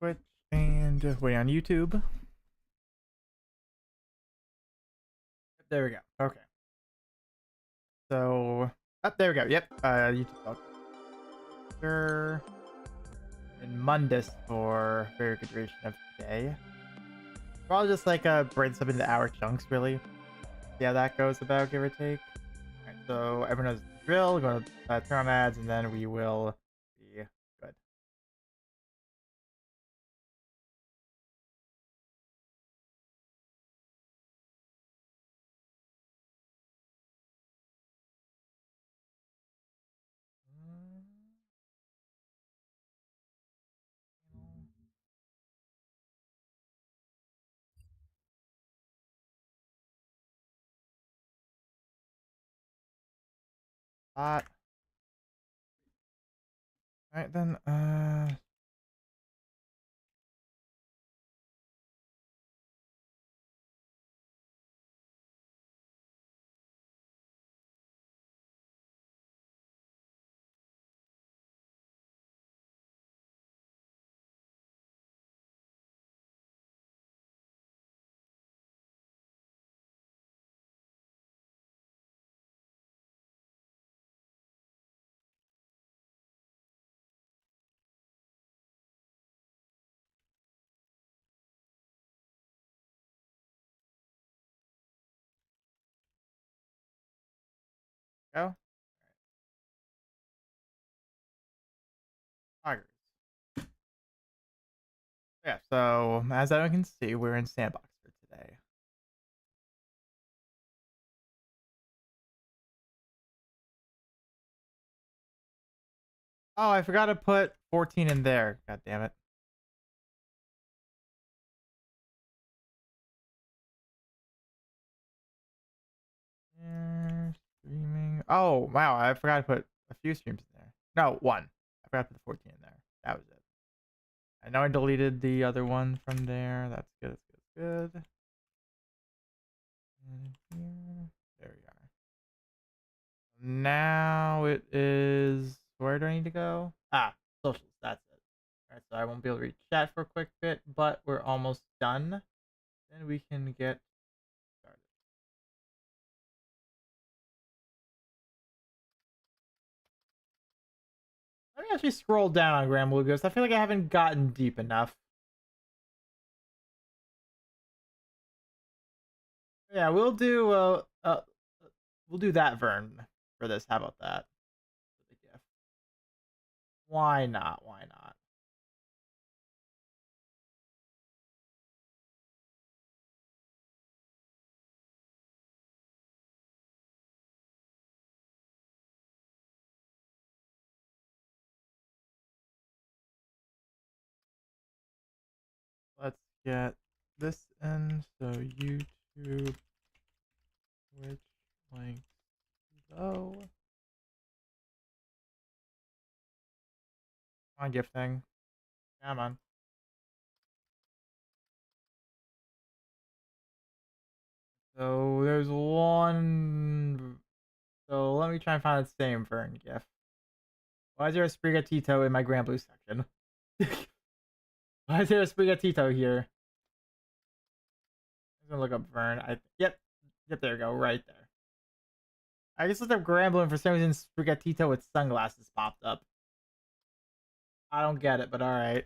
Twitch and wait on YouTube. There we go. Okay. So, up there we go. Yep. YouTube talk. Sure. And Mundus for very good duration of today. Probably just like break this up into hour chunks, really. See how that goes about, give or take. Alright, so everyone knows the drill. We're going to turn on ads, and then we will be good. Alright then. Go. Tigers. Yeah. So as everyone can see, we're in Sandbox for today. Oh, I forgot to put 14 in there. God damn it. Streaming. Oh, wow. I forgot to put a few streams in there. No, one. I forgot to put the 14 in there. That was it. I know I deleted the other one from there. That's good. That's good. That's good. And here. There we are. Now it is. Where do I need to go? Ah, socials. That's it. Alright, so I won't be able to read chat for a quick bit, but we're almost done. Then we can get started. Let me actually scroll down on Grand Lugos. I feel like I haven't gotten deep enough. Yeah, we'll do that Vern for this. How about that? Why not? Why not? Let's get this in. So YouTube, Twitch, link below. Come on, gift thing. Come on. So there's one. So let me try and find the same Vern gift. Why is there a Sprigatito in my Grand Blue section? Why is there a Sprigatito here? I'm gonna look up Vern. Yep, there we go, right there. I just looked up Grand Blue and for some reason Sprigatito with sunglasses popped up. I don't get it, but alright.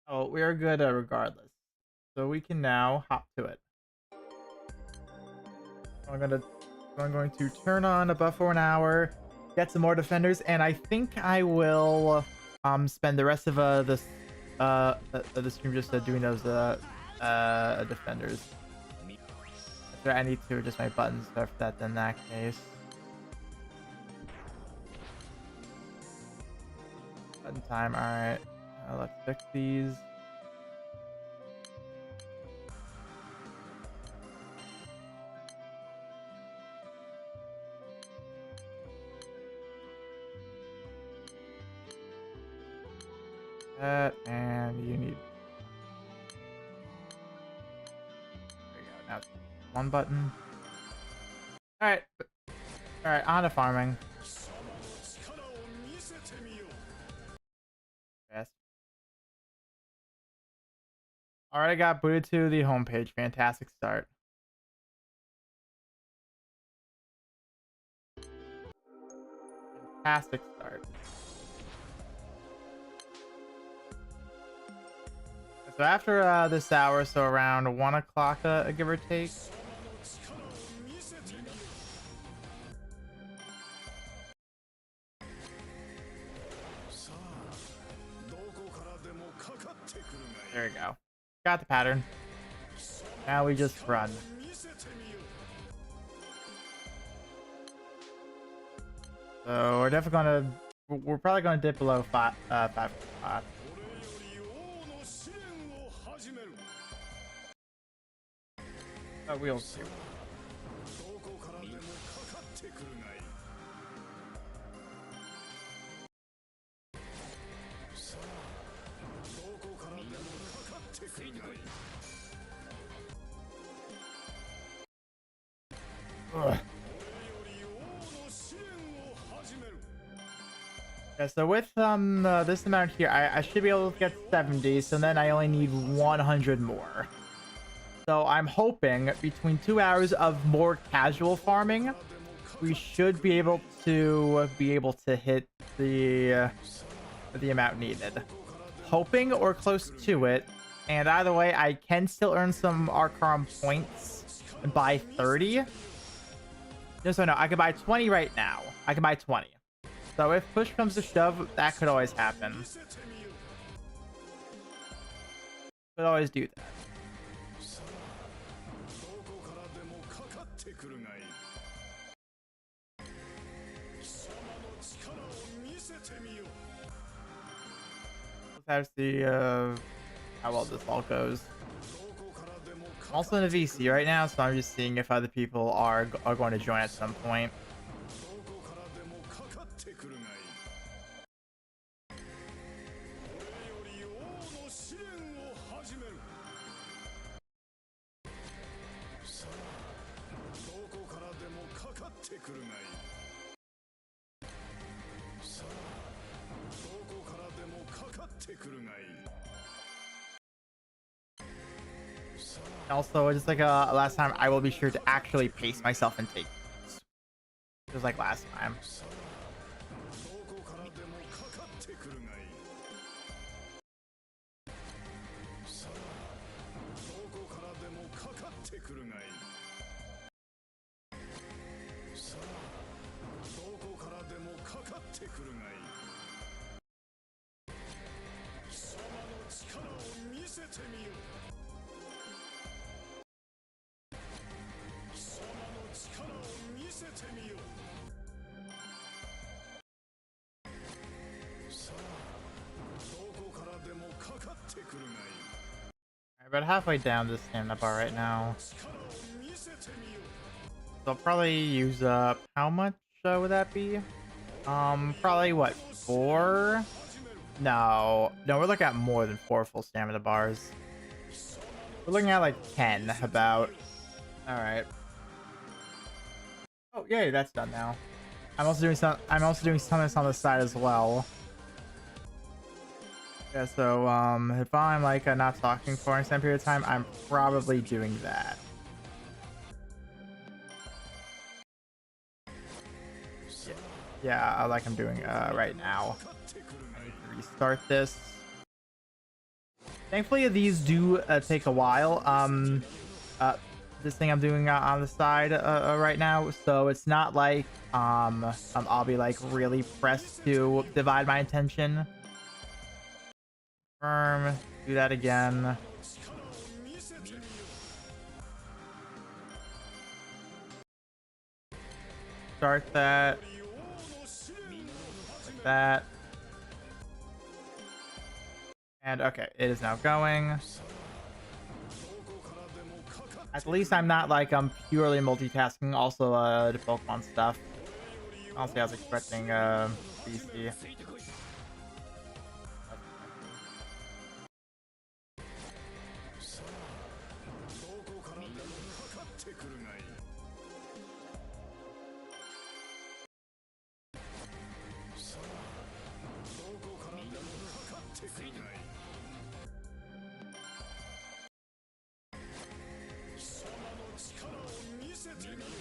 Oh, we are good regardless. So we can now hop to it. I'm going to turn on a buff for an hour, get some more defenders, and I think I will spend the rest of the stream just doing those defenders. I need to adjust my buttons for that in that case. Button time. All right. Let's fix these. And you need. There you go. Now it's one button. All right. On to farming. Alright, I got booted to the homepage. Fantastic start. Fantastic start. So after this hour, so around 1 o'clock, give or take. There we go. Got the pattern. Now we just run. So we're definitely gonna, we're probably gonna dip below 5 spots. But we'll see. Ugh. Yeah, so with this amount here, I should be able to get 70, so then I only need 100 more. So I'm hoping between 2 hours of more casual farming, we should be able to hit the amount needed. Hoping or close to it, and either way, I can still earn some Arcarum points by 30. No, I can buy 20 right now. I can buy 20. So if push comes to shove, that could always happen. Could always do that. Let's see how well this all goes. I'm also in a VC right now, so I'm just seeing if other people are going to join at some point. Also, just like last time, I will be sure to actually pace myself and take these. Just like last time. About halfway down this stamina bar right now. So I'll probably use up, how much would that be? Probably what, 4? No, we're looking at more than 4 full stamina bars. We're looking at like 10 about. Alright. Oh yay, that's done now. I'm also doing some this on the side as well. Yeah, so if I'm like not talking for an extended period of time, I'm probably doing that. Yeah, like I'm doing right now. I need to restart this. Thankfully, these do take a while. This thing I'm doing on the side right now, so it's not like I'll be like really pressed to divide my attention. Confirm, do that again. Start that. Like that. And okay, it is now going. At least I'm not like I'm purely multitasking. Also, the Pokemon stuff. Honestly, I was expecting BC. There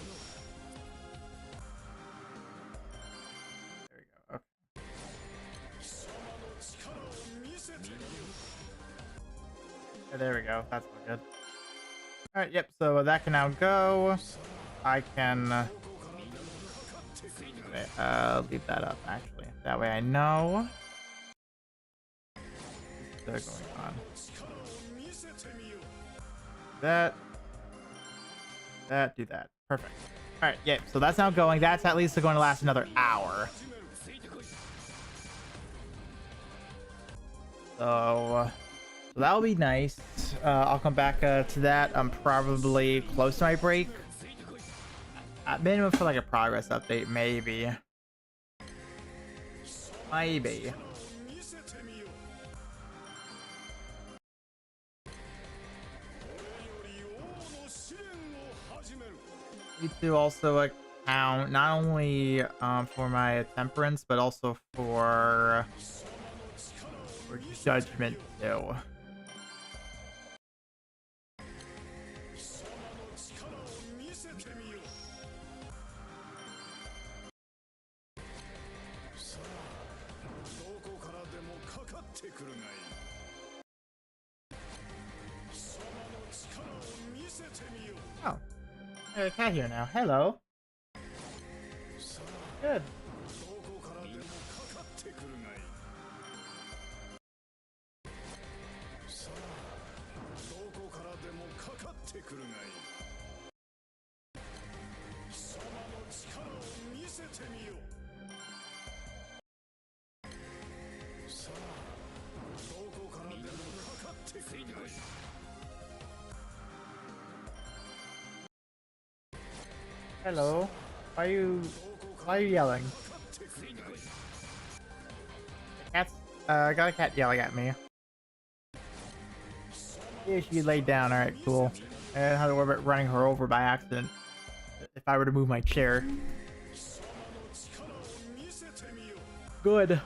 we go. Okay. Yeah, there we go. That's all good. All right. Yep. So that can now go. I can leave that up actually. That way I know what's going on. Do that. Perfect. All right. Yep. So that's now going. That's at least going to last another hour. So that'll be nice. I'll come back to that. I'm probably close to my break. At minimum for like a progress update, maybe. Maybe. Need to also account not only for my temperance, but also for judgment too. Oh, there's a cat here now. Hello. Good. Hello. Why are you yelling? The cat's I got a cat yelling at me. Yeah, she laid down. Alright, cool. I don't have to worry about running her over by accident. If I were to move my chair. Good.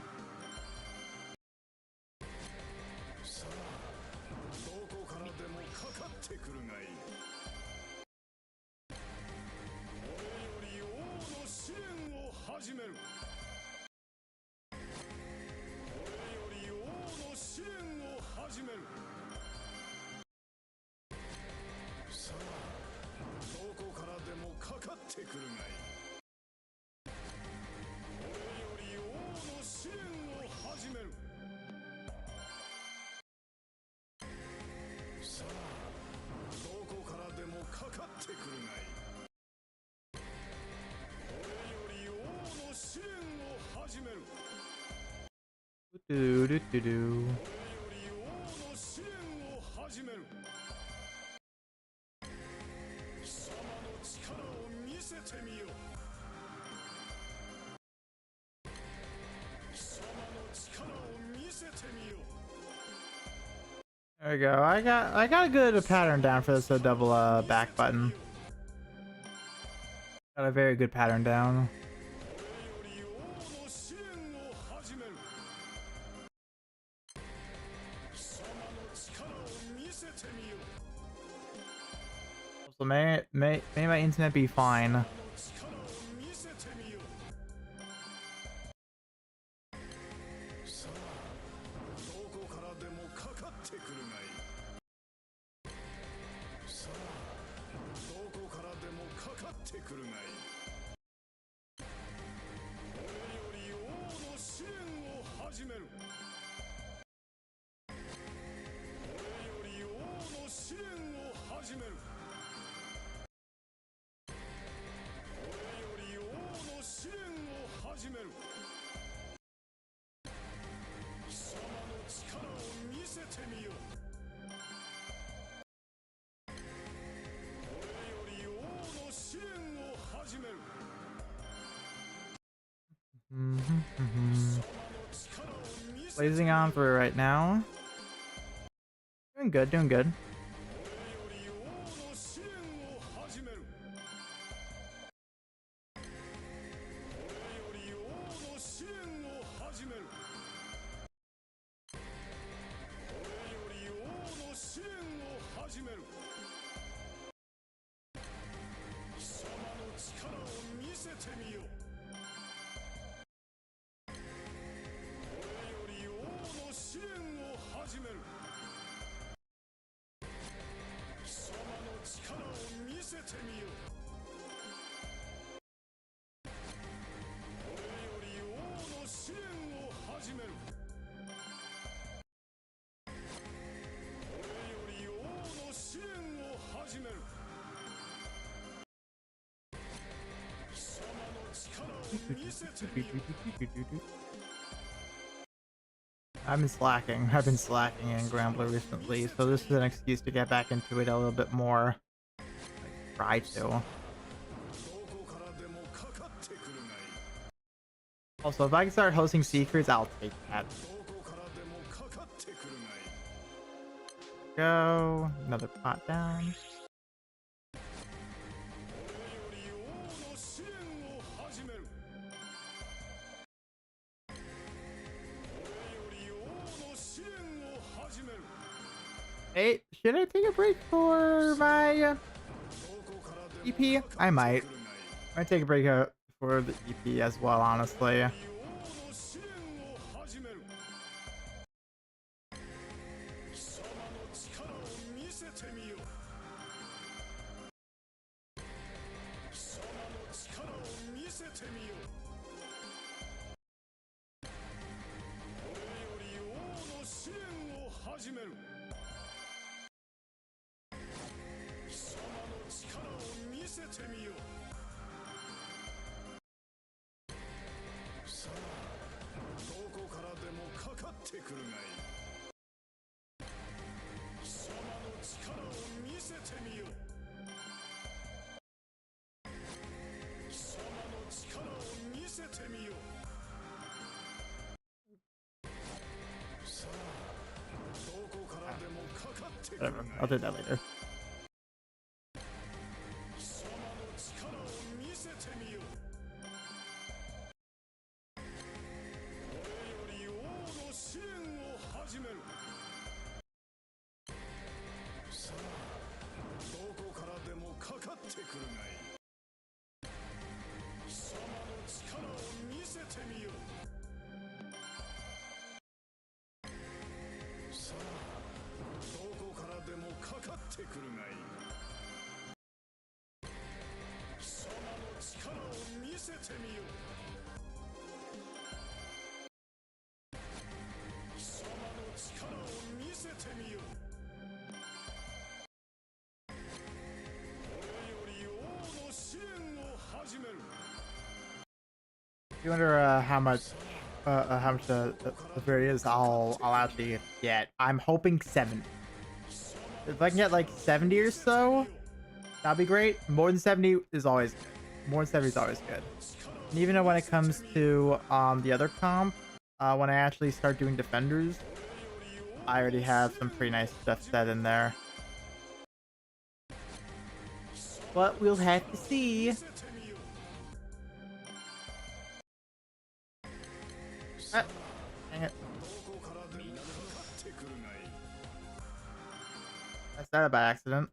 Do do do do. There we go. I got a good pattern down for this double back button. Got a very good pattern down. So may my internet be fine. Blazing on for right now. Doing good, doing good. I've been slacking. I've been slacking in Grambler recently, so this is an excuse to get back into it a little bit more. Try to. Also, if I can start hosting secrets, I'll take that. Go. Another pot down. Hey, should I take a break for my EP? I might. I might take a break for the EP as well, honestly. Whatever, I'll do that later. You wonder how much the various I'll actually get. I'm hoping 70. If I can get like 70 or so, that'd be great. More than 70 is always good. More than 70 is always good. And even when it comes to the other comp, when I actually start doing defenders, I already have some pretty nice stuff set in there. But we'll have to see. Ah, dang it. I said that by accident.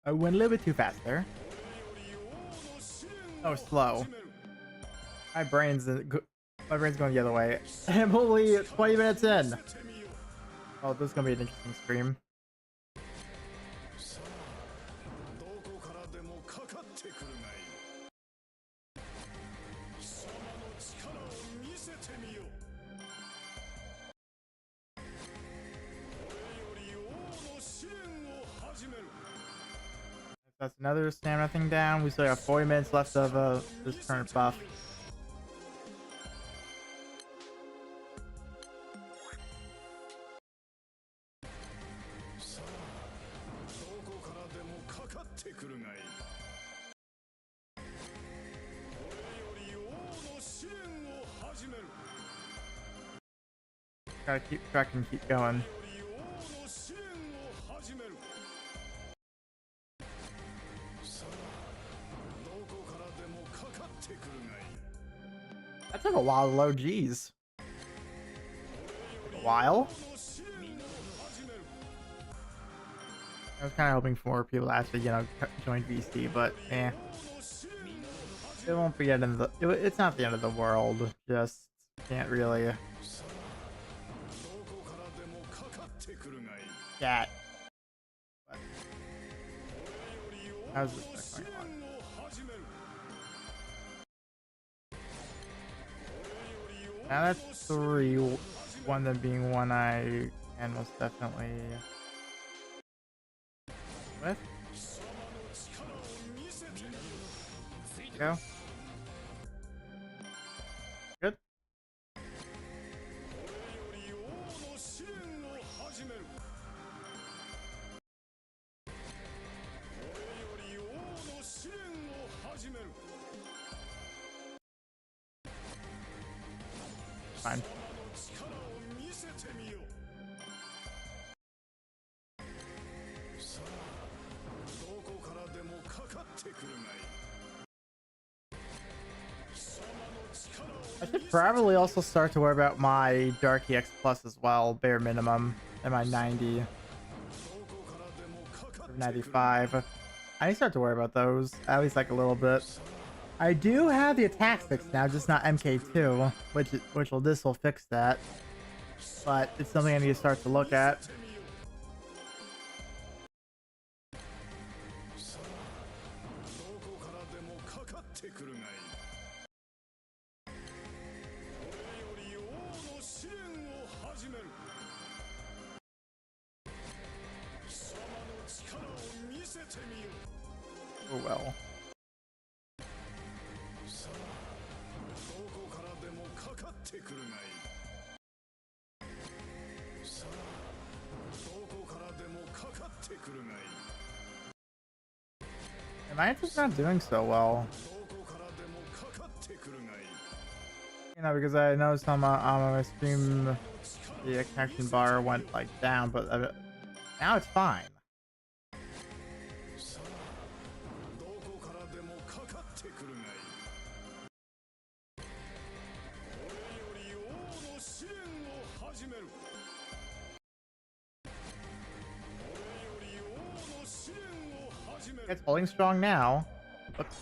I went a little bit too fast there. Oh, slow. My brain's going the other way. I'm only 20 minutes in. Oh, this is gonna be an interesting stream. That's another stamina thing down. We still have 40 minutes left of this current buff. Gotta keep track and keep going. That took a while to load, geez. Took a while? I was kind of hoping for more people to actually, you know, join VC, but eh. It won't be the end of the... It's not the end of the world. Just can't really... Cat. But... How's this going on? Now that's 3. One of them being one I can most definitely... with. Go. Good. Fine. I should probably also start to worry about my Dark EX Plus as well, bare minimum, and my 90, 95. I need to start to worry about those, at least like a little bit. I do have the attack fix now, just not MK2, this will fix that. But it's something I need to start to look at. Oh well. My just not doing so well. You know, because I noticed on my stream the connection bar went like down, but now it's fine. It's holding strong now. Oops.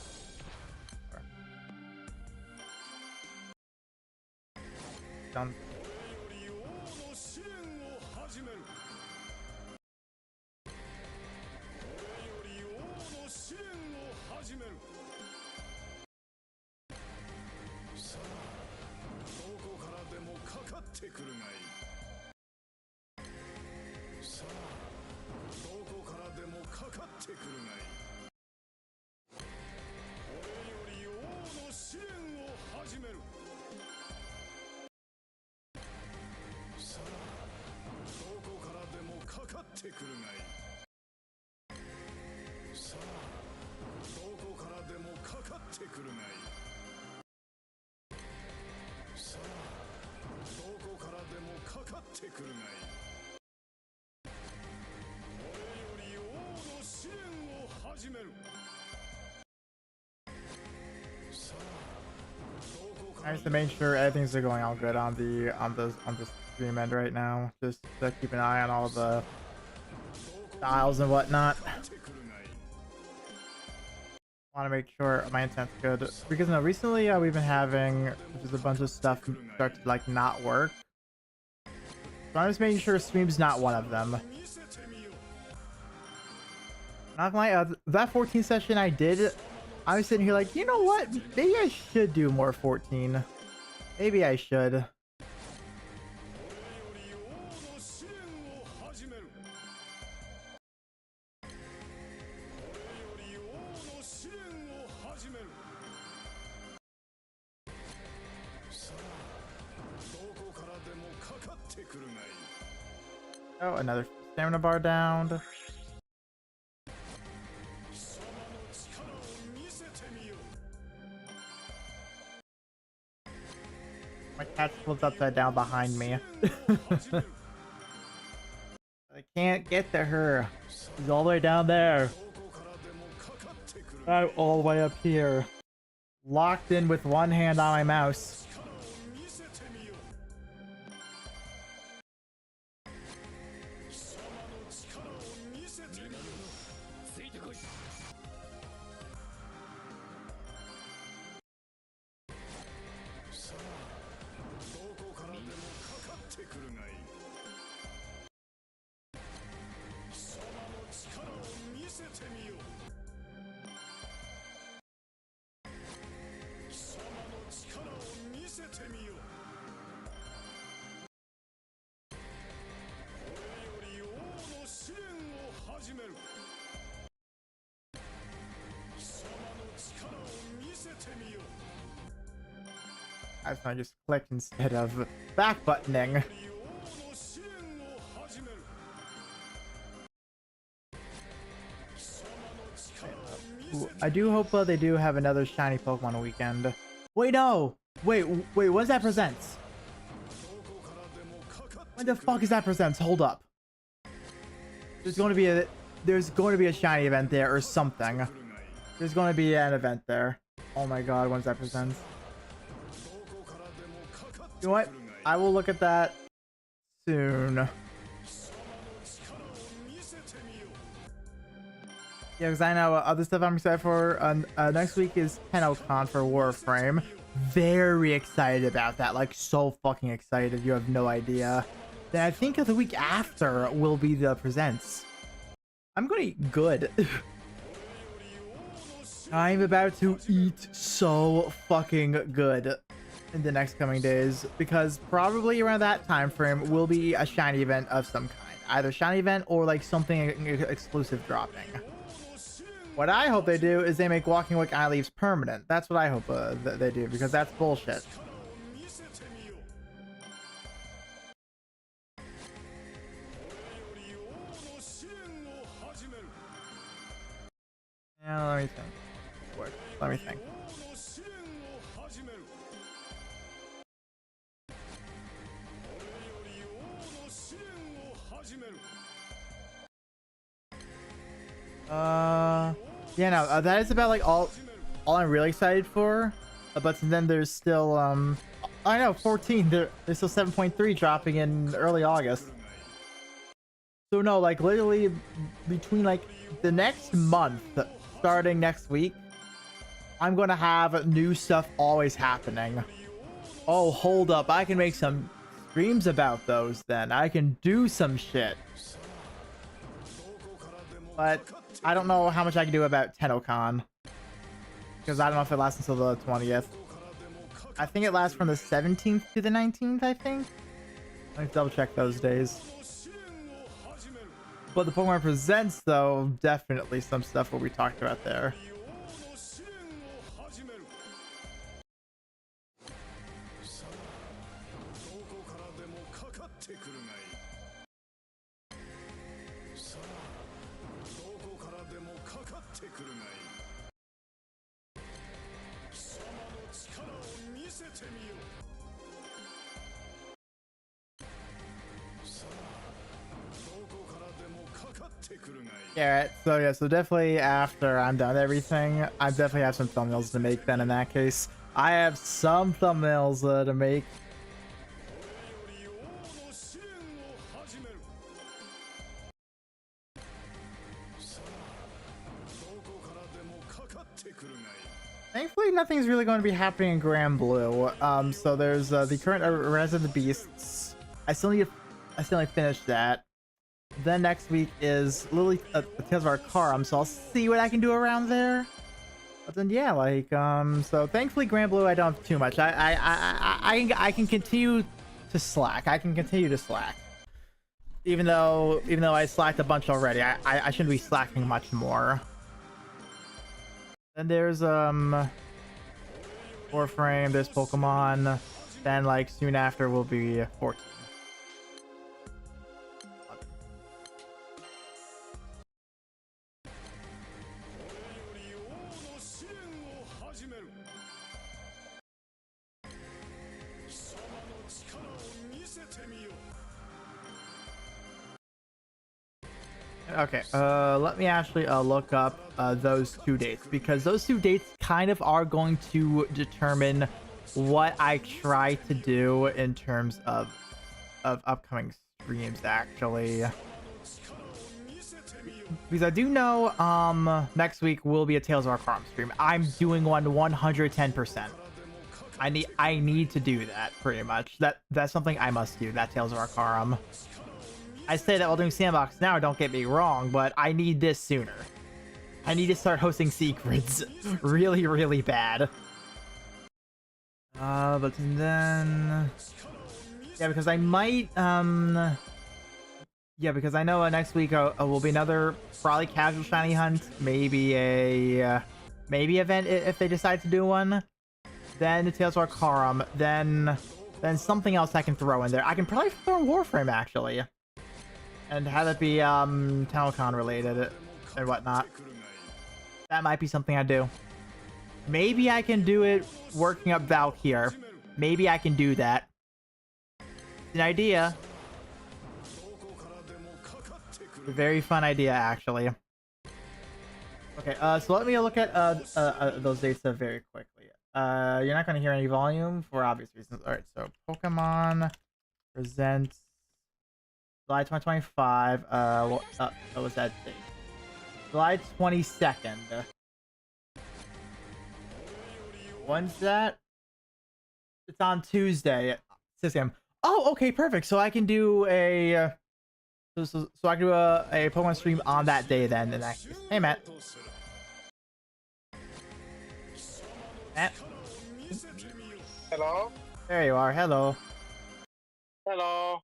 Done. I just to make sure everything's going all good on the stream end right now. Just to keep an eye on all the dials and whatnot. Want to make sure my intent's good because no, recently we've been having just a bunch of stuff start to like not work. So I'm just making sure stream's not one of them. Not my that 14 session I did, I was sitting here like, you know what? Maybe I should do more 14. Maybe I should. Oh, another stamina bar down. My cat flipped upside down behind me. I can't get to her. She's all the way down there. I'm all the way up here. Locked in with one hand on my mouse. I just click instead of back buttoning. Ooh, I do hope they do have another shiny Pokemon weekend. Wait, no! Wait, when's that presents? When the fuck is that presents? Hold up. There's going to be a shiny event there or something. There's going to be an event there. Oh my god, when's that presents? You know what? I will look at that soon. Yeah, because I know other stuff I'm excited for. Next week is PennoCon for Warframe. Very excited about that. Like, so fucking excited. You have no idea. Then I think the week after will be the presents. I'm gonna eat good. I'm about to eat so fucking good in the next coming days, because probably around that time frame will be a shiny event of some kind, either shiny event or like something exclusive dropping. What I hope they do is they make Walking Wick Eye Leaves permanent. That's what I hope they do, because that's bullshit. Yeah, let me think. Let me think. Yeah, no, that is about like all I'm really excited for. But then there's still I know 14. There's still 7.3 dropping in early August. So no, like literally between like the next month, starting next week, I'm gonna have new stuff always happening. Oh, hold up, I can make some streams about those then. I can do some shit. But I don't know how much I can do about TennoCon, because I don't know if it lasts until the 20th. I think it lasts from the 17th to the 19th, I think. Let me double check those days. But the Pokemon Presents, though, definitely some stuff will be talked about there. Yeah, so definitely after I'm done everything, I definitely have some thumbnails to make then in that case. I have some thumbnails to make. Thankfully, nothing's really going to be happening in Grand Blue. So there's the current Res of the Beasts. I still need to finish that. Then next week is Lily the Tales of Arcarum, so I'll see what I can do around there. But then yeah, like so thankfully Grand Blue I don't have too much. I can continue to slack. I can continue to slack. Even though I slacked a bunch already, I shouldn't be slacking much more. Then there's Warframe, there's Pokemon. Then like soon after will be 14. Okay, let me actually look up those 2 dates, because those 2 dates kind of are going to determine what I try to do in terms of upcoming streams, actually. Because I do know next week will be a Tales of Arcarum stream. I'm doing one 110%. I need to do that, pretty much. That's something I must do, that Tales of Arcarum. I say that while doing Sandbox now, don't get me wrong, but I need this sooner. I need to start hosting SIEGFRIEDs really, really bad. But then... yeah, because I might, yeah, because I know next week will be another probably casual shiny hunt, maybe a, maybe event if they decide to do one. Then the Tales of Arcarum, then something else I can throw in there. I can probably throw Warframe, actually. And have it be TownCon related and whatnot. That might be something I do. Maybe I can do it working up Valk here. Maybe I can do that. It's an idea. A very fun idea, actually. Okay, so let me look at those dates very quickly. You're not going to hear any volume for obvious reasons. Alright, so Pokemon presents July 2025. What was that date? July 22nd. When's that? It's on Tuesday at 6 a.m. Oh, okay, perfect. So I can do a so I can do a Pokemon stream on that day then. In that case. Hey, Matt. Matt. Hello. There you are. Hello. Hello.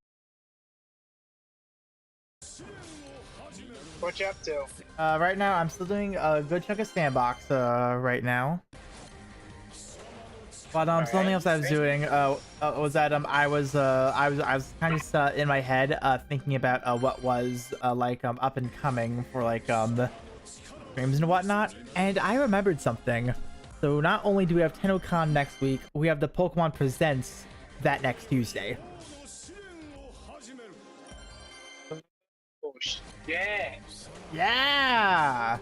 What you up to? Right now I'm still doing a good chunk of Sandbox. Right now. But something else I was doing was that I was kind of in my head thinking about what was like up and coming for like the streams and whatnot, and I remembered something. So not only do we have TennoCon next week, we have the Pokemon Presents that next Tuesday. Oh yeah. Yeah.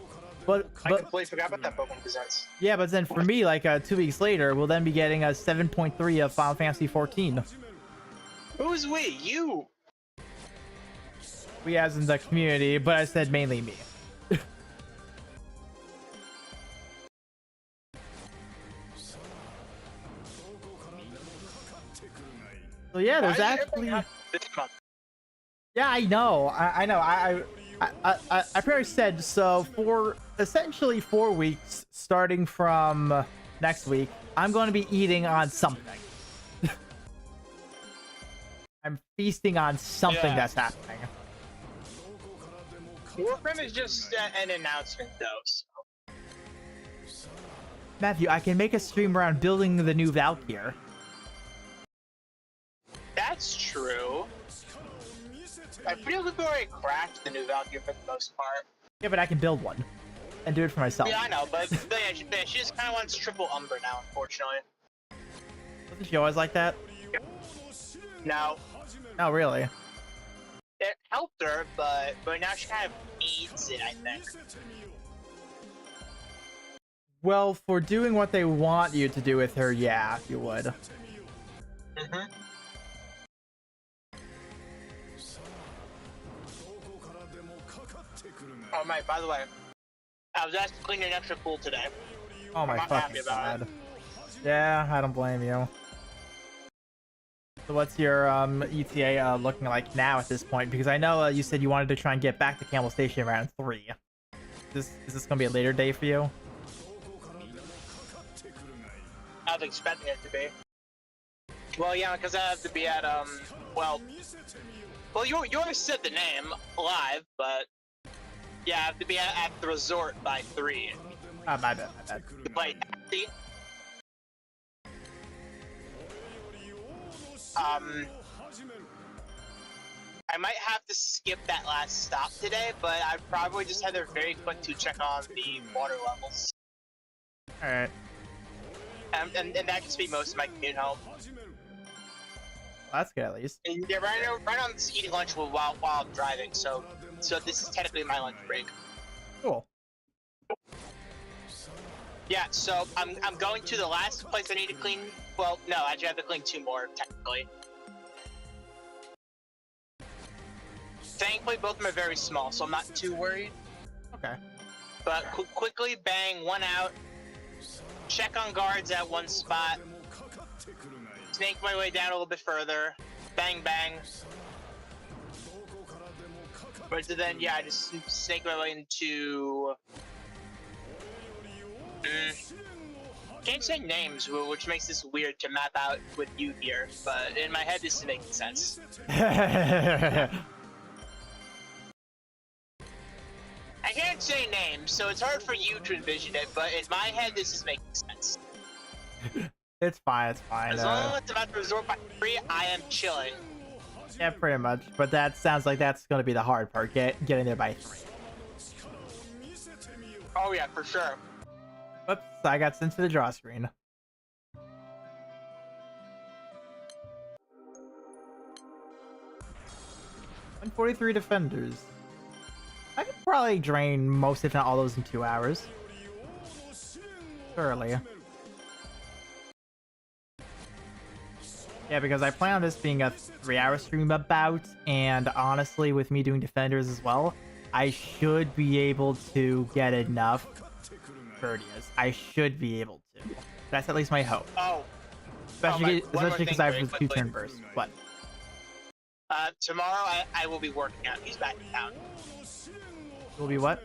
But I completely forgot about that Pokemon Presents. Yeah, but then for me, like 2 weeks later, we'll then be getting a 7.3 of Final Fantasy 14. Who's we? You. We as in the community, but I said mainly me. So yeah, there's actually. Yeah, I know. I know. I pretty much said so. For essentially 4 weeks, starting from next week, I'm going to be eating on something. I'm feasting on something that's happening. Warframe is just an announcement, though. So. Matthew, I can make a stream around building the new Valkyr. That's true. I feel like we already cracked the new Valkyrie for the most part. Yeah, but I can build one and do it for myself. Yeah, I know, but yeah, she just kind of wants triple Umber now, unfortunately. Wasn't she always like that? No. Oh, really? It helped her, but now she kind of needs it, I think. Well, for doing what they want you to do with her, yeah, you would. Mm-hmm. Oh my, by the way, I was asked to clean an extra pool today. Oh my I'm not fucking happy about god. Yeah, I don't blame you. So what's your ETA looking like now at this point? Because I know you said you wanted to try and get back to Camel Station around 3. Is this gonna be a later day for you? I was expecting it to be. Well, yeah, because I have to be at well, you already said the name live, but yeah, I have to be at the resort by 3. Ah, my bad, my bad. To play taxi. I might have to skip that last stop today, but I probably just head there very quick to check on the water levels. Alright. And that can be most of my commute home. Well, that's good at least. And yeah, right now I'm just eating lunch while I'm driving, so this is technically my lunch break. Cool. Yeah, so I'm going to the last place I need to clean. Well, no, actually I have to clean 2 more technically. Thankfully, both of them are very small, so I'm not too worried. Okay. But quickly bang one out. Check on guards at one spot. Snake my way down a little bit further. Bang bang. But then yeah, I just snake my way into. Can't say names, which makes this weird to map out with you here. But in my head, this is making sense. I can't say names, so it's hard for you to envision it, but in my head, this is making sense. It's fine, it's fine. As long as it's about to resort by 3, I am chilling. Yeah, pretty much. But that sounds like that's going to be the hard part, getting there by 3. Oh yeah, for sure. Whoops, I got sent to the draw screen. $143 defenders. I could probably drain most, if not all those in 2 hours. Surely. Yeah, because I plan on this being a 3-hour stream about, and honestly, with me doing defenders as well, I should be able to get enough Birdias. I should be able to. That's at least my hope. Oh. Especially because I have very a 2-turn burst. What? Tomorrow I will be working out. He's back in town. Will be what?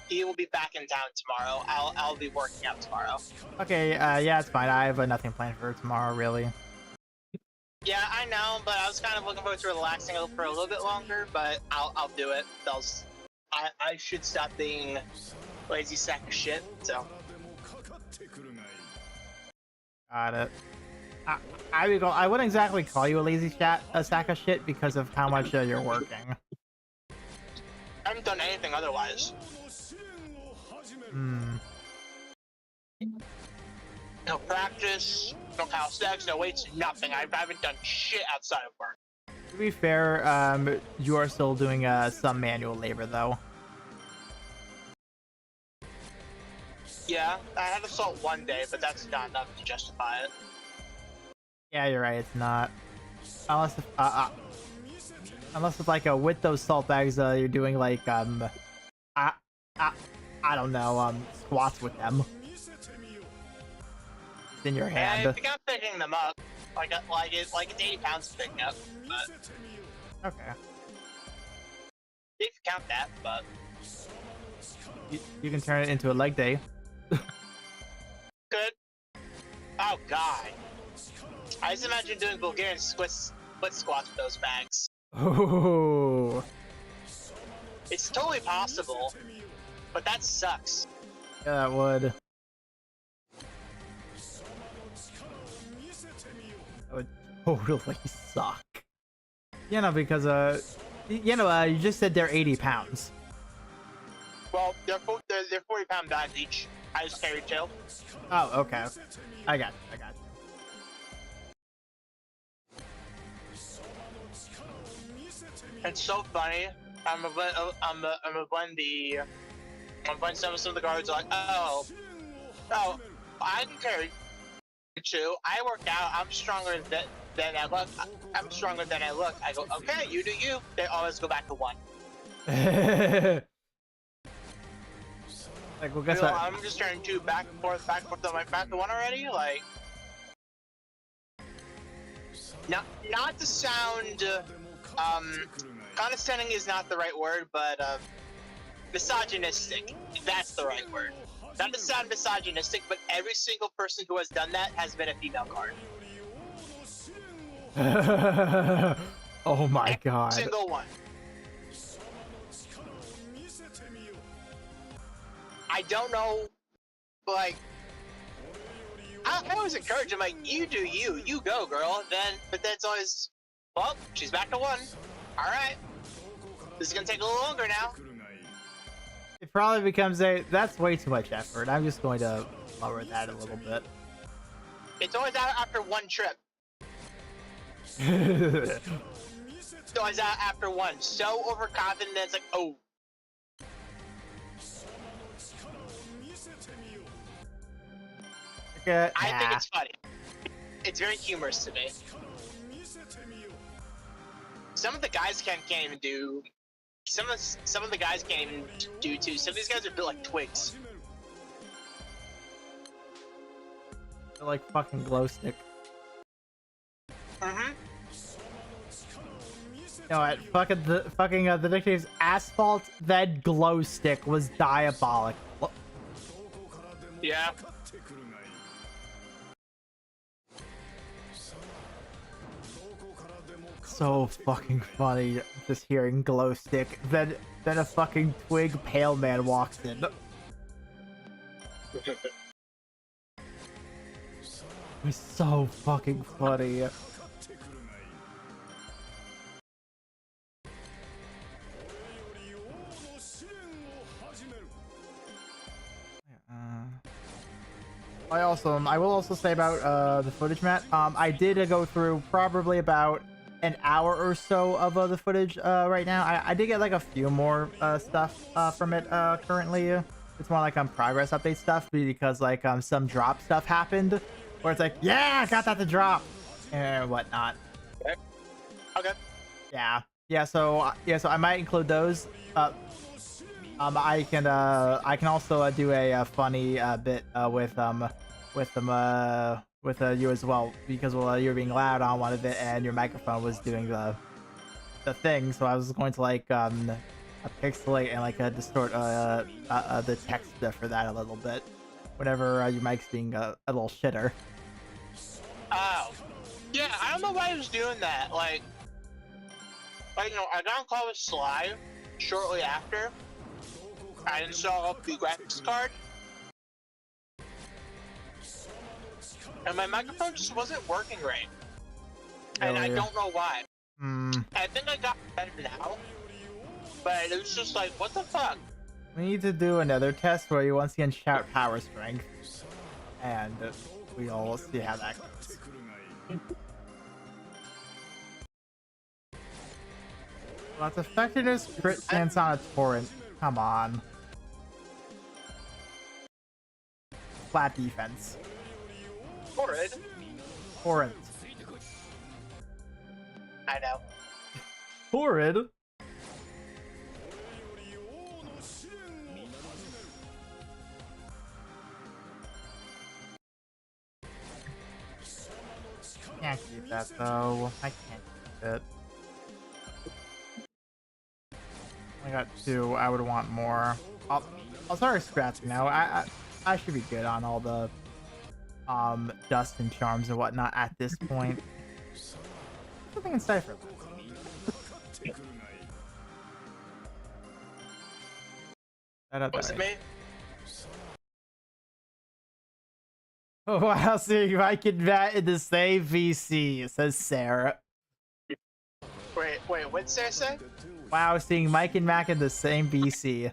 He will be back in town tomorrow. I'll be working out tomorrow. Okay, yeah, it's fine. I have nothing planned for tomorrow, really. Yeah, I know, but I was kind of looking forward to relaxing for a little bit longer, but I'll do it. I should stop being lazy sack of shit, so. Got it. I wouldn't exactly call you a sack of shit because of how much you're working. I haven't done anything otherwise. No practice, no calisthenics, no weights, nothing. I haven't done shit outside of work. To be fair, you are still doing some manual labor, though. Yeah, I had assault one day, but that's not enough to justify it. Yeah, you're right. It's not. Unless it's like with those salt bags, you're doing like I don't know, squats with them. It's in your hand. I think I'm picking them up. It's 80 pounds to pick up. But Okay. if you count that, but You can turn it into a leg day. good. Oh god. I just imagine doing Bulgarian split squats with those bags. Oh. It's totally possible, but that sucks. Yeah, that would. That would totally suck. You know, because you just said they're 80 pounds. Well, they're 40-pound bags each. I just carry 2. Oh, okay. I got you. It's so funny. I'm when some of the guards are like, oh, I can carry 2. I worked out. I'm stronger than I look. I'm stronger than I look. I go, okay, you do you. They always go back to 1. Like, well, guess Dude, what? I'm just turning two back and forth. Am I back to one already? Like, not to sound, condescending is not the right word, but, misogynistic. That's the right word. Not to sound misogynistic, but every single person who has done that has been a female card. Oh my god. Single one. I don't know, like, I always encourage him, like, you do you go, girl. But then it's always, well, she's back to one. All right, this is gonna take a little longer now. It probably becomes that's way too much effort. I'm just going to lower that a little bit. It's always out after one trip. It's always out after one. So overconfident that it's like, oh. I think it's funny. It's very humorous to me. Some of the guys can't even do. Some of the guys can't even do too. Some of these guys are built like twigs. They're like fucking glow stick. Mm-hmm. You know what? The nickname's Asphalt, then Glow Stick was diabolic. Yeah. So fucking funny just hearing Glow Stick, then a fucking twig pale man walks in. It's so fucking funny. I will also say about the footage, Matt. I did go through probably about an hour or so of the footage right now. I did get like a few more stuff from it currently. It's more like progress update stuff because like some drop stuff happened where it's like, yeah, I got that to drop and whatnot. Okay. Yeah. So I might include those. I can also do a funny bit with you as well, because you were being loud on one of it and your microphone was doing the thing, so I was going to like pixelate and like distort the text for that a little bit whenever your mic's being a little shitter. Oh. Yeah, I don't know why I was doing that. Like you know, I got on call with Sly shortly after I installed the graphics card, and my microphone just wasn't working right. And I don't know why. I think I got better now, but it was just like, what the fuck? We need to do another test where you once again shout power strength, and we'll see how that goes. Well, its effectiveness crit stance on a torrent. Come on. Flat defense. Horrid. Torrent. I know. Horrid. Can't keep that though. I can't keep it. I got 2. I would want more. I'll start scratching now. I should be good on all the dust and charms and whatnot at this point. Something in Cypher. Was it me? Oh wow, seeing Mike and Matt in the same VC, says Sarah. Wait, what'd Sarah say? Wow, seeing Mike and Mac in the same VC.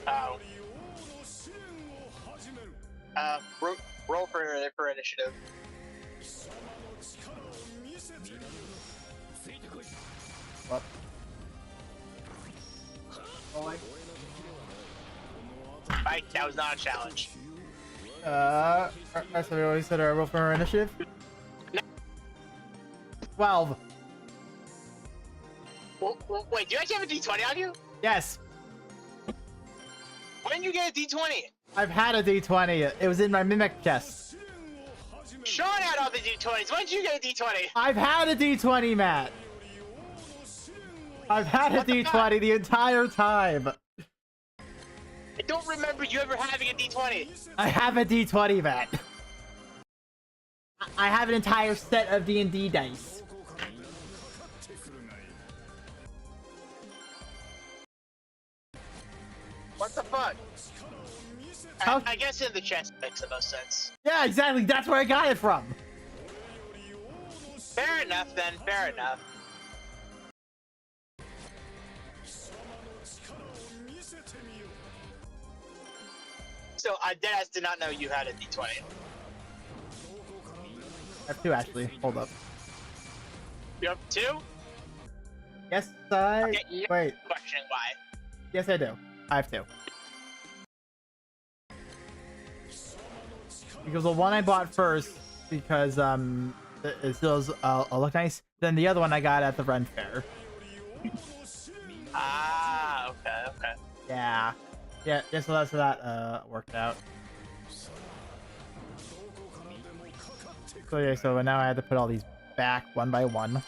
Oh. Roll for initiative. What? Mike, that was not a challenge. So we always said our roll for our initiative? No. 12. Wait, do you actually have a D20 on you? Yes. When you get a D20? I've had a D20. It was in my mimic chest. Sean had all the D20s. When did you get a D20? I've had a D20, Matt. I've had a D20 the entire time. I don't remember you ever having a D20. I have a D20, Matt. I have an entire set of D&D dice. What the fuck? I guess in the chest makes the most sense. Yeah, exactly. That's where I got it from. Fair enough, then. Fair enough. So, Deadass did not know you had a D20. I have two, actually. Hold up. You have two? Yes, I... Okay, you're Wait. questioning why. Yes, I do. I have two. Because the one I bought first, because it still look nice. Then the other one I got at the Ren Fair. Ah, okay. Yeah, so that worked out. So yeah, so now I had to put all these back one by one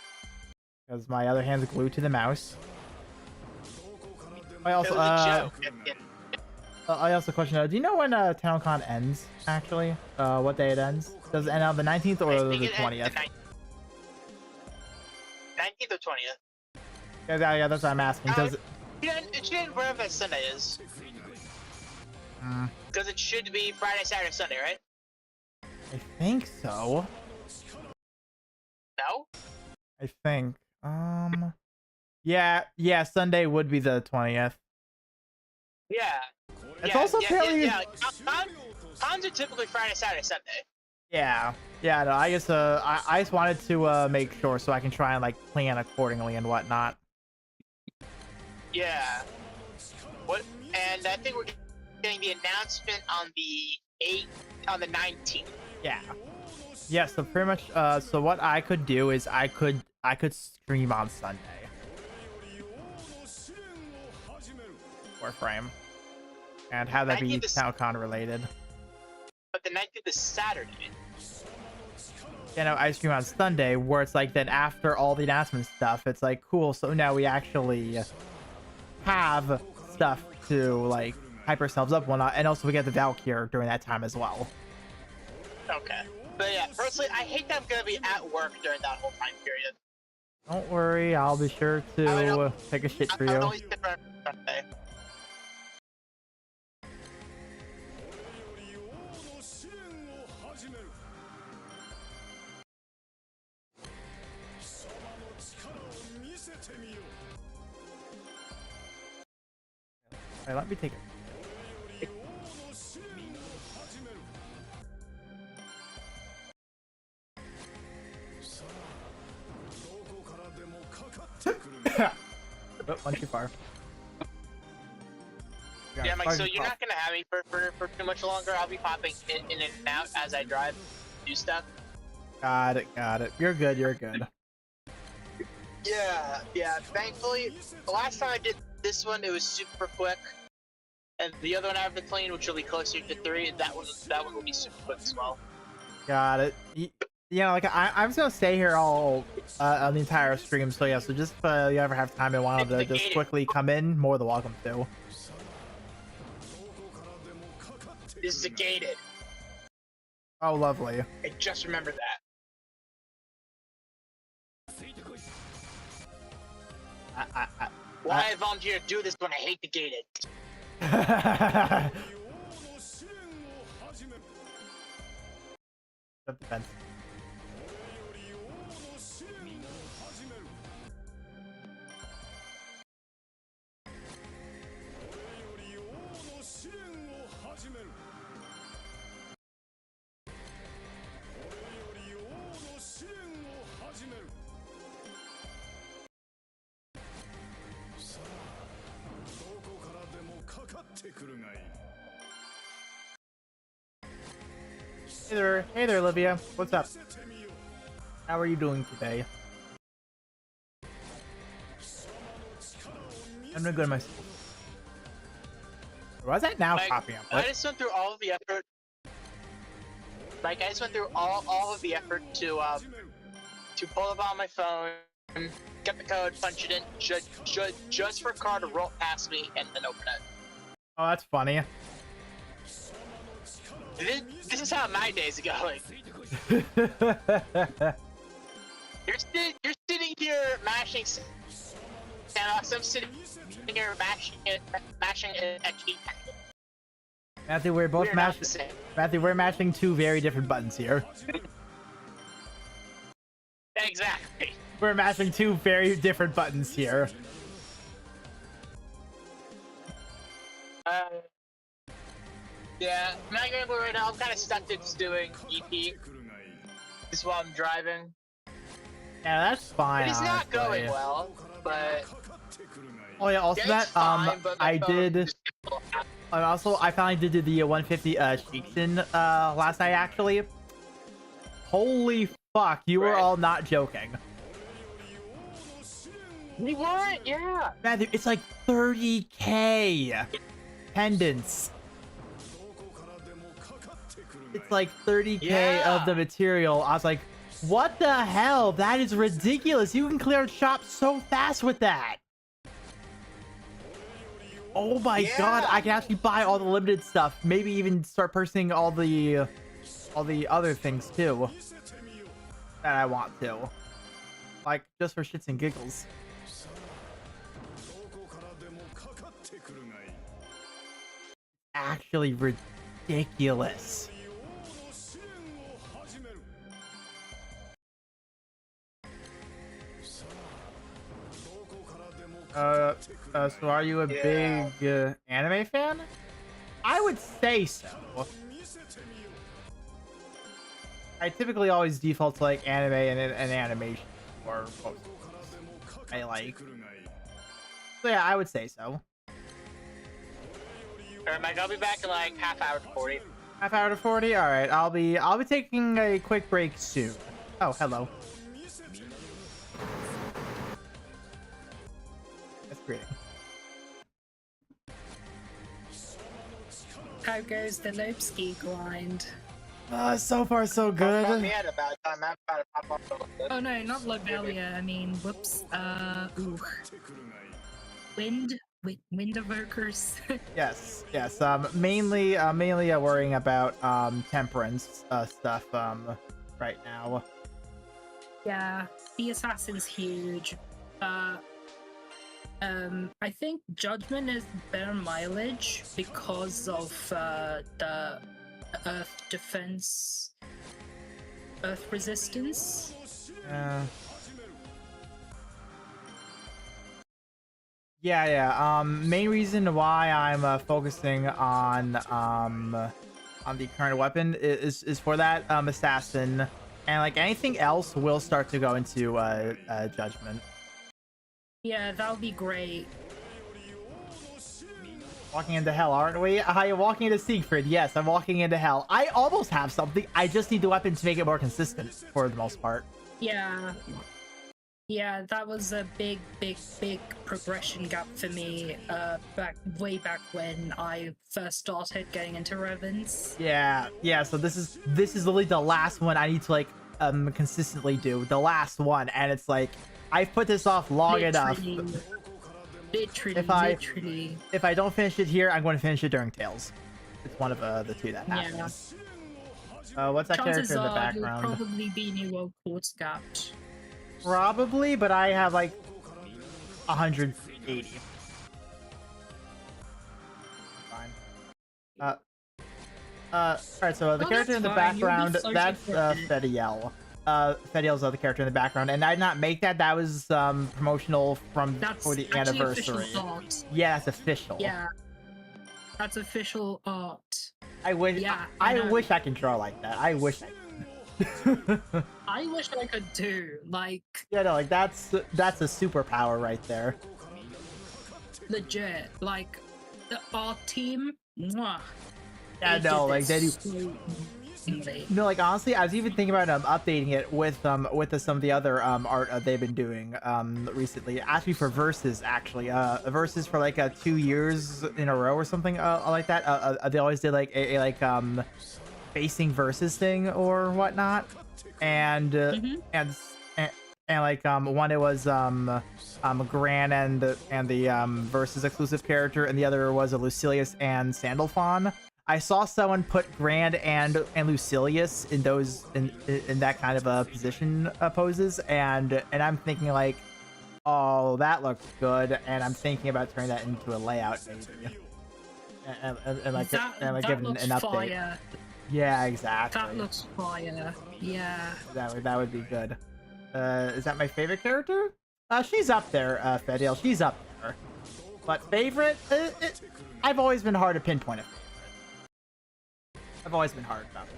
because my other hand's glued to the mouse. I also question, do you know when TownCon ends, actually? What day it ends? Does it end on the 19th or the 20th? 19th or 20th? Yeah, that's what I'm asking. Does it... It shouldn't wherever Sunday is. Because it should be Friday, Saturday, Sunday, right? I think so. No? I think. Yeah, Sunday would be the 20th. Yeah. It's also fairly... Yeah. Cons are typically Friday, Saturday, Sunday. Yeah, no, I guess I just wanted to make sure so I can try and like plan accordingly and whatnot. Yeah. And I think we're getting the announcement on the 19th. Yeah, so pretty much so what I could do is I could stream on Sunday. Warframe. And have that be TownCon related. But the 19th is Saturday. You know, I stream on Sunday, where it's like then after all the announcement stuff, it's like cool. So now we actually have stuff to like hype ourselves up, whatnot, and also we get the Valkyrie during that time as well. Okay, but yeah, personally, I hate that I'm gonna be at work during that whole time period. Don't worry, I'll be sure to take a shit for you. I'll always differ Sunday. Alright, let me take it. Oh, one too far. Yeah, Mike, so you're not gonna have me for too much longer. I'll be popping in and out as I drive, do stuff. Got it. You're good. Yeah. Thankfully, the last time I did this one, it was super quick, and the other one I have to clean, which will be closer to 3, that one will be super quick as well. Got it. Yeah, like I'm just gonna stay here all on the entire stream. So yeah, so just if you ever have time and wanted to just quickly come in, more than welcome to. This is a gated. Oh, lovely. I just remembered that. Why I volunteer to do this when I hate the gated? Defense. Hey there, Olivia. What's up? How are you doing today? I'm doing good myself. Why is that now Like, popping up? I What? just went through all of the effort. Like, I just went through all of the effort to pull up on my phone, get the code, punch it in, just for car to roll past me and then open it. Oh, that's funny. This is how my days are going. You're sitting here mashing Sandbox. I'm sitting here mashing a key. Matthew, we're both mashing. Matthew, we're mashing two very different buttons here. Exactly. We're mashing two very different buttons here. Yeah, I'm not gonna go right now. I'm kind of stuck to just doing EP. Just while I'm driving. Yeah, that's fine. It's not honestly. going well, but. Oh yeah, also Yeah, it's fine, but my I phone did. just- I finally did do the 150 Sheikson last night actually. Holy fuck, you were Right. all not joking. We weren't, yeah. Matthew, it's like 30k pendants. It's like 30k Yeah. of the material. I was like, what the hell? That is ridiculous. You can clear shop so fast with that. Oh my god, I can actually buy all the limited stuff. Maybe even start purchasing all the other things too that I want to. Like just for shits and giggles. Actually ridiculous. So are you a big anime fan? I would say so. I typically always default to like anime and animation or both. I like. So yeah, I would say so. Alright, Mike, I'll be back in like half hour to 40. Half hour to 40. All right, I'll be taking a quick break soon. Oh, hello. That's great. How goes the Lobski grind? So far so Not good. me at a bad time. I'm about to pop off a little bit. Oh no, not Lobelia. I mean, whoops. Ooh. Wind evokers. Yes. Mainly worrying about temperance stuff right now. Yeah, the assassin's huge. I think Judgment is better mileage because of the Earth defense, Earth resistance. Yeah. Main reason why I'm focusing on the current weapon is for that assassin, and like anything else will start to go into Judgment. Yeah, that'll be great. Walking into hell, aren't we? I am walking into SIEGFRIED. Yes, I'm walking into hell. I almost have something. I just need the weapon to make it more consistent for the most part. Yeah, that was a big progression gap for me. Way back when I first started getting into REVANs. Yeah. So this is literally the last one I need to like consistently do. The last one, and it's like I've put this off long enough. Literally. If I don't finish it here, I'm going to finish it during Tails. It's one of the two that happens. What's that Chances character in the are background? You'll probably be new world scapped. Probably, but I have like 180. Fine. Alright, so the character in the background, that's Fediel. Fediel's the character in the background, and I did not make that. That was promotional for the anniversary. Yeah, that's official. Yeah, that's official art. I wish. Yeah, I wish I could draw like that. I wish I could. I wish I could do like. Yeah, no, like that's a superpower right there. Legit, like the art team. Mwah, Yeah, no, like they do. surprisingly. No, like honestly, I was even thinking about updating it with some of the other art they've been doing recently. Actually, for verses, verses for like 2 years in a row or something like that. They always did like a like facing verses thing or whatnot, and and like one it was Gran and the versus exclusive character, and the other was a Lucilius and Sandalphon. I saw someone put Grand and Lucilius in those in that kind of a position poses, and I'm thinking like, oh, that looks good, and I'm thinking about turning that into a layout maybe, and like giving an update. Fire. Yeah, exactly. That looks fire. Yeah. That would be good. Is that my favorite character? She's up there, Fediel. She's up there. But favorite? I've always been hard to pinpoint it. I've always been hard about that.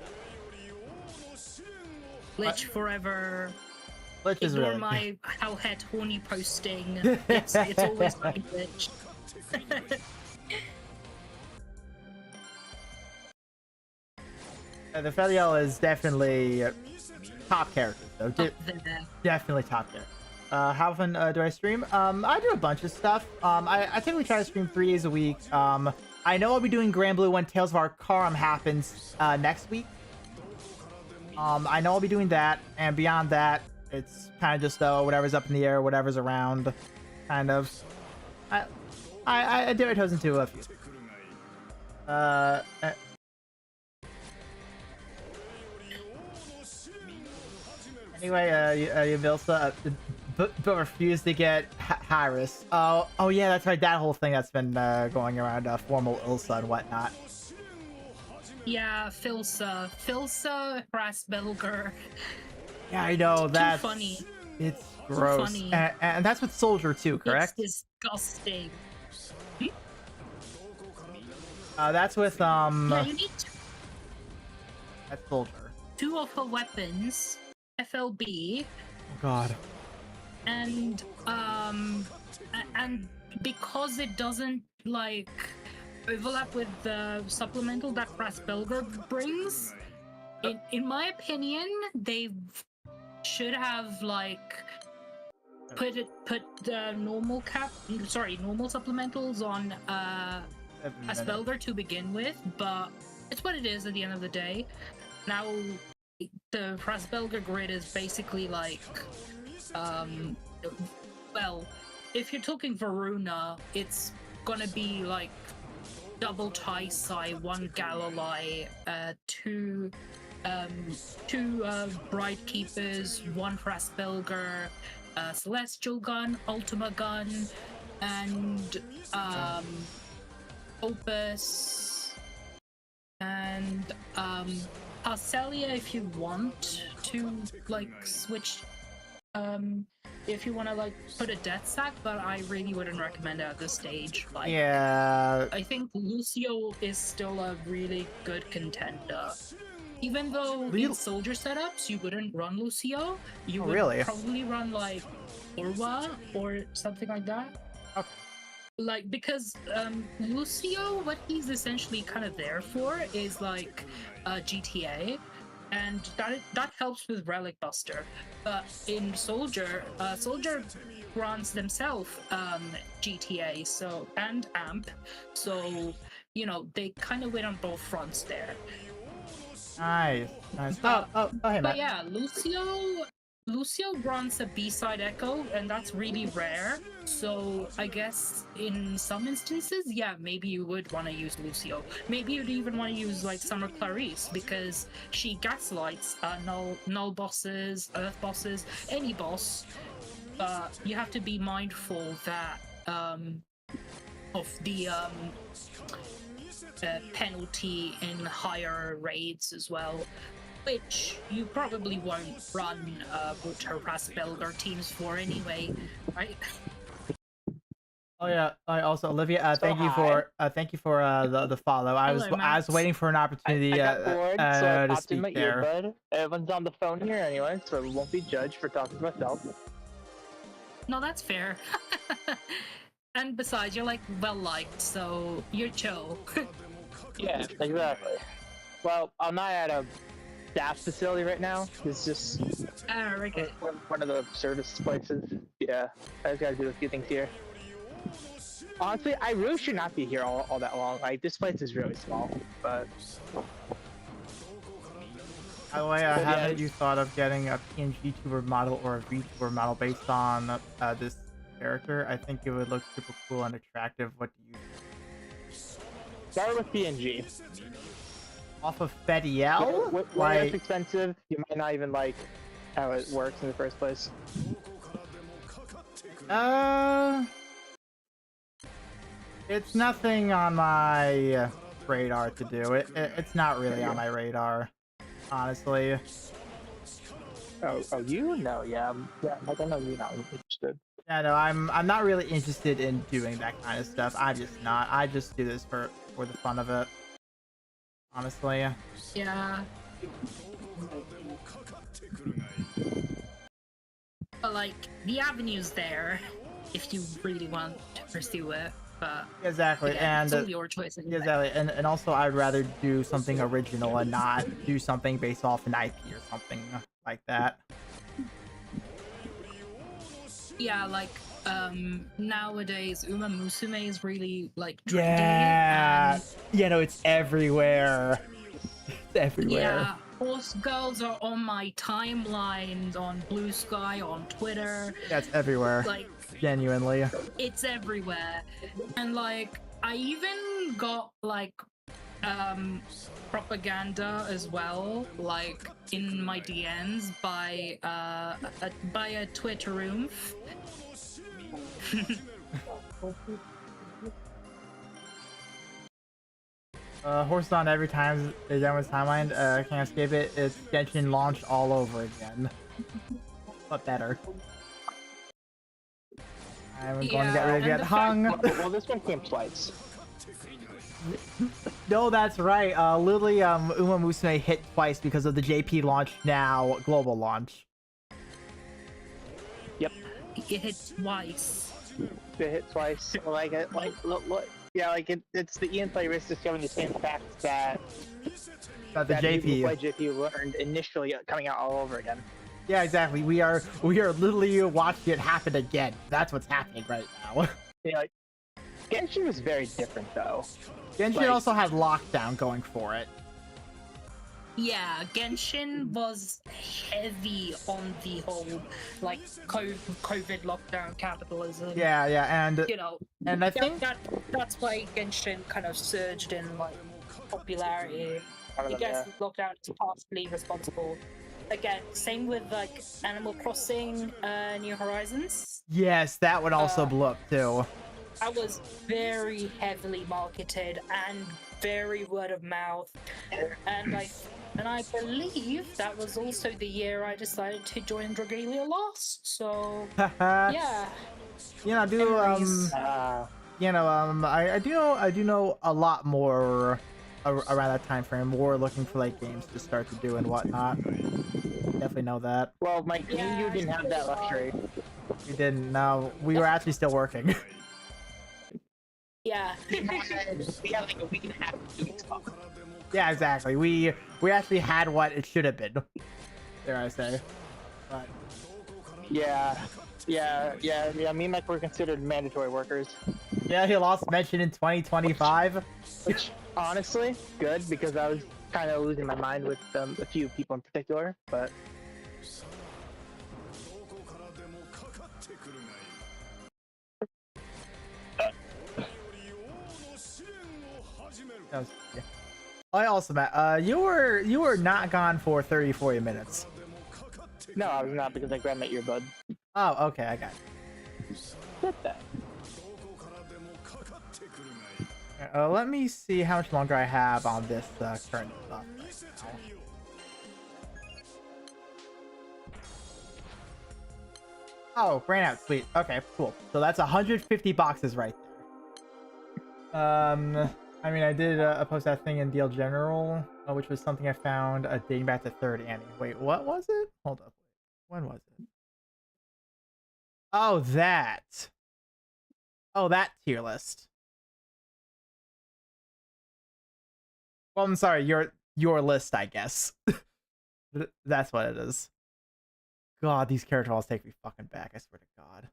Lich forever. Lich is Ignore really... my how head horny posting. It's always my Lich. The Fediel is definitely top character, though. Definitely top character. How often do I stream? I do a bunch of stuff. I typically try to stream 3 days a week. I know I'll be doing Grand Blue when Tales of Arcarum happens next week. I know I'll be doing that, and beyond that, it's kind of just whatever's up in the air, whatever's around, kind of. I dip my toes into a few. Anyway, Yavilsa but refused to get Harris. Oh yeah, that's right. That whole thing that's been going around formal Ilsa and whatnot. Yeah, Filsa, Rasbelger. Yeah, I know. That's funny. It's gross. Funny. And that's with Soldier too, correct? It's disgusting. That's with Yeah, you need that's Soldier. 2 of her weapons, FLB. Oh God. And because it doesn't like overlap with the supplemental that Rasbelger brings, in my opinion, they should have like put the normal supplementals on Rasbelger to begin with, but it's what it is at the end of the day. Now the Rasbelger grid is basically like well, if you're talking Varuna, it's gonna be like double Taisai, 1 Galalai, 2 Bride Keepers, 1 Rasbelger, Celestial Gun, Ultima Gun, and Opus, and Parcelia if you want to like switch. If you want to like put a death sack, but I really wouldn't recommend it at this stage. Like, yeah, I think Lucio is still a really good contender. Even though in soldier setups you wouldn't run Lucio, you would probably run like Orwa or something like that. Okay. Like, because Lucio, what he's essentially kind of there for is like GTA. And that helps with Relic Buster. But in Soldier, Soldier grants themselves GTA and AMP, so you know they kind of win on both fronts there. Nice. Hey, but Matt. yeah, Lucio grants a B-side echo, and that's really rare. So I guess in some instances, yeah, maybe you would want to use Lucio. Maybe you'd even want to use like Summer Clarice because she gaslights null bosses, earth bosses, any boss. But you have to be mindful that of the penalty in higher raids as well, which you probably won't run Water Rasbelger teams for anyway, right? Oh yeah. I also Olivia. Thank you for the follow. I was waiting for an opportunity I got bored, so I to popped in speak my there. earbud. Everyone's on the phone here anyway, so I won't be judged for talking to myself. No, that's fair. And besides, you're like well liked, so you're chill. Yeah, exactly. Well, I'm not at a staff facility right now. It's just Okay. one of the service places. Yeah, I just gotta do a few things here. Honestly, I really should not be here all that long. Like, this place is really small, but... By the way, haven't you thought of getting a PNG tuber model or a VTuber model based on this character? I think it would look super cool and attractive. What do you think? Start with PNG. Off of Fediel? Why it's expensive, you might not even like how it works in the first place. It's nothing on my radar to do. It's not really on my radar, honestly. Oh, you? No, yeah, like I know you're not interested. Yeah, no, I'm not really interested in doing that kind of stuff. I'm just not. I just do this for the fun of it. Honestly. Yeah. But like, the avenue's there if you really want to pursue it. But exactly, again, and it's all your choice. Anyway. exactly, and also I'd rather do something original and not do something based off an IP or something like that. Yeah, like nowadays Uma Musume is really like trendy. Yeah, you know, it's everywhere. It's everywhere. Yeah, horse girls are on my timelines on Blue Sky, on Twitter. Yeah, it's everywhere. Like, genuinely. It's everywhere. And like, I even got like propaganda as well, like in my DMs by a Twitter oomph. Horse on every time is on his timeline. Can't escape it. It's Genshin launched all over again, but better. I'm going to get ready to get hung. Well, this one came twice. No, that's right. Literally, Uma Musume hit twice because of the JP launch now global launch. Yep. It hit twice. It hit twice. Look. Yeah, like it's the Ian play risk discovering the same facts that the JP learned initially coming out all over again. Yeah, exactly. We are literally watching it happen again. That's what's happening right now. Yeah, like, Genshin was very different though. Genshin also had lockdown going for it. Yeah, Genshin was heavy on the whole like COVID lockdown capitalism. Yeah, and you know, and I think that's why Genshin kind of surged in like popularity. I guess lockdown is partially responsible. Again, same with like Animal Crossing, New Horizons. Yes, that would also blew up too. That was very heavily marketed and very word of mouth, and I believe that was also the year I decided to join Dragalia Lost. So yeah, you know, I do know a lot more around that time frame. More looking for like games to start to do and whatnot. Definitely know that. Well, Mike, you didn't have that luxury. We didn't. No, we were actually still working. Yeah. We had like a week and a half to do stuff. Yeah, exactly. We actually had what it should have been. Dare I say? But yeah. Me and Mike were considered mandatory workers. Yeah, he lost mention in 2025. Which honestly, good, because I was kind of losing my mind with a few people in particular, but. I also, Matt, you were not gone for 30-40 minutes. No, I was not, because I grabbed my earbud. Oh, okay, I got it. What that? Let me see how much longer I have on this current stuff right now. Oh, ran out. Sweet. Okay, cool. So that's 150 boxes right there. I mean, I did post that thing in Deal General, which was something I found dating back to 3rd Annie. Wait, what was it? Hold up. When was it? Oh, that. Oh, that tier list. Well, I'm sorry, your list, I guess. That's what it is. God, these character models take me fucking back. I swear to God.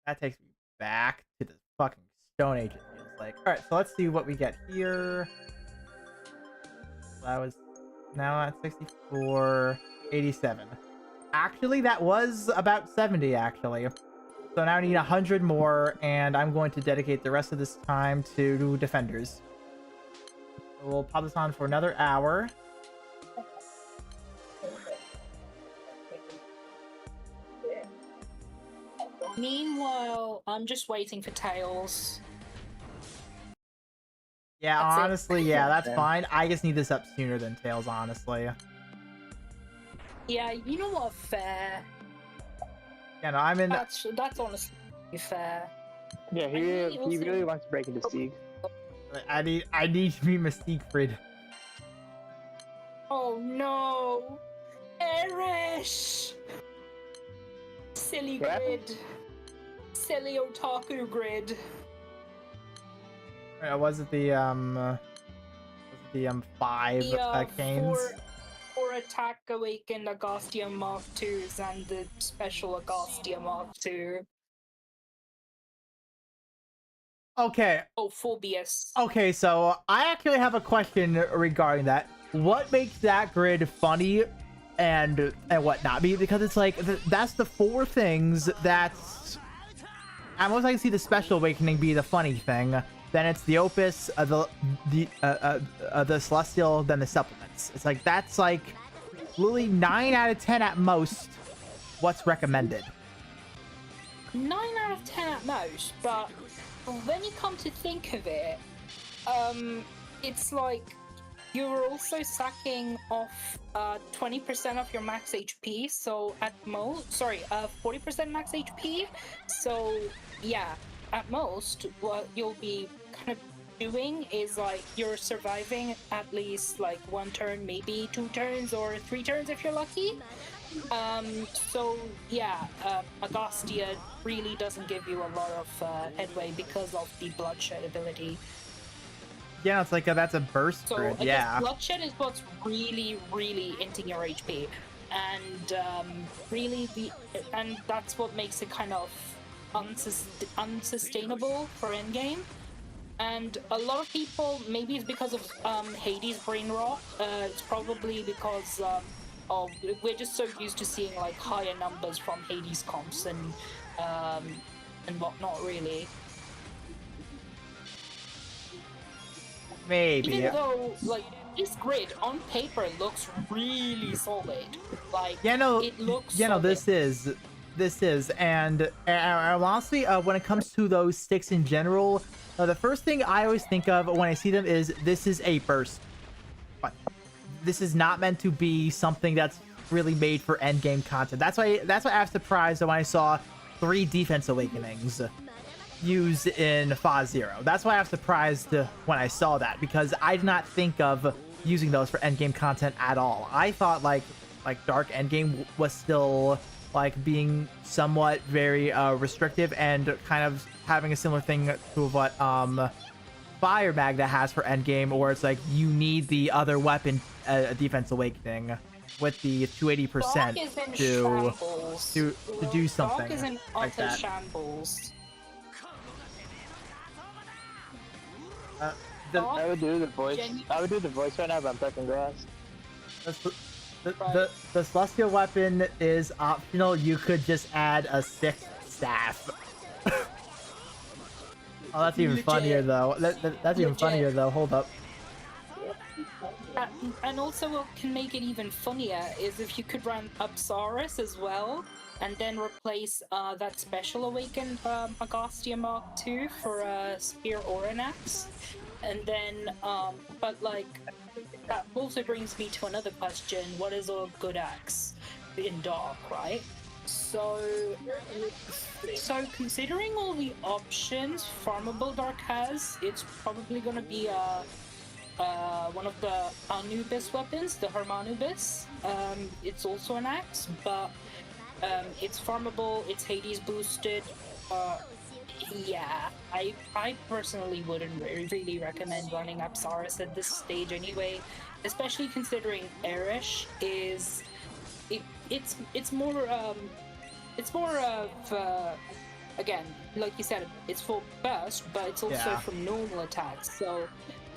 That takes me back to the fucking Stone Age, it feels like. Alright, so let's see what we get here. That was now at 64, 87. Actually, that was about 70, actually. So now I need 100 more, and I'm going to dedicate the rest of this time to Defenders. So we'll pop this on for another hour. Meanwhile, I'm just waiting for Tails. Yeah, That's it. honestly, yeah, that's Yeah. fine. I just need this up sooner than Tails, honestly. Yeah, you know what? Fair. Yeah, no, I'm in. That's honestly fair. Yeah, I he also- really wants to break into Sieg. I need to be Siegfried. Oh no, Erish! Silly What? grid. Silly otaku grid. Was it the 5 canes? Four attack awakened Agostia Mark IIs and the special Agostia Mark II. Okay, Oh, Phobius. okay, so I actually have a question regarding that. What makes that grid funny and whatnot? Because it's like that's the 4 things that's. I most like to see the special awakening be the funny thing. Then it's the Opus, the Celestial, then the supplements. It's like that's like literally 9 out of 10 at most. What's recommended? 9 out of 10 at most, but when you come to think of it, it's like you're also sacking off 20% of your max HP, so at most, 40% max HP, so yeah, at most, what you'll be kind of doing is like you're surviving at least like 1 turn, maybe 2 turns, or 3 turns if you're lucky. So yeah, Agostia really doesn't give you a lot of headway because of the bloodshed ability. Yeah, it's like that's a burst So grid. I Yeah. guess bloodshed is what's really eating your HP, and and that's what makes it kind of unsustainable for endgame. And a lot of people, maybe it's because of Hades brain rot. It's probably because we're just so used to seeing like higher numbers from Hades comps and whatnot, really. Maybe. Even though like this grid on paper looks really solid, like Yeah, no. it looks. Yeah, no. Solid. This is, and honestly, when it comes to those sticks in general, the first thing I always think of when I see them is this is a burst. But this is not meant to be something that's really made for end game content. That's why I was surprised when I saw 3 defense awakenings used in Phase 0. That's why I was surprised when I saw that, because I did not think of using those for endgame content at all. I thought like Dark Endgame was still like being somewhat very restrictive and kind of having a similar thing to what Fire Magna has for endgame, where it's like you need the other weapon defense awakening with the 280% to do something Dark is in like utter that. shambles. I would do the voice. I would do the voice right now, but I'm pressing grass. The Celestial weapon is optional. You could just add a 6th staff. Oh, that's even funnier though. That's even funnier though. Hold up. And also what can make it even funnier is if you could run Upsaris as well, and then replace that special awakened Agostia Mark II for a Spear or an Axe. And then, but like, that also brings me to another question: what is a good axe in Dark, right? So considering all the options farmable Dark has, it's probably gonna be one of the Anubis weapons, the Hermanubis. It's also an axe, but it's farmable, it's Hades boosted. Yeah, I personally wouldn't really recommend running Apsaris at this stage anyway, especially considering Erish is it's more of again, like you said, it's for burst, but it's also Yeah. from normal attacks. So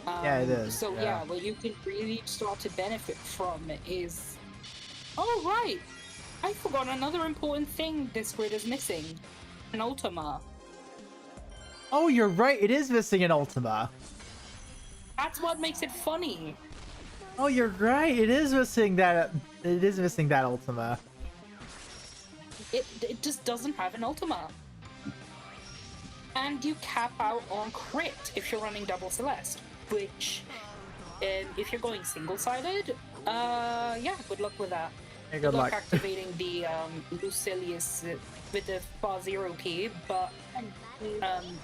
Yeah, it is, So yeah. yeah, what you can really start to benefit from is, oh right, I forgot another important thing this grid is missing, an Ultima. Oh, you're right. It is missing an Ultima. That's what makes it funny. Oh, you're right. It is missing that. It is missing that Ultima. It just doesn't have an Ultima. And you cap out on crit if you're running double Celeste, which, if you're going single-sided, yeah, good luck with that. Hey, Good luck activating the Lucilius with the bar 0 key, but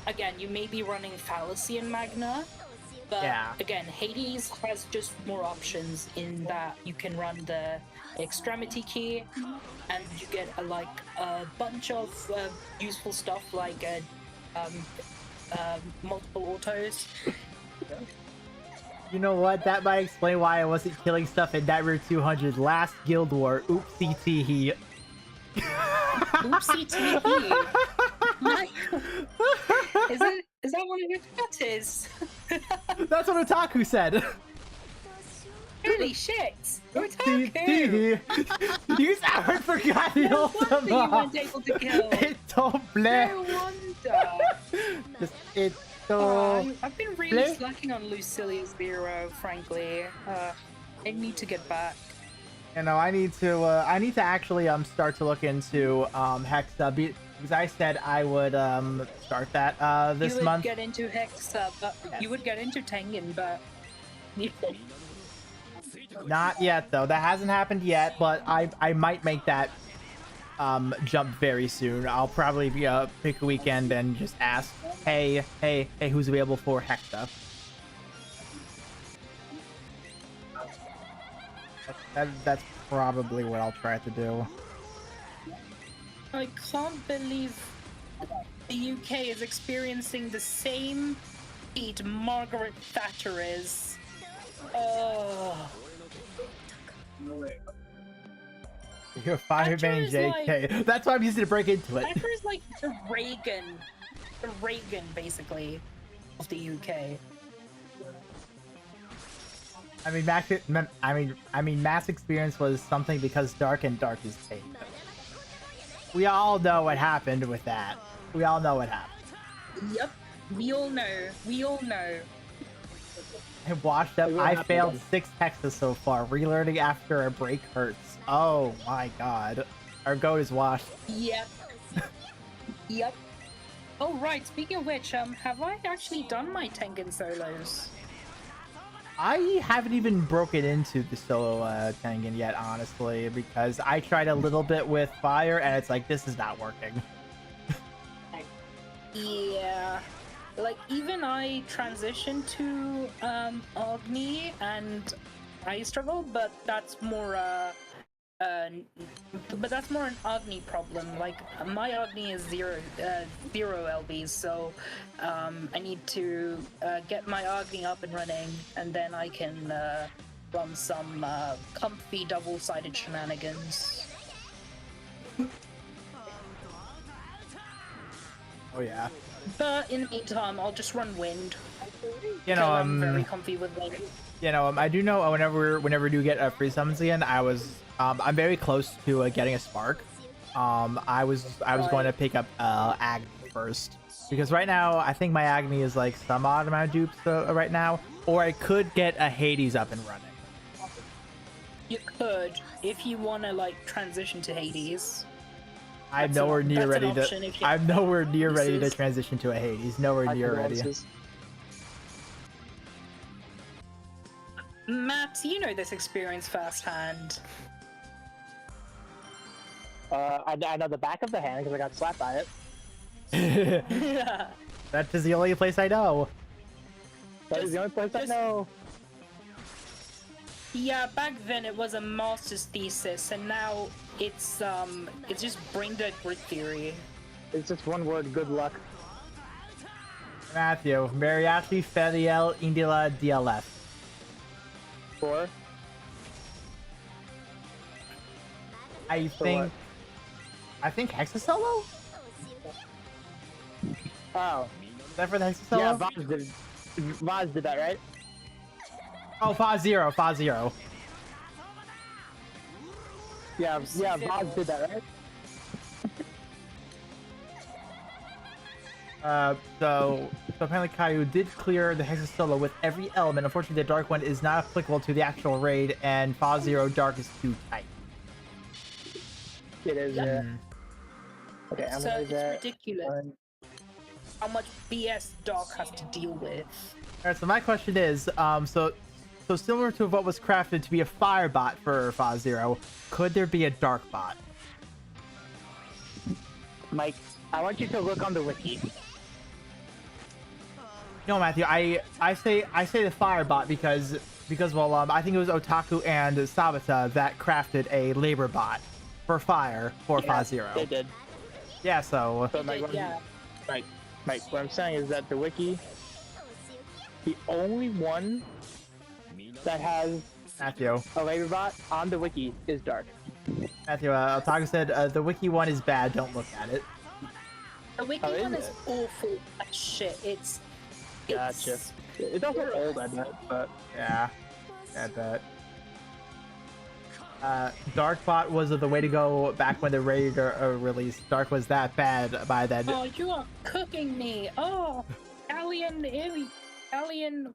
again, you may be running Fallacy and Magna, but Yeah. again, Hades has just more options in that you can run the Extremity key, and you get a bunch of useful stuff like multiple autos. You know what? That might explain why I wasn't killing stuff in Nightmare 200 last Guild War. Oopsie tee. Oopsie tee. Is that one of your cutters? That's what Otaku said. Holy shit! Oopsie Otaku! tee. You sound forgot the No wonder you Ultima. weren't able to kill. It's so bleh. No wonder. Just it's Oh, so. I've been really bleh. slacking on Lucilia's Zero, frankly. I need to get back. You know, I need to actually start to look into Hexa because I said I would start that this You would month. get into Hexa, but you would get into Tengen, but Not yet though. That hasn't happened yet, but I might make that jump very soon. I'll probably pick a weekend and just ask, hey, who's available for Hexa? That's probably what I'll try to do. I can't believe the UK is experiencing the same fate Margaret Thatcher is. Oh. You're fine with Thatcher being is JK. That's why I'm using to break into it. Thatcher is like the Reagan basically of the UK. I mean, mass experience was something because Dark and Dark is paid. We all know what happened with that. We all know what happened. Yep, we all know. We all know. I washed up. What I happened failed then? 6 hexes so far. Relearning after a break hurts. Oh my god. Our goat is washed. Yep. Yep. Oh right. Speaking of which, have I actually done my Tengen solos? I haven't even broken into the solo Tengen yet, honestly, because I tried a little bit with fire and it's like, this is not working. Yeah. Like, even I transitioned to Agni and I struggle, but that's more an Agni problem. Like, my Agni is zero LBs, so I need to get my Agni up and running, and then I can run some comfy double-sided shenanigans. Oh yeah. But in the meantime, I'll just run wind. You know, I'm very comfy with wind. you know, I do know whenever we do get free summons again, I'm very close to getting a spark. I was going to pick up Agni first because right now I think my Agni is like some odd amount of dupes right now, or I could get a Hades up and running. You could, if you want to like transition to Hades. I'm That's nowhere an- near that's an ready option to. if you- I'm nowhere near ready to Pieces. transition to a Hades. Nowhere near ready. Condolences. Matt, you know this experience firsthand. I know the back of the hand because I got slapped by it. Yeah. That is the only place I know. That is the only place I know. Yeah, back then it was a master's thesis, and now it's just brain dead grid theory. It's just one word, good luck. Matthew, Mariachi, Feriel, Indila, DLF. 4. I think Hexasolo? Oh. Is that for the Hexasolo? Yeah, Vaz did that, right? Oh, Fa Zero. Yeah, Vaz did that, right? So apparently Caillou did clear the Hexasolo with every element. Unfortunately, the Dark one is not applicable to the actual raid, and Fa Zero Dark is too tight. It is, yeah. Okay, I'm So gonna it's do that. ridiculous how much BS Dark has to deal with. Alright, so my question is, so similar to what was crafted to be a fire bot for Fa Zero, could there be a dark bot? Mike, I want you to look on the wiki. No, Matthew, I say the fire bot because well, I think it was Otaku and Sabata that crafted a labor bot for fire for Fa Zero. They did. Yeah, so But Mike, Yeah. Mike, what I'm saying is that the wiki, the only one that has Matthew, a labor bot on the wiki is Dark. Otaku said the wiki one is bad. Don't look at it. The wiki Oh, is one is it? awful as shit. It's Gotcha. It's also old, I bet, but Yeah, I bet. Darkbot was the way to go back when the raid released. Dark was that bad by then. Oh, you are cooking me! Oh, alien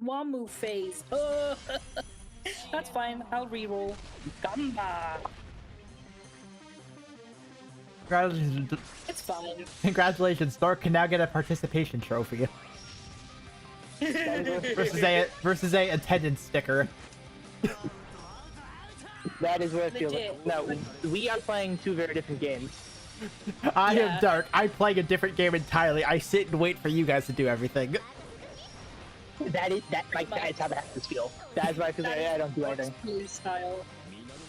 Wamu phase. Oh, that's fine. I'll reroll. Gamba. Congratulations, It's fine. congratulations, Dark can now get a participation trophy versus a attendance sticker. that is where it feels Legit. like. No, we are playing two very different games. I Yeah. am Dark. I play a different game entirely. I sit and wait for you guys to do everything. That like that is how the hackers feel. That is why I feel like I don't do anything. Playstyle.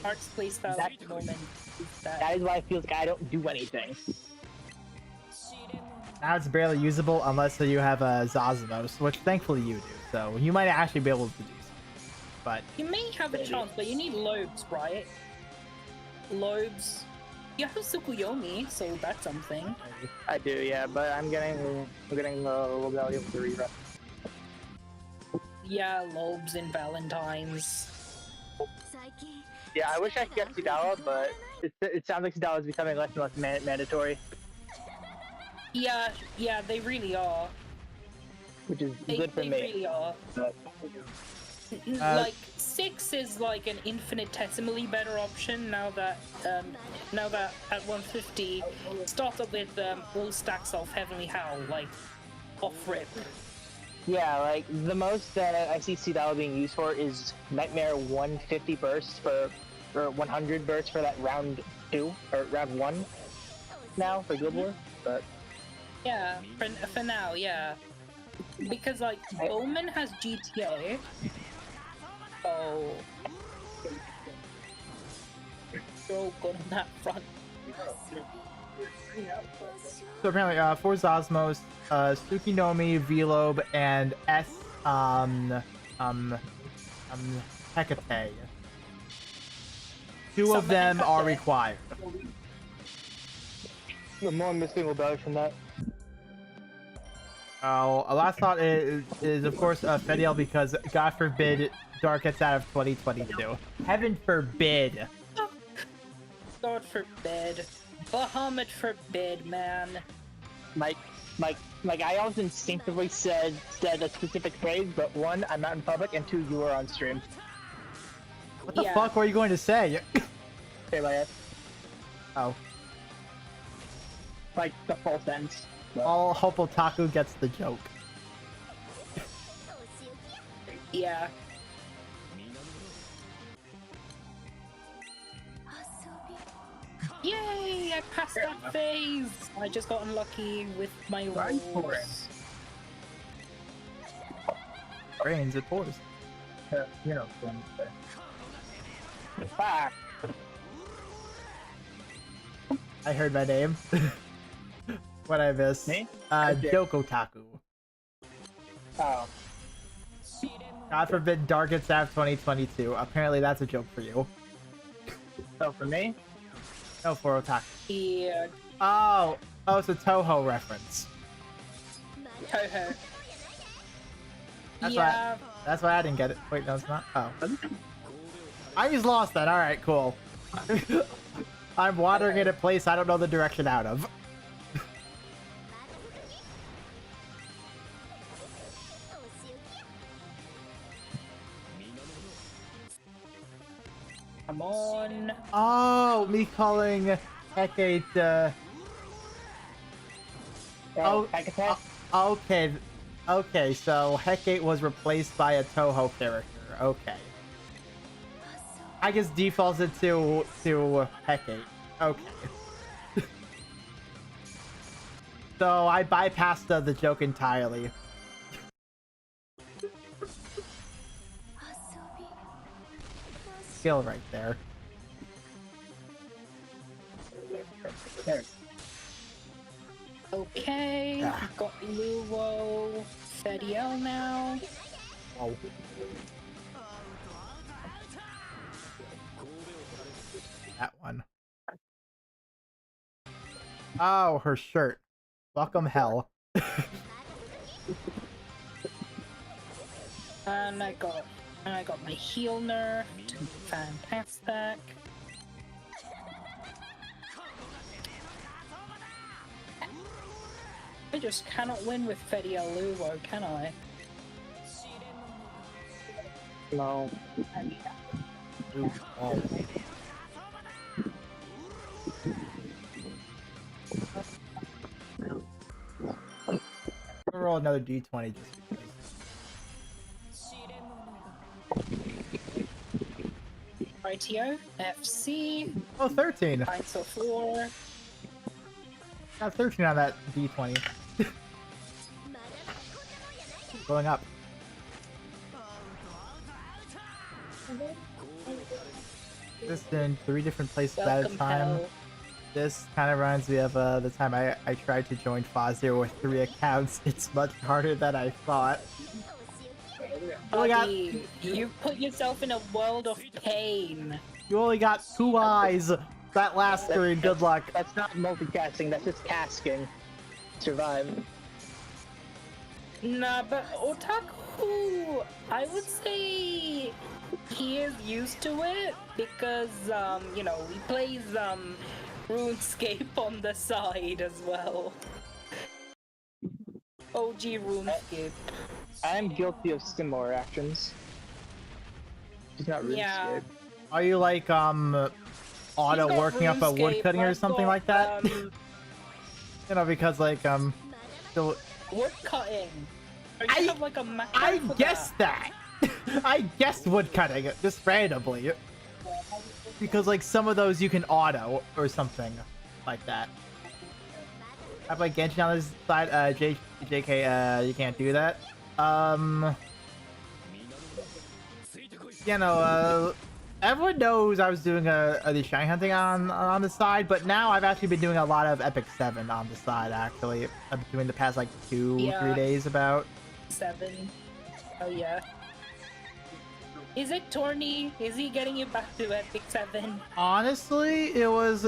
Art's playstyle at the moment. Is That is why it feels like I don't do anything. Now it's barely usable unless you have a Zazimos, which thankfully you do. So you might actually be able to do something. But You may have a chance, but you need lobes, right? Lobes. You have Tsukuyomi, so that's something. I do, yeah, but I'm getting Lobelli with the rerun. Yeah, lobes in Valentine's. Yeah, I wish I could get Sidala, but it sounds like Sidala is becoming less and less mandatory, Yeah, they really are. which is They good for me. really are. But Like 6 is like an infinitesimally better option now that at 150 started with all stacks of Heavenly Howl, like off rip. yeah, like the most that I see Sidala being used for is Nightmare 150 bursts or 100 bursts for that round 2 or round 1 now for Guild War, but Yeah, for now, yeah. Because like Bowman has GTA. Oh, you're all good on that front. so apparently, for Zosmos, Tsukinomi, Vlobe, and Hecate. Two of them are required. the more missing Lobelli from that. A last thought is of course Fediel, because God forbid Dark gets out of 2022. Heaven forbid. God forbid. Bahamut forbid, man. Like I always instinctively said a specific phrase, but 1, I'm not in public, and 2, you were on stream. What the Yeah. fuck were you going to say? Say my ass. Oh. Like the full sentence. All hope Otaku gets the joke. Yeah. Yay! I passed that phase! I just got unlucky with my Right for it. rolls. Brains, it pours. You know, ah, I heard my name. What I miss? Me? Joke Otaku. Oh. God forbid Dark MK2s 2022. Apparently that's a joke for you. Oh, for me? No, for Otaku. Yeah, Oh, it's a Toho reference. Toho. That's Yeah, That's why I didn't get it. Wait, no, it's not. Oh. I just lost that. Alright, cool. I'm wandering in a place I don't know the direction out of. come on. Oh, me calling Hecate, Oh, I can tell. okay. Okay, so Hecate was replaced by a Toho character. Okay. I guess defaults it to Hecate. Okay. So I bypassed the joke entirely. Skill right there. There. Okay, Ah. got Luo, Fediel now. Whoa. That one. Oh, her shirt. Welcome hell. And I got my heal nerfed. Fantastic. I just cannot win with Fediel Luo, can I? No. Ooh, oh. I'll roll another d20 just because. ITO, FC, Oh, 13. Pints of 4. Got 13 on that d20. Going up. Just in 3 different places at a Welcome time. hell. This kind of reminds me of the time I tried to join Fazio with 3 accounts. It's much harder than I thought. Only got, Buddy, you put yourself in a world of pain. you only got 2 eyes. That last screen, good luck. That's not multicasting, that's just tasking. Survive. Nah, but Otaku, I would say he is used to it because, you know, he plays, RuneScape on the side as well. OG RuneScape. I'm guilty of similar actions. Just not RuneScape. Yeah. Are you like auto He's got working up a wood RuneScape, cutting or I've something got, like that? You know, because like still, wood cutting. Or you have like a macro I for guessed that. I guessed wood cutting just randomly. Because like some of those you can auto or something like that. How about Genshin on this side? JK, you can't do that. You know, everyone knows I was doing the shiny hunting on the side, but now I've actually been doing a lot of Epic 7 on the side. Actually, I've been doing the past like 2-3 days about. 7. Oh yeah. Is it Torny? Is he getting you back to Epic 7? Honestly, it was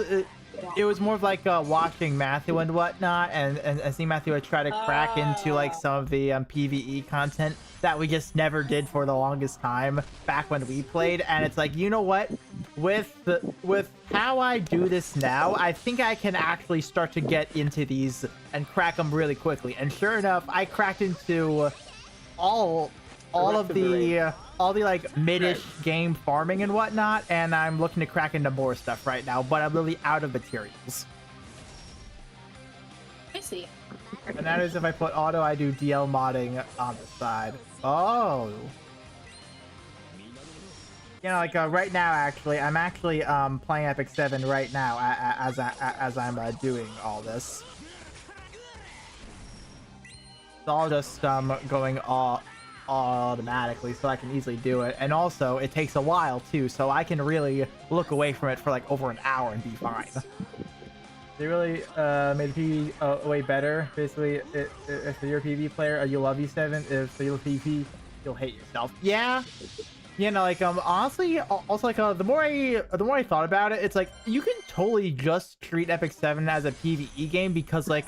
more of like watching Matthew and whatnot, and seeing Matthew would try to crack into like some of the PvE content that we just never did for the longest time back when we played. And it's like, you know what? With how I do this now, I think I can actually start to get into these and crack them really quickly. And sure enough, I cracked into all of the like mid-ish game farming and whatnot, and I'm looking to crack into more stuff right now, but I'm really out of materials. I see. And that is if I put auto, I do DL modding on the side. Oh. You know, like right now, actually, I'm actually playing Epic 7 right now as I'm doing all this. It's all just going automatically, so I can easily do it. And also, it takes a while too, so I can really look away from it for like over an hour and be fine. They really made the PvP way better. Basically, if you're a PvP player, you love E7. If you're a PvP, you'll hate yourself. Yeah. Yeah, no, like honestly, also like the more I thought about it, it's like you can totally just treat Epic 7 as a PvE game because like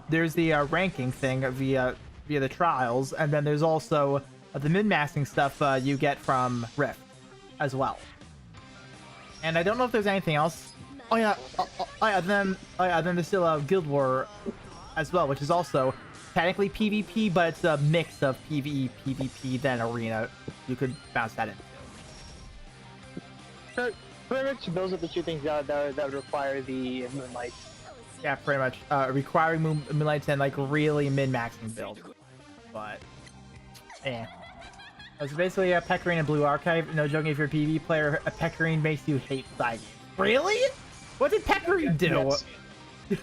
there's the ranking thing via the trials, and then there's also the min-maxing stuff you get from Rift as well. And I don't know if there's anything else. Oh yeah, then there's still Guild War as well, which is also technically PvP, but it's a mix of PvE, PvP, then Arena. You could bounce that into. Pretty much, those are the two things that would require the Moonlight. Yeah, pretty much. Requiring Moonlights and like really min-maxing build. But, it's basically a Pecorine and Blue Archive. No joking, if you're a PvP player, a Pecorine makes you hate Sieg. Really? What did Pecorine do? Yes.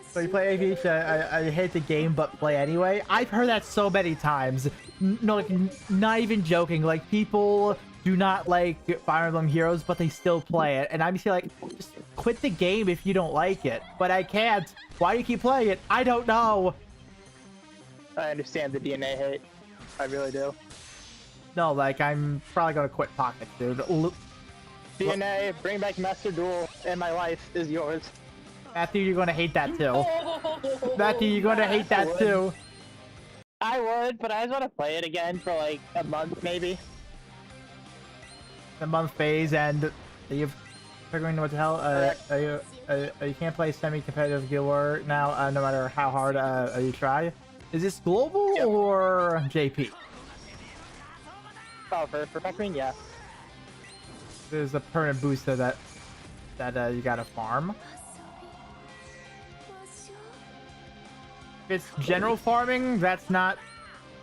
So you play AVH, I hate the game, but play anyway. I've heard that so many times. No, like, not even joking. Like, people do not like Fire Emblem Heroes, but they still play it. And I'm just like, just quit the game if you don't like it. But I can't. Why do you keep playing it? I don't know. I understand the DNA hate. I really do. No, like, I'm probably gonna quit Pocket, dude. DNA, bring back Master Duel, and my life is yours. Matthew, you're gonna hate that too. Matthew, you're gonna hate that too. I would, but I just want to play it again for like a month, maybe. The month phase, and you've figuring what the hell. You can't play semi-competitive Guild War now, no matter how hard you try. Is this global or JP? Oh, for Pecorine, yeah. There's a permanent booster that you gotta farm. If it's general farming, that's not.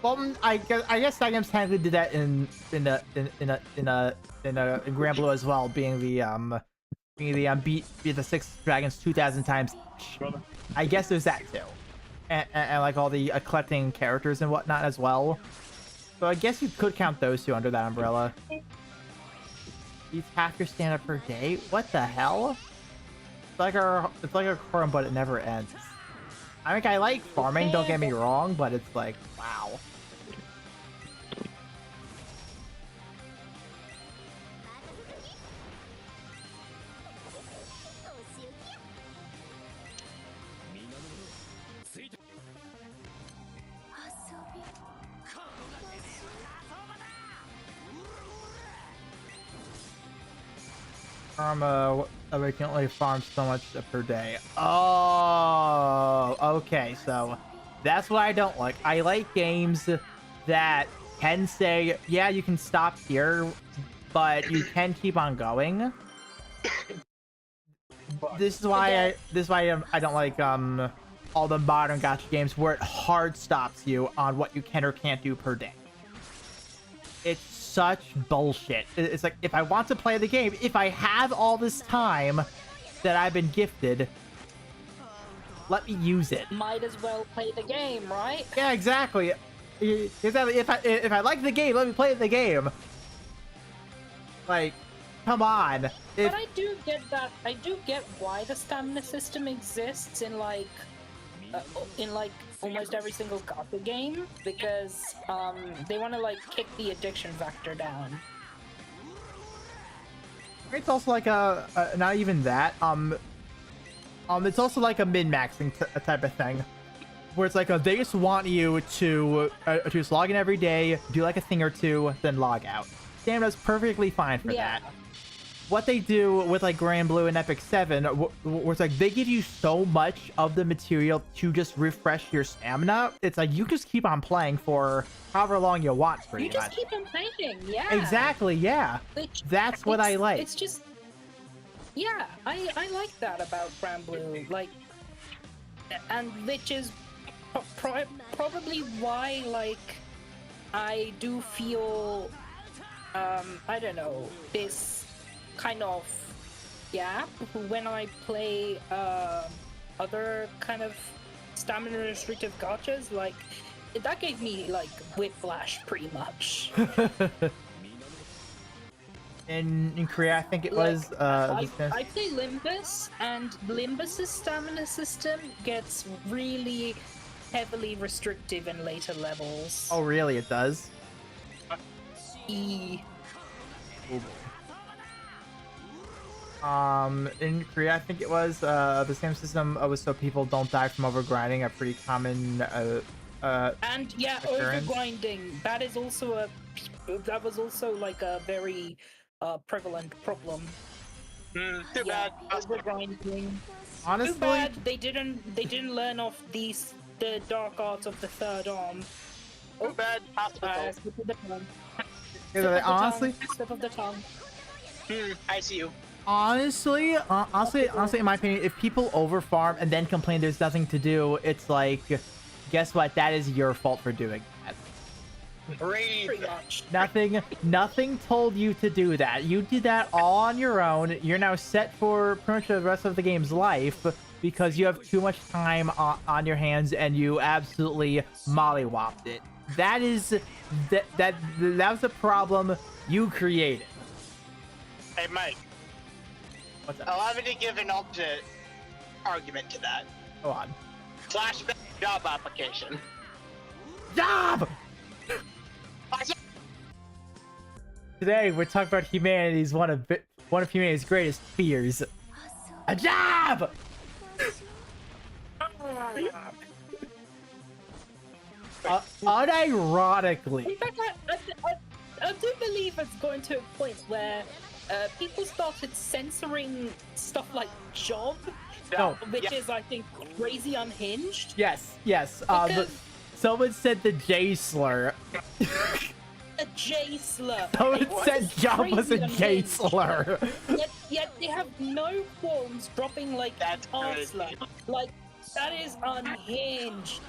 Well, I guess Sagam's technically did that in Grand Blue as well, being the beat the 6 dragons 2,000 times. I guess there's that too, and like all the collecting characters and whatnot as well. So I guess you could count those two under that umbrella. Each half your stand up per day. What the hell? It's like a quorum, but it never ends. I mean, I like farming, don't get me wrong, but it's like, wow. We can only farm so much per day. Oh, okay, so that's what I don't like. I like games that can say, yeah, you can stop here, but you can keep on going. This is why I don't like all the modern gacha games where it hard stops you on what you can or can't do per day. It's such bullshit. It's like, if I want to play the game, if I have all this time that I've been gifted, let me use it. Might as well play the game, right? Yeah, exactly. Exactly. If I like the game, let me play the game. Like, come on. But I do get that. I do get why the stamina system exists in like almost every single gacha game, because they want to like kick the addiction factor down. It's also like not even that. It's also like a min-maxing type of thing, where it's like they just want you to just log in every day, do like a thing or two, then log out. Damn, that's perfectly fine for that. What they do with like Grand Blue and Epic 7, where it's like they give you so much of the material to just refresh your stamina. It's like you just keep on playing for however long you want, pretty much. You just keep on playing, yeah. Exactly, yeah. That's what I like. It's just, yeah, I like that about Grand Blue, like, and which is probably why, like, I do feel, I don't know, this kind of gap when I play other kind of stamina restrictive gachas. Like, that gave me like whiplash pretty much. In Korea, I think it Like, was. I play Limbus, and Limbus's stamina system gets really heavily restrictive in later levels. Oh, really? It does. E. In Korea, I think it was. The same system was so people don't die from overgrinding. A pretty common. And yeah, occurrence. overgrinding. That was also like a very prevalent problem. Too Yeah, bad. overgrinding. Honestly, Too bad they didn't learn off the dark arts of the third arm. Too bad. Hospital. Slip of the tongue. honestly, Slip of the tongue. I see you. honestly, in my opinion, if people overfarm and then complain there's nothing to do, it's like, guess what? That is your fault for doing that. Breathe. Pretty much. Nothing told you to do that. You did that all on your own. You're now set for pretty much the rest of the game's life because you have too much time on your hands and you absolutely mollywopped it. That was a problem you created. Hey, Mike. What's up? Allow me to give an alternate argument to that. Go on. Flashback job application. Job! Today we're talking about humanity's one of humanity's greatest fears. A job! Unironically. In fact, I do believe it's going to a point where people started censoring stuff like job, No. which is, I think, crazy unhinged. Yes. Because- Someone said the J slur. A J slur. Someone It's said job was a crazy J unhinged. slur. Yet they have no qualms dropping like That's R good. slur. Like, that is unhinged.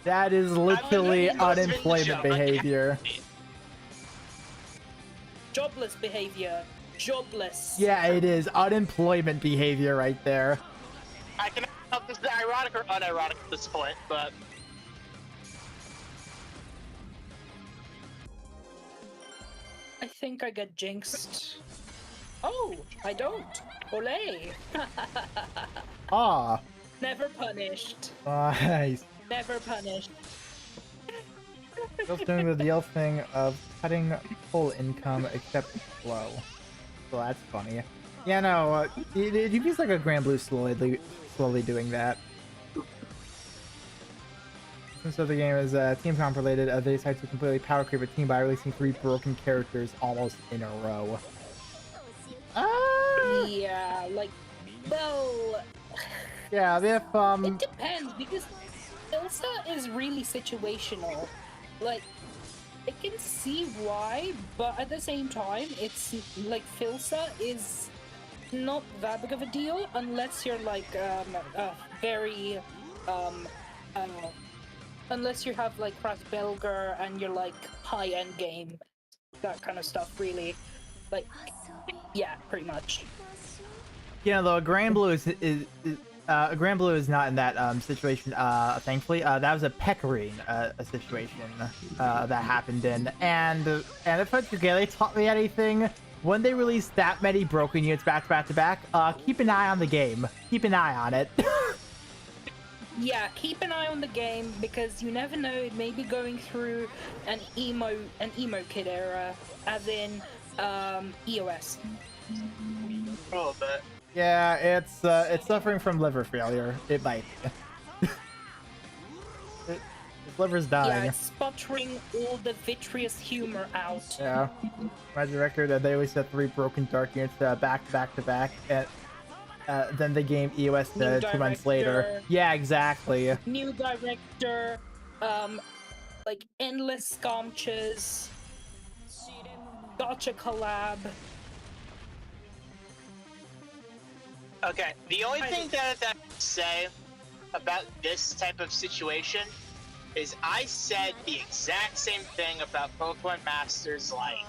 That is literally I'm gonna go unemployment spin the job. behavior. Jobless behavior. Jobless. Yeah, it is unemployment behavior right there. I can help this is ironic or unironic at this point, but I think I get jinxed. Oh, I don't. Olay. Ah, Never punished. nice. Never punished. Still doing the deal thing of cutting full income except slow. So that's funny. Yeah, no, it feels like a Grand Blue slowly doing that. Since the game is Team Comp related, they decided to completely power creep a team by releasing 3 broken characters almost in a row. Yeah, like, well, Yeah, if it depends because Ilsa is really situational. Like, I can see why, but at the same time, it's like Filsa is not that big of a deal unless you're like very unless you have like Crash Belger and you're like high end game, that kind of stuff. Really, like, yeah, pretty much. Yeah, though Grand Blue is Grand Blue is not in that situation. Thankfully, that was a Pecorine a situation that happened in, and if it's okay, they taught me anything. When they release that many broken units back to back, keep an eye on the game. Keep an eye on it. Yeah, keep an eye on the game because you never know, it may be going through an emo kid era, as in EOS. a little bit. Yeah, it's suffering from liver failure. It might. Its liver's Yeah, dying. it's sputtering all the vitreous humor out. Yeah. Magic record, they always had 3 broken dark units back to back, and then they game EOS New 2 months later. director. Yeah, exactly. New director, like endless scamches, gotcha collab. Okay, the only thing that I can say about this type of situation is I said the exact same thing about Pokemon Masters like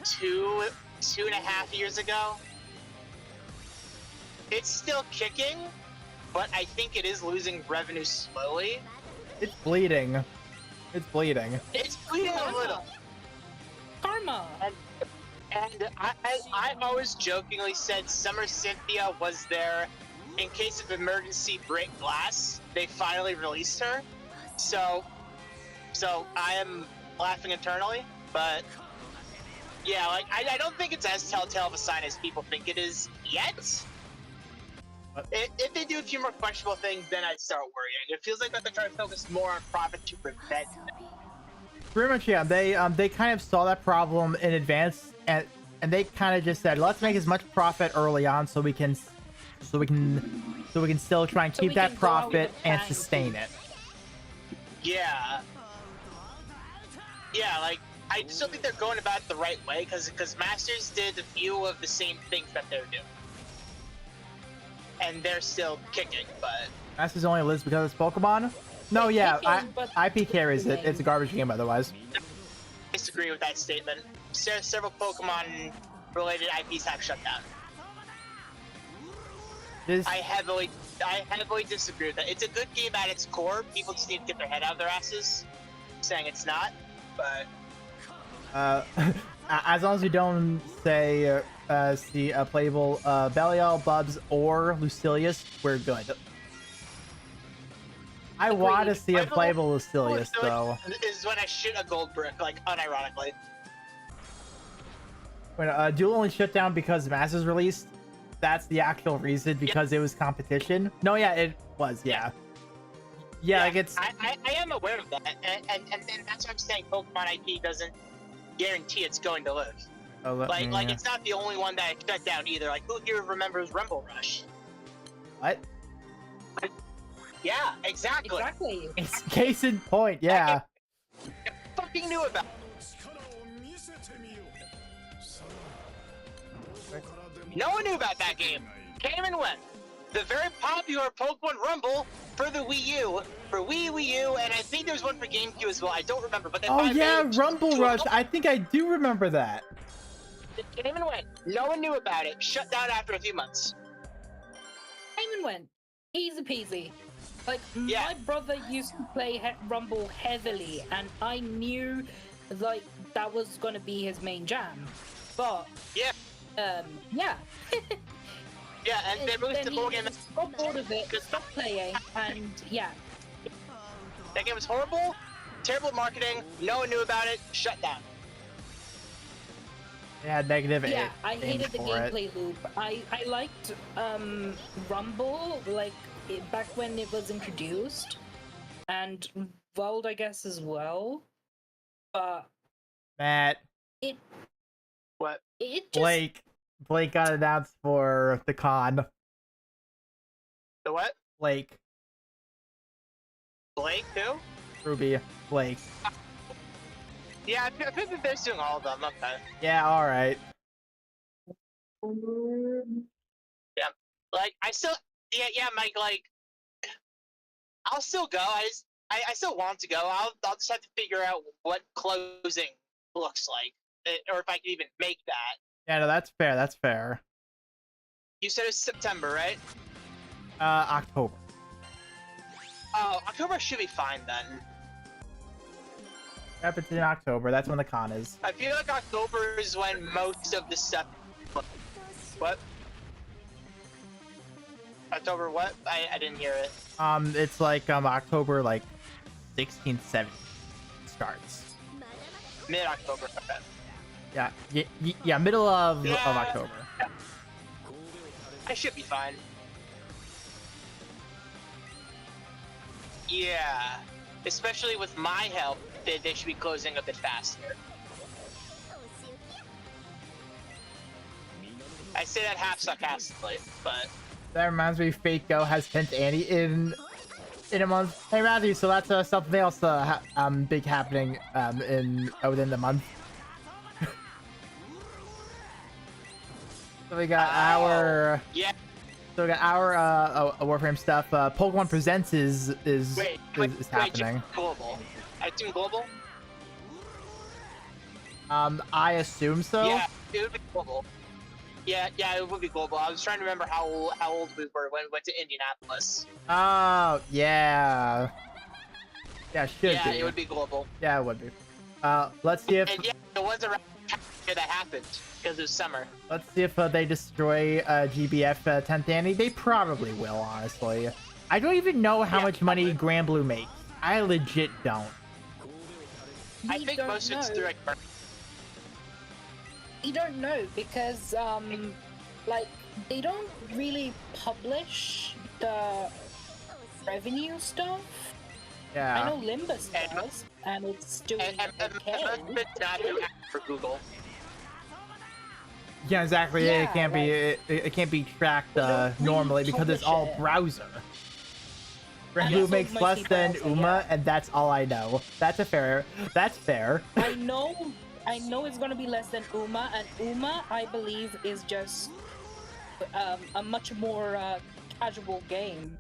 2.5 years ago. It's still kicking, but I think it is losing revenue slowly. It's bleeding. It's bleeding. It's bleeding a little. Karma. And I always jokingly said Summer Cynthia was there in case of emergency break glass. They finally released her. So I am laughing internally, but yeah, like I don't think it's as telltale of a sign as people think it is yet. If they do a few more questionable things, then I'd start worrying. It feels like that they're trying to focus more on profit to prevent. Pretty much, yeah. They kind of saw that problem in advance, and they kind of just said, let's make as much profit early on so we can still try and keep that profit and sustain it. Yeah. Yeah, like I still think they're going about it the right way because Masters did a few of the same things that they're doing. And they're still kicking, but Masters only lives because it's Pokemon? No, yeah, IP carries it. It's a garbage game otherwise. I disagree with that statement. Several Pokemon-related IPs have shut down. I heavily disagree with that. It's a good game at its core. People just need to get their head out of their asses, saying it's not. But as long as you don't say see a playable Belial, Bubs, or Lucilius, we're good. I want to see a playable Lucilius, though. Is when I shoot a gold brick, like unironically. When Duel only shut down because Masters released, that's the actual reason, because it was competition. No, yeah, it was, yeah. Yeah, like it's. I am aware of that, and that's what I'm saying. Pokemon IP doesn't guarantee it's going to live. Like it's not the only one that shut down either. Like who here remembers Rumble Rush? What? Yeah, exactly. Exactly. It's case in point, yeah. I fucking knew about. No one knew about that game. Came and went. The very popular Pokemon Rumble for the Wii U, for Wii U, and I think there's one for GameCube as well. I don't remember, but they yeah, Rumble Rush. I think I do remember that. It came and went. No one knew about it. Shut down after a few months. Came and went. Easy peasy. Like, my brother used to play Rumble heavily, and I knew, like, that was gonna be his main jam. But, yeah. Yeah, and they released the full game. Got bored of it, stopped playing, and yeah. That game was horrible, terrible marketing, no one knew about it, shut down. Yeah, negative. Yeah, I hated the gameplay loop. I liked Rumble, like, back when it was introduced, and World, I guess, as well. But Matt. What? It just... Blake got announced for the con. The what? Blake who? Ruby. Blake. Yeah, I think they're doing all of them. Okay. Yeah, alright. Yeah. Like, I still... Yeah, Mike, like... I'll still go. I still want to go. I'll just have to figure out what closing looks like. Or if I can even make that. Yeah, no, that's fair. That's fair. You said it's September, right? October. Oh, October should be fine then. Yep, it's in October. That's when the con is. I feel like October is when most of the stuff... What? October what? I didn't hear it. It's like, October, like, 16th, 17th starts. Mid-October, okay. Yeah, middle of October. Yeah. I should be fine. Yeah, especially with my help, they should be closing a bit faster. I say that half sarcastically, but... That reminds me, Fate Go has 10th Annie in a month. Hey, Matthew, so that's something else big happening within the month. So we got our So we got our Warframe stuff. Pokemon Presents is happening. Global. I assume global. I assume so. Yeah, it would be global. Yeah, it would be global. I was trying to remember how old we were when we went to Indianapolis. Oh yeah. Yeah, should be. Yeah, it would be global. Yeah, it would be. Let's see if. And yeah, it was around year that happened because it was summer. Let's see if they destroy GBF 10th Annie. They probably will, honestly. I don't even know how much money Grand Blue makes. I legit don't. I think most of it's direct. You don't know because like they don't really publish the revenue stuff. Yeah. I know Limbus does, and it's doing And okay. most of it's not doing for Google. Yeah, exactly. Yeah, it can't be. It can't be tracked don't really normally because it's all publish it. browser. Grand And Blue it's makes mostly less than browser, Uma, yeah. and that's all I know. That's fair. I know it's gonna be less than Uma, and Uma, I believe, is just a much more casual game.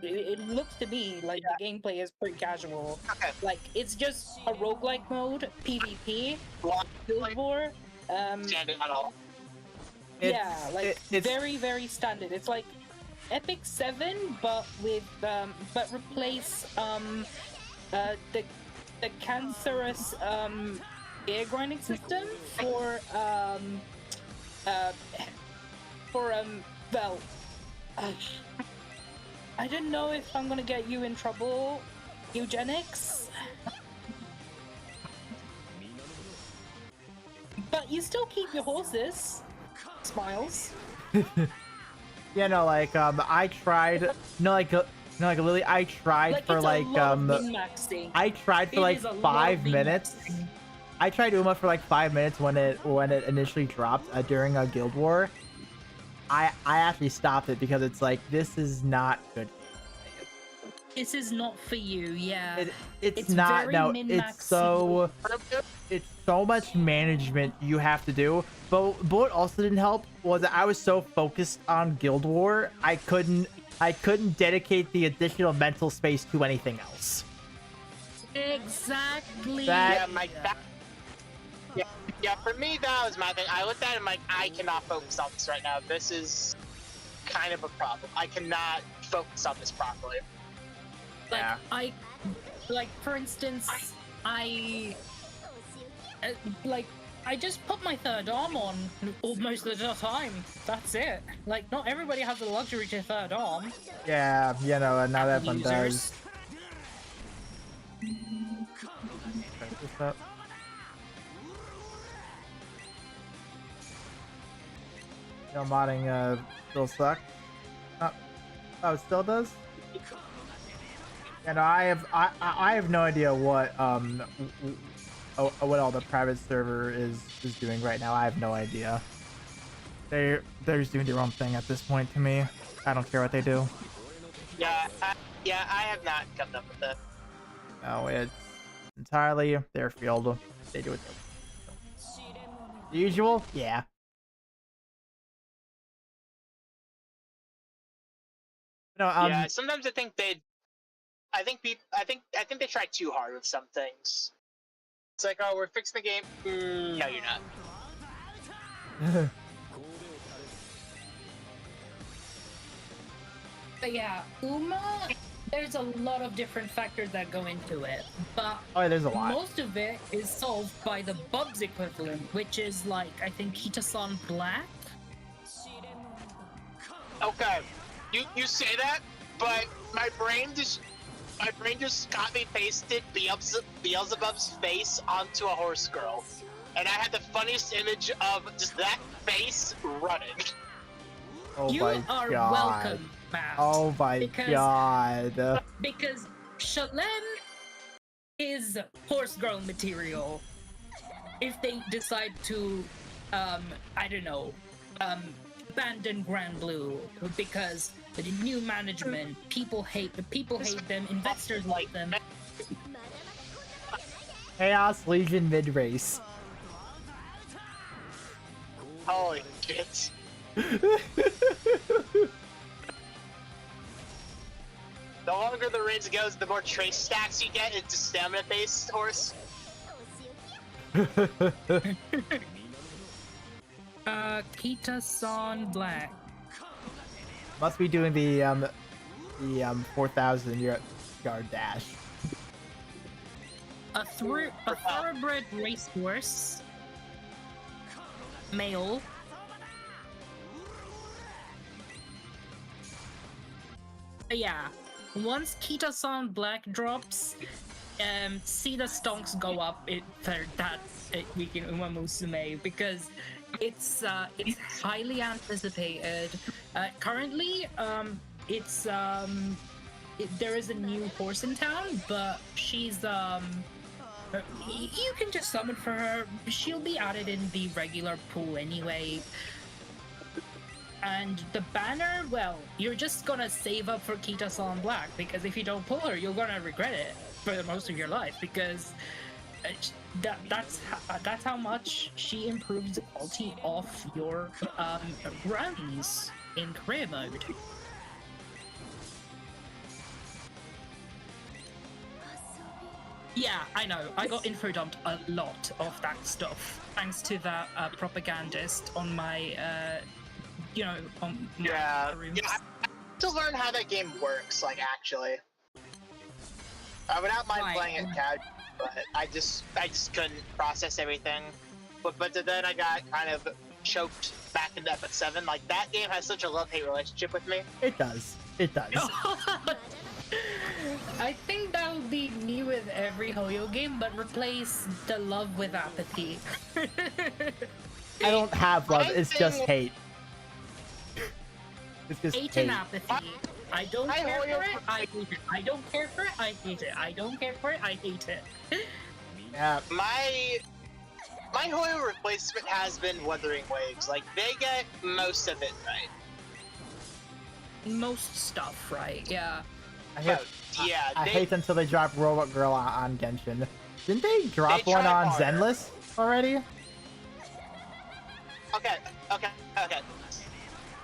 It looks to me like the gameplay is pretty casual. Okay. Like it's just a roguelike mode, PvP, Guild War. Standing at all. Yeah, like it's very very standard. It's like Epic 7, but with but replace the cancerous gear grinding system for well, I don't know if I'm gonna get you in trouble, eugenics. But you still keep your horses. Smiles. Yeah, no, like I tried. No, like Lily, I tried for it's like a lot of min-maxing. I tried for It like is a lot of 5 minutes. min-maxing. I tried Uma for like 5 minutes when it initially dropped during a Guild War. I actually stopped it because it's like this is not good. This is not for you, yeah. It's not. very No, min-maxing. it's so much management you have to do. But what also didn't help was that I was so focused on Guild War, I couldn't dedicate the additional mental space to anything else. Exactly. That- Yeah, for me, that was my thing. I looked at it and I'm like, I cannot focus on this right now. This is kind of a problem. I cannot focus on this properly. Like, Yeah. like for instance, I just put my third arm on most of the time. That's it. Like, not everybody has the luxury to third arm. Yeah, you know, not everyone Users. does. Check this up. You know, modding still sucks. Oh, it still does? And I have no idea what what all the private server is doing right now. I have no idea. They're just doing their own thing at this point to me. I don't care what they do. Yeah, I have not come up with it. No, it's entirely their field. They do it. The usual? Yeah. No, Yeah, sometimes I think they try too hard with some things. It's like, oh, we're fixing the game. No, you're not. But yeah, Uma, there's a lot of different factors that go into it. But oh, there's a lot. most of it is solved by the Bubs equivalent, which is like, I think, Kita-san Black. Okay, you say that, but my brain just copy pasted Beelzebub's face onto a horse girl, and I had the funniest image of just that face running. Oh You my are god. welcome, Matt. Oh my Because- god. Because Shalem is horse girl material. If they decide to, I don't know, abandon Grand Blue because the new management, people hate them, investors like them. Chaos Legion mid-race. Holy shit. The longer the race goes, the more trace stacks you get. It's a stamina-based horse. Kita-san Black. Must be doing the 4,000 yard dash. A thoroughbred racehorse. male. Yeah, once Kita-san Black drops, see the stonks go up for that week in Uma Musume because it's highly anticipated. Currently, there is a new horse in town, but she's you can just summon for her. She'll be added in the regular pool anyway. And the banner, well, you're just gonna save up for Kita-san Black, because if you don't pull her, you're gonna regret it for the most of your life, because that's how much she improves the quality of your runs in career mode. Yeah, I know. I got info dumped a lot of that stuff thanks to that propagandist on my on my rooms. Yeah, I have to learn how that game works, like, actually. I would not mind playing it casual, but I just couldn't process everything. But then I got kind of choked back into Epic 7. Like, that game has such a love-hate relationship with me. It does. It does. I think that would be me with every Hoyo game, but replace the love with apathy. I don't have love, it's just hate. It's just hate and apathy. I don't care for it, I hate it. I don't care for it, I hate it. I don't care for it, I hate it. Yeah. My Hoyo replacement has been Wuthering Waves. Like, they get most of it right. Most stuff right, yeah. I hate until they drop Robot Girl on Genshin. Didn't they drop one on Zenless already? Okay.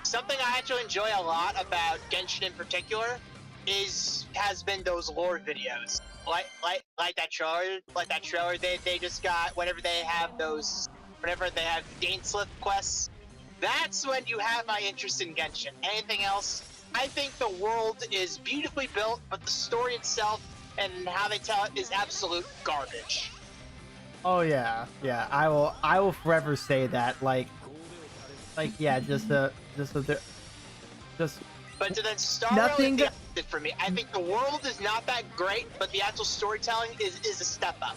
Something I actually enjoy a lot about Genshin in particular has been those lore videos. Like that trailer they just got whenever they have Gainslip quests. That's when you have my interest in Genshin. Anything else, I think the world is beautifully built, but the story itself and how they tell it is absolute garbage. Oh yeah. I will forever say that. Like yeah, just. But to then Star nothing Rail is for me. I think the world is not that great, but the actual storytelling is a step up.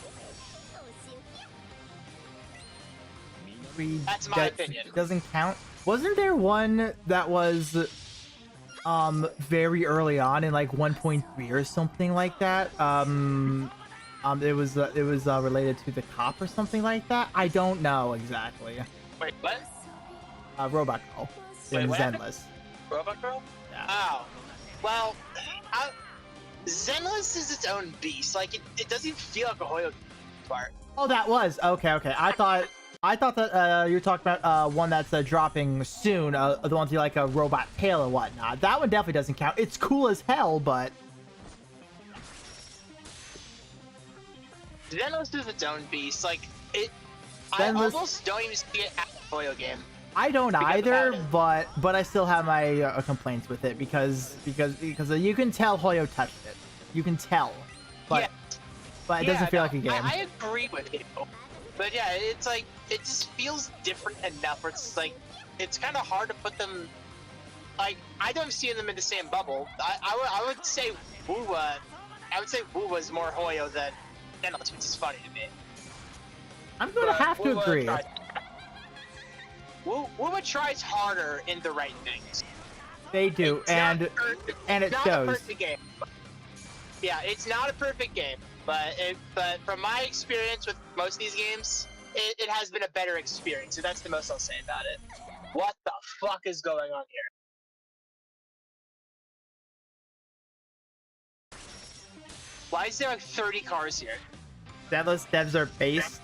That's my opinion. Doesn't count. Wasn't there one that was very early on in like 1.3 or something like that? It was related to the cop or something like that. I don't know exactly. Wait, what? Robot Girl in Zenless. Robot Girl? Yeah. Oh, well, Zenless is its own beast. Like it doesn't even feel like a Hoyo part. Oh, that was okay. I thought that you were talking about one that's dropping soon. The one with like a robot tail or whatnot. That one definitely doesn't count. It's cool as hell, but Zenless is its own beast. Like it, Zenless... I almost don't even see it as a Hoyo game. I don't either, but I still have my complaints with it because you can tell Hoyo touched it. You can tell, but it doesn't feel like a game. I agree with you, but yeah, it's like it just feels different enough. Where it's like it's kind of hard to put them. Like I don't see them in the same bubble. I would say Wuwa. I would say Wuwa is more Hoyo than Zenless, which is funny to me. I'm gonna have to agree. Wuwa tries harder in the right things. They do, and it shows. A perfect game. Yeah, it's not a perfect game, but from my experience with most of these games, it has been a better experience. So that's the most I'll say about it. What the fuck is going on here? Why is there like 30 cars here? Zenless devs are based,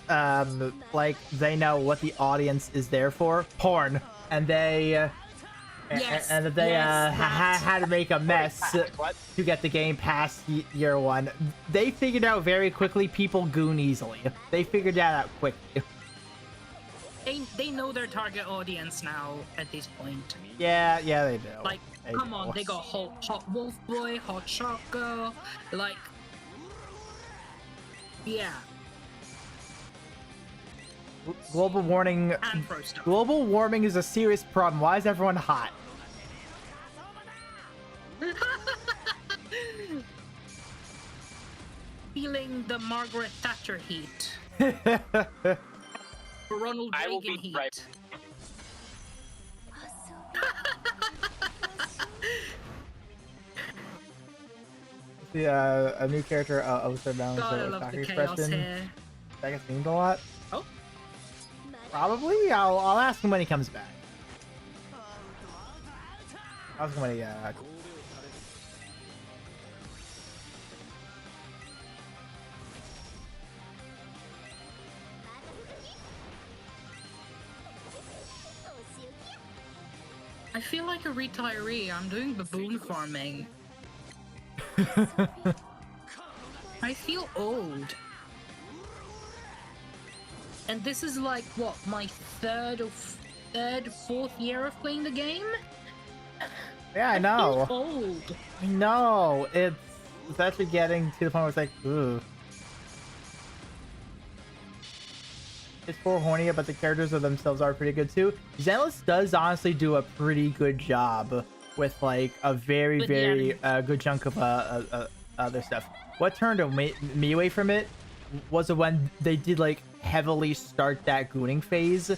like they know what the audience is there for, porn, and they had to make a mess to get the game past year one. They figured out very quickly people goon easily. They figured that out quickly. They know their target audience now at this point. Yeah, they do. Like, come on, they got hot wolf boy, hot shot girl, like. Yeah. Global warming. And pro stuff. Global warming is a serious problem. Why is everyone hot? Feeling the Margaret Thatcher heat. Ronald I will Reagan be heat. right. Yeah, a new character, Osa Balance God, I love shock the chaos expression. here. That gets memed a lot. Oh. Probably. I'll ask him when he comes back. I'll ask him when he I feel like a retiree. I'm doing baboon farming. I feel old. And this is like, what, my fourth year of playing the game? Yeah, I I know. feel old. I know. It's actually getting to the point where it's like, ooh. It's for horny, but the characters of themselves are pretty good too. Zenless does honestly do a pretty good job with like a very, With the very good chunk of other stuff. What turned me away from it was when they did like heavily start that gooning phase,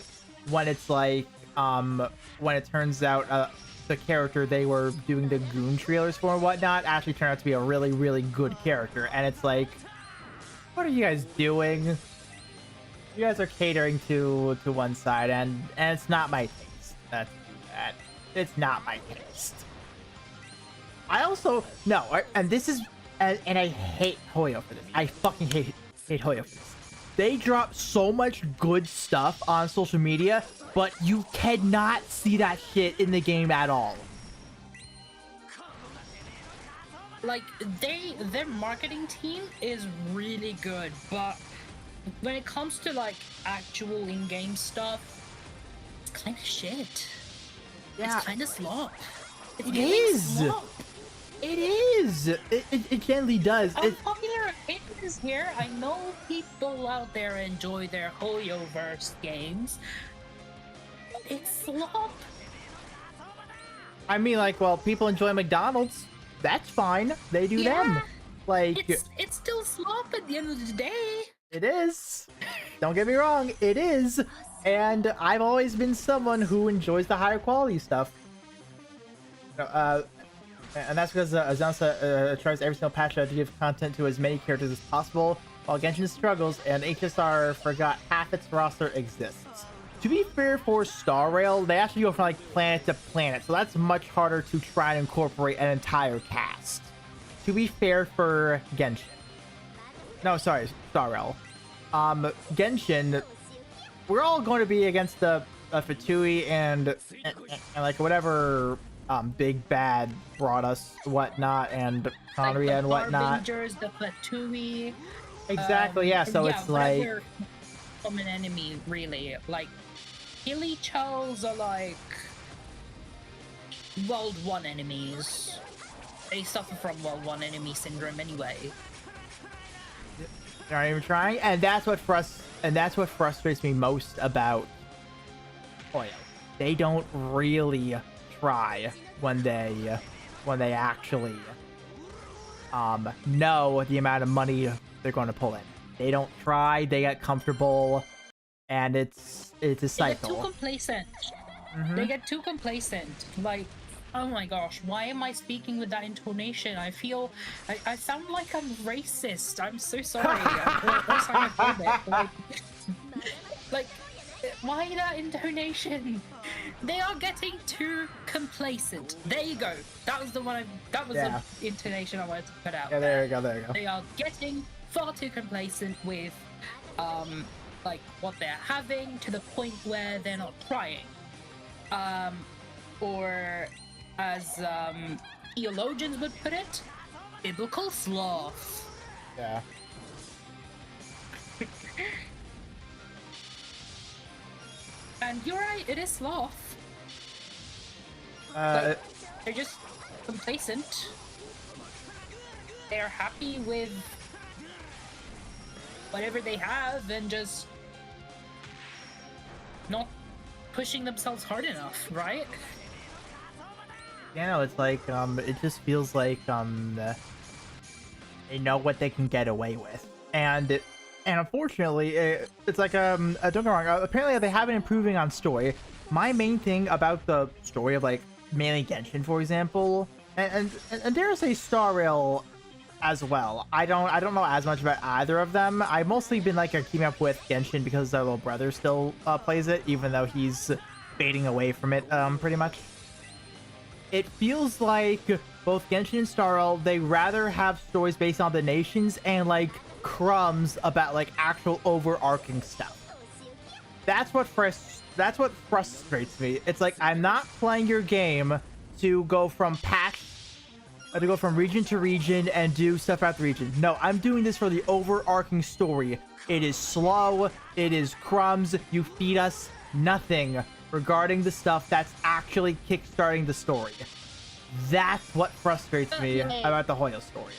when it's like when it turns out the character they were doing the goon trailers for and whatnot actually turned out to be a really, really good character, and it's like, what are you guys doing? You guys are catering to one side, and it's not my taste. To do that. It's not my taste. I also no, and this is, and I hate Hoyo for this. I fucking hate Hoyo for this. They drop so much good stuff on social media, but you cannot see that shit in the game at all. Like, their marketing team is really good, but when it comes to like actual in-game stuff, it's kind of shit. Yeah. It's kind of slop. It's It giving is. slop. It is. It generally does. Unpopular opinions here. I know people out there enjoy their Hoyoverse games. But it's slop. I mean, like, well, people enjoy McDonald's. That's fine. They do them. Yeah. Like, It's still slop at the end of the day. it is. Don't get me wrong. It is. And I've always been someone who enjoys the higher quality stuff. And that's because Azansa tries every single patch to give content to as many characters as possible, while Genshin struggles and HSR forgot half its roster exists. To be fair for Star Rail, they actually go from like planet to planet, so that's much harder to try and incorporate an entire cast. To be fair for Genshin. No, sorry, Star Rail. Genshin, we're all going to be against the Fatui and like whatever Big Bad brought us, whatnot, and Conria like and whatnot. Harbingers, the Fatui. Exactly, yeah. So it's like whatever from an enemy, really. Like Hilly Chels are like World 1 enemies. They suffer from World 1 enemy syndrome anyway. they're not even trying, and that's what frustrates me most about Hoyo. They don't really try when they actually know the amount of money they're going to pull in. They don't try, they get comfortable, and it's a They get too cycle. complacent. Mhm. They get too complacent. Like, oh my gosh, why am I speaking with that intonation? I feel I sound like I'm racist. I'm so sorry. I'm homophobic. Like, why that intonation? They are getting too complacent. There you go. That was the one. That was Yeah. the intonation I wanted to put out. Yeah, there you go, there you go. They are getting far too complacent with, like what they're having, to the point where they're not trying. Or as theologians would put it, biblical sloth. Yeah. And you're right, it is sloth. Uh, They're just complacent. They're happy with whatever they have and just not pushing themselves hard enough, right? You know, it's like it just feels like they know what they can get away with, and unfortunately, it's like don't get me wrong. Apparently, they have been improving on story. My main thing about the story of like mainly Genshin, for example, and dare I say Star Rail as well. I don't know as much about either of them. I've mostly been like keeping up with Genshin because their little brother still plays it, even though he's fading away from it pretty much. It feels like both Genshin and Star Rail, they rather have stories based on the nations and like crumbs about like actual overarching stuff. That's what frustrates me. It's like I'm not playing your game to go from region to region and do stuff about the region. No, I'm doing this for the overarching story. It is slow. It is crumbs. You feed us nothing regarding the stuff that's actually kickstarting the story. That's what frustrates me about the Hoyo story.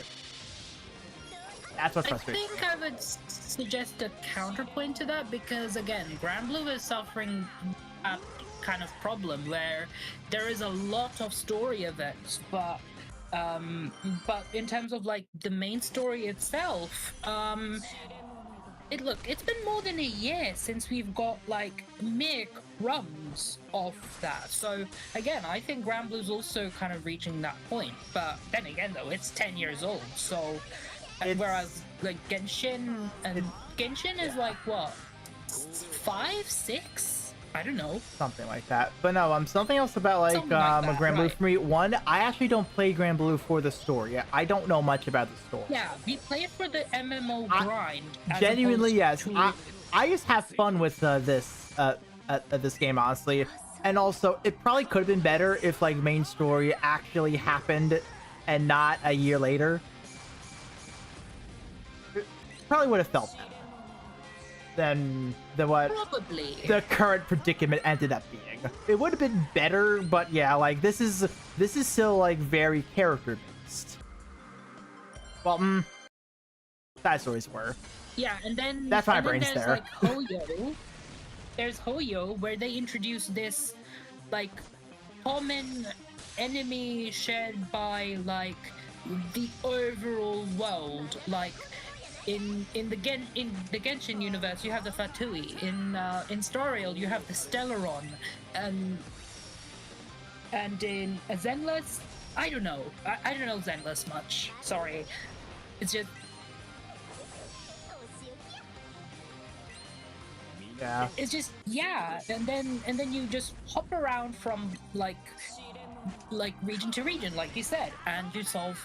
That's what frustrates me. I think I would suggest a counterpoint to that because, again, Grand Blue is suffering a kind of problem where there is a lot of story events, but in terms of like the main story itself, it's been more than a year since we've got like mere crumbs of that. So again, I think Grand Blue's also kind of reaching that point. But then again, though, it's 10 years old. So whereas like Genshin is like what, 5, 6? I don't know. Something like that. But no, something else about like Grand Blue for me. One, I actually don't play Grand Blue for the story. I don't know much about the story. Yeah, we play it for the MMO grind. Genuinely, yes. I just have fun with this game, honestly. And also, it probably could have been better if like main story actually happened and not a year later. It probably would have felt better than what probably the current predicament ended up being. It would have been better, but yeah, like this is still like very character based. Well, side stories were. Yeah, and then that's my brain's there. Like Hoyo. There's Hoyo, where they introduce this like common enemy shared by like the overall world, like. In the Genshin universe, you have the Fatui. In Star Rail, you have the Stellaron, and in Zenless, I don't know. I don't know Zenless much. Sorry, it's just yeah. It's just and then you just hop around from like region to region, like you said, and you solve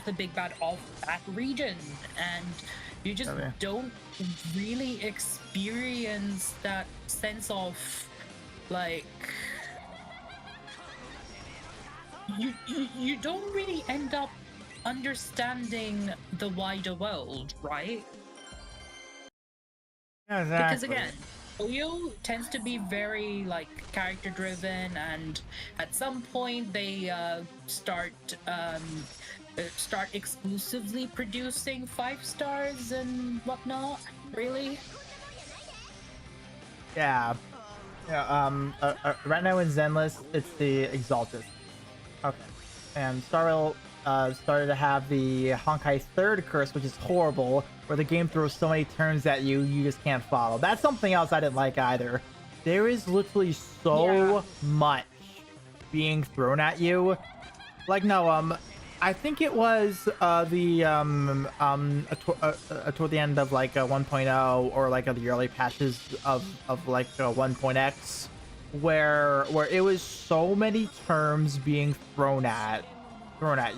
the big bad of that region, and you just don't really experience that sense of like you don't really end up understanding the wider world, right? Yeah, exactly. Because again, Oyo tends to be very like character driven, and at some point they start exclusively producing 5 stars and whatnot. Really? Yeah. Right now in Zenless, it's the Exalted. Okay. And Star Rail started to have the Honkai Third Curse, which is horrible, where the game throws so many turns at you, you just can't follow. That's something else I didn't like either. There is literally so much being thrown at you. Like, no, I think it was toward the end of like 1.0 or like the early patches of like 1.x, where it was so many terms being thrown at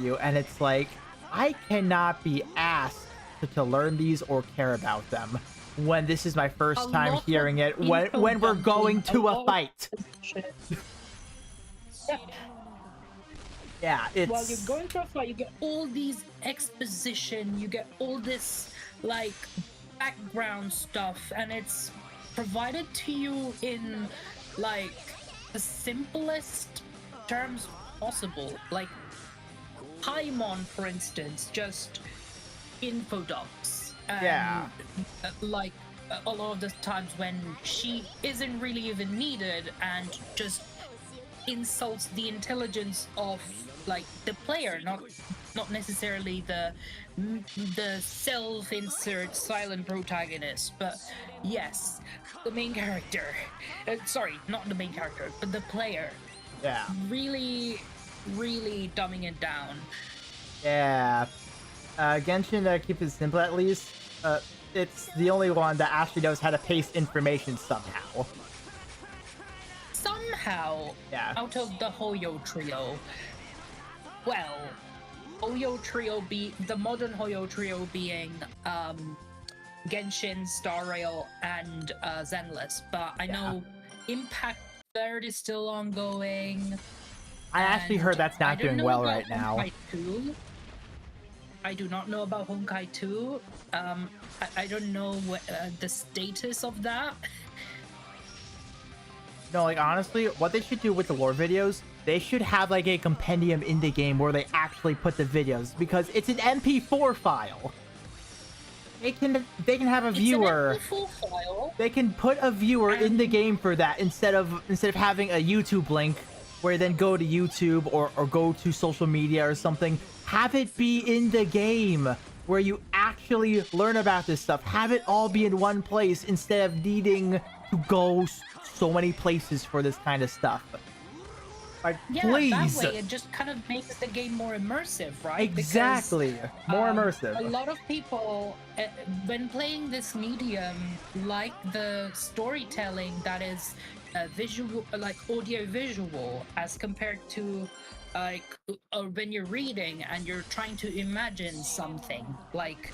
you, and it's like I cannot be asked to learn these or care about them when this is my first time hearing it when we're going to a fight. Yeah, it's... While you're going to a fight, you get all these exposition, you get all this, like, background stuff, and it's provided to you in, like, the simplest terms possible. Like, Paimon, for instance, just info dumps. And, like, a lot of the times when she isn't really even needed and just insults the intelligence of like the player, not necessarily the self-insert silent protagonist, but yes, the main character. Sorry, not the main character, but the player. Yeah. Really, really dumbing it down. Yeah. Genshin, keep it simple at least. It's the only one that actually knows how to paste information somehow. Somehow, Yeah. out of the Hoyo trio, well, Hoyo trio the modern Hoyo trio being Genshin, Star Rail, and Zenless, but I know Impact Third is still ongoing. I actually heard that's not doing well right now. Honkai 2. I do not know about Honkai 2. I don't know what the status of that. No, like honestly, what they should do with the lore videos, they should have like a compendium in the game where they actually put the videos, because it's an MP4 file. They can have a viewer. It's an MP4 file. They can put a viewer in the game for that instead of having a YouTube link where then go to YouTube or go to social media or something. Have it be in the game where you actually learn about this stuff. Have it all be in one place instead of needing to go so many places for this kind of stuff. Like, yeah, please. that way it just kind of makes the game more immersive, right? Exactly. Because, more immersive. A lot of people, when playing this medium, like the storytelling that is visual, like audio visual, as compared to like when you're reading and you're trying to imagine something, like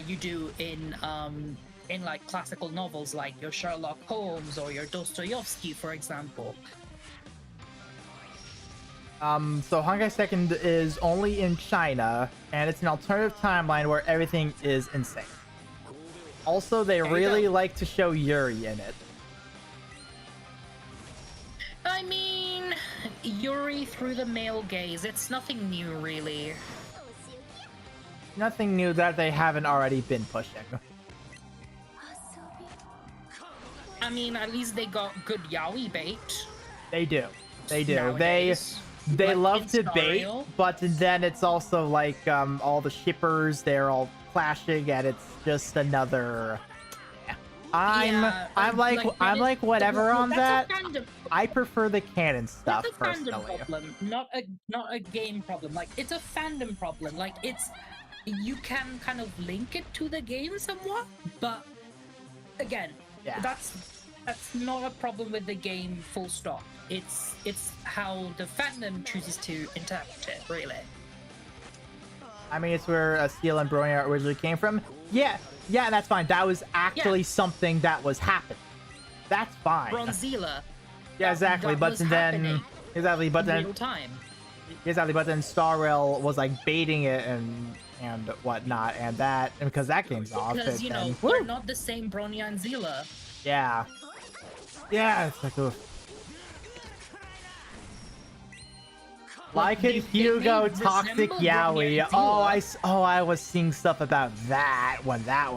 you do in like classical novels, like your Sherlock Holmes or your Dostoevsky, for example. So Honkai Second is only in China, and it's an alternative timeline where everything is insane. Also, they really like to show Yuri in it. I mean, Yuri through the male gaze, it's nothing new, really. Nothing new that they haven't already been pushing. I mean, at least they got good yaoi bait. They do. They do. Nowadays. They Like love in to Star bait, Rail. but then it's also like all the shippers, they're all clashing, and it's just another. Yeah. I'm like whatever on that. I prefer the canon stuff That's a personally. fandom problem, not a game problem. Like, it's a fandom problem. Like, you can kind of link it to the game somewhat, but again, that's not a problem with the game, full stop. It's how the fandom chooses to interpret it, really. I mean, it's where Steel and Bronya originally came from. Yeah, that's fine. That was actually something that was happening. That's fine. Bronzilla. Yeah, exactly. But then, exactly. But then, real time. Exactly. But then Star Rail was like baiting it and whatnot, and because that game's off. Because they're not the same Bronya and Zilla. Yeah. Yeah, it's like oof. Like in Hugo Toxic Yaoi. I was seeing stuff about that when that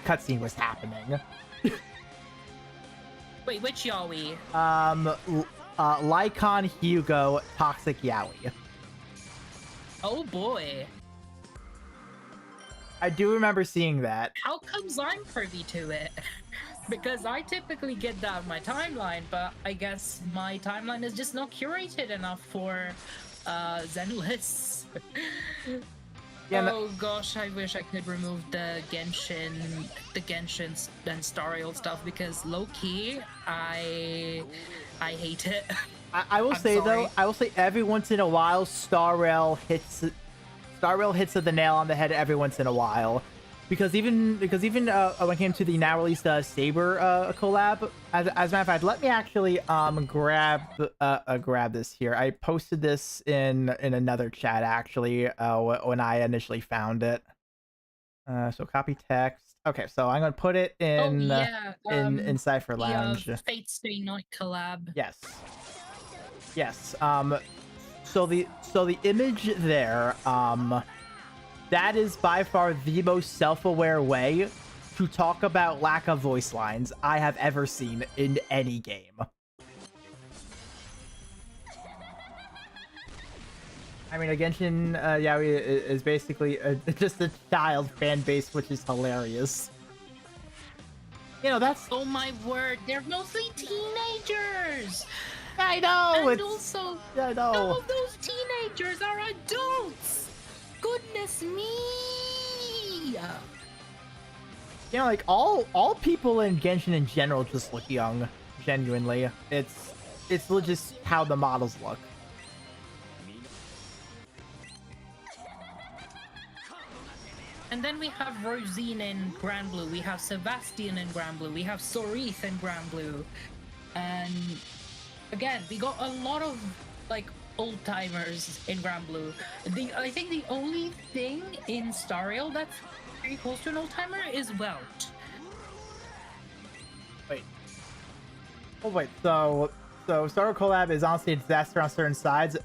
cutscene was happening. Wait, which yaoi? Lycon Hugo Toxic Yaoi. Oh boy. I do remember seeing that. How comes I'm privy to it? Because I typically get that on my timeline, but I guess my timeline is just not curated enough for Zenless. Oh gosh, I wish I could remove the Genshin and Star Rail stuff, because low-key, I hate it. I will say though, every once in a while, Star Rail hits the nail on the head every once in a while. Because even when it came to the now released Saber collab, as a matter of fact, let me actually grab this here. I posted this in another chat actually when I initially found it. So copy text. Okay, so I'm gonna put it in in Cypher Lounge. The Fate Stay Night collab. Yes. So the image there, that is by far the most self-aware way to talk about lack of voice lines I have ever seen in any game. I mean, Genshin Yaoi is basically just a child fan base, which is hilarious. You know, that's... Oh my word, they're mostly teenagers! I know! And also, I know. some of those teenagers are adults! Goodness me! You know, like, all people in Genshin in general just look young, genuinely. It's just how the models look. And then we have Rosine in Grand Blue, we have Sebastian in Grand Blue, we have Sorith in Grand Blue, and again, we got a lot of like old timers in Grand Blue. I think the only thing in Stariel that's very close to an old timer is Welt. Wait. Oh wait, so Star Collab is honestly a disaster on certain sides.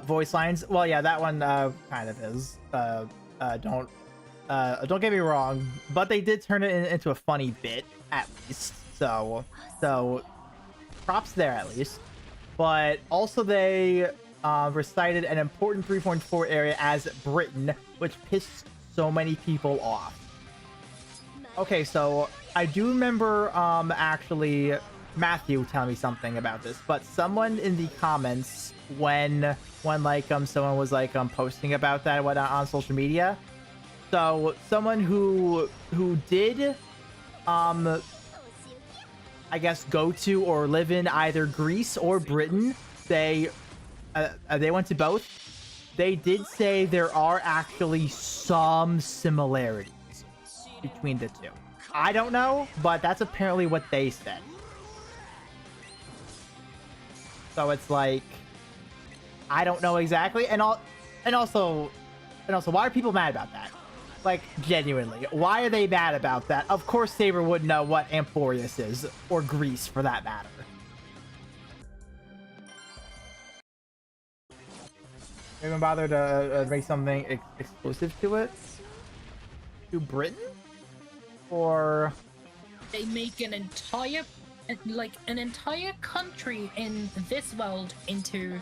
Voice lines, well, yeah, that one kind of is. Don't get me wrong, but they did turn it into a funny bit at least. So props there at least. But also they recited an important 3.4 area as Britain, which pissed so many people off. Okay, so I do remember actually Matthew telling me something about this, but someone in the comments when like someone was like posting about that on social media. So someone who did I guess go to or live in either Greece or Britain, they went to both. They did say there are actually some similarities between the two. I don't know, but that's apparently what they said. So it's like, I don't know exactly, and also why are people mad about that? Like, genuinely, why are they mad about that? Of course Saber would know what Amporius is, or Greece for that matter. They even bother to make something exclusive to it? To Britain? Or... They make an entire country in this world into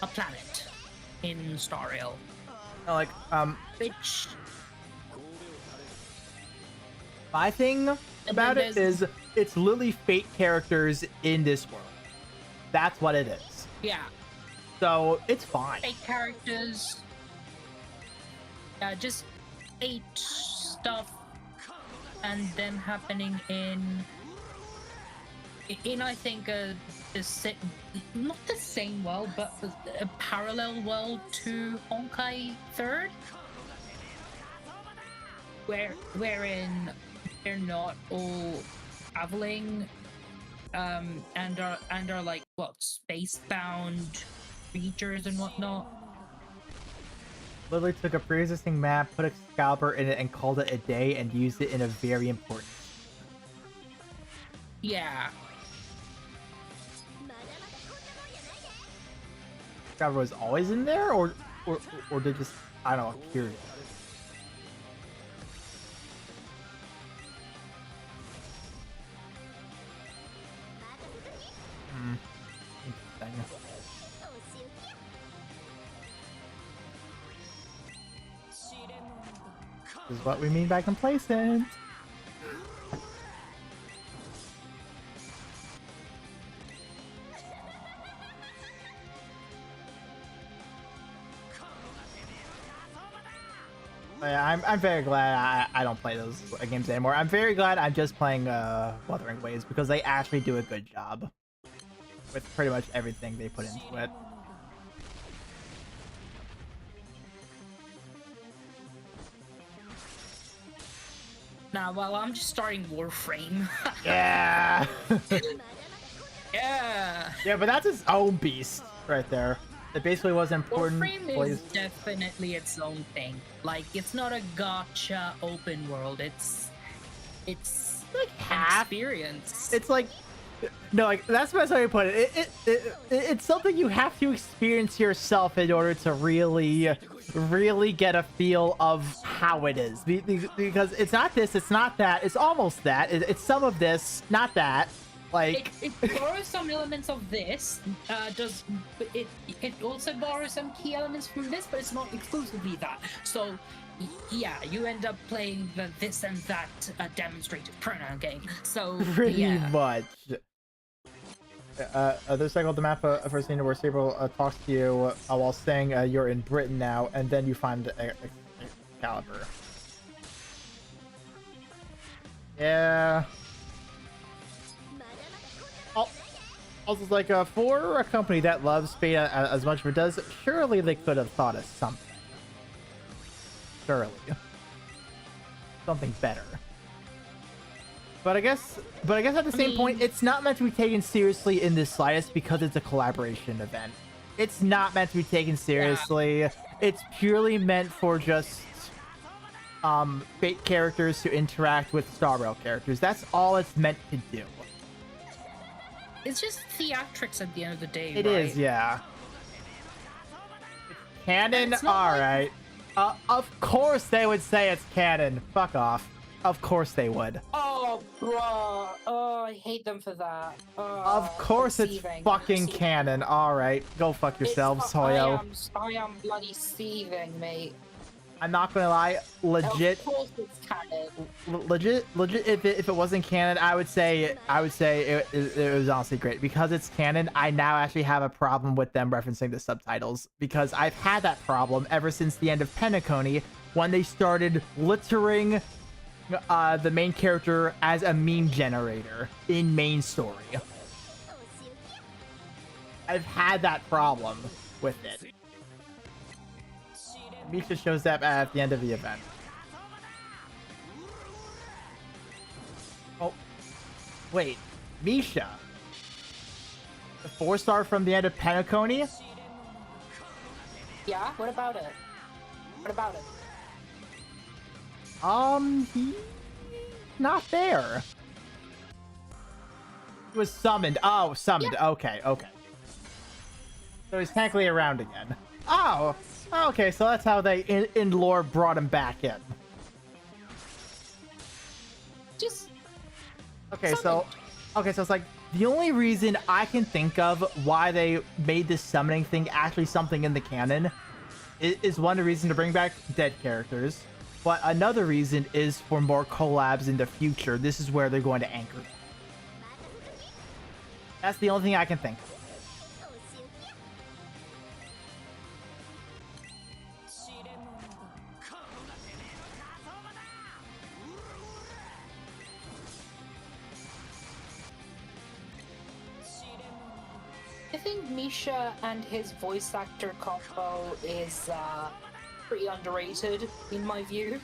a planet in Stariel. Like, Which... My thing about it is it's literally fate characters in this world. That's what it is. Yeah. So it's fine. Fate characters. Just fate stuff, and them happening in I think not the same world, but a parallel world to Honkai 3rd, wherein they're not all traveling and are like what, space-bound creatures and whatnot. Literally took a pre-existing map, put Excalibur in it, and called it a day, and used it in a very important. Yeah. Excalibur was always in there, or they just, I don't know, curious. Interesting. This is what we mean by complacent. Yeah, I'm very glad I don't play those games anymore. I'm very glad I'm just playing Wuthering Waves, because they actually do a good job with pretty much everything they put into it. Nah, well, I'm just starting Warframe. Yeah. Yeah. Yeah, but that's its own beast right there. It basically was important. Warframe is definitely its own thing. Like, it's not a gacha open world. It's like an experience. It's like, no, like that's the best way to put it. It's something you have to experience yourself in order to really really get a feel of how it is. Because it's not this, it's not that, it's almost that. It's some of this, not that. Like, it borrows some elements of this. It also borrows some key elements from this, but it's not exclusively that. So yeah, you end up playing the this and that demonstrated pronoun game. So pretty yeah. much. There's cycle the map first scene where Sable talks to you while saying you're in Britain now, and then you find Excalibur. Yeah. Also, it's like for a company that loves beta as much as it does, surely they could have thought of something. Surely. Something better. But I guess at the same point, it's not meant to be taken seriously in the slightest because it's a collaboration event. It's not meant to be taken seriously. Yeah. It's purely meant for just fate characters to interact with Star Rail characters. That's all it's meant to do. It's just theatrics at the end of the day. It right? is, yeah. It's canon, alright. Of course they would say it's canon. Fuck off. Of course they would. Oh, bro. Oh, I hate them for that. Of course it's fucking canon. Alright, go fuck yourselves, Hoyo. I am bloody seething, mate. I'm not gonna lie, legit. Of course it's canon. Legit. If it wasn't canon, I would say it was honestly great because it's canon. I now actually have a problem with them referencing the subtitles because I've had that problem ever since the end of Penacony when they started littering the main character as a meme generator in main story. I've had that problem with it. Misha shows up at the end of the event. Oh, wait, Misha, the 4-star from the end of Penacony? Yeah, what about it? What about it? He's not there. He was summoned. Oh, summoned. Yeah. Okay. So he's technically around again. Oh, okay. So that's how they in lore brought him back in. Just okay. So it's like the only reason I can think of why they made this summoning thing actually something in the canon is one reason to bring back dead characters. But another reason is for more collabs in the future. This is where they're going to anchor. That's the only thing I can think of. I think Misha and his voice actor combo is pretty underrated in my view.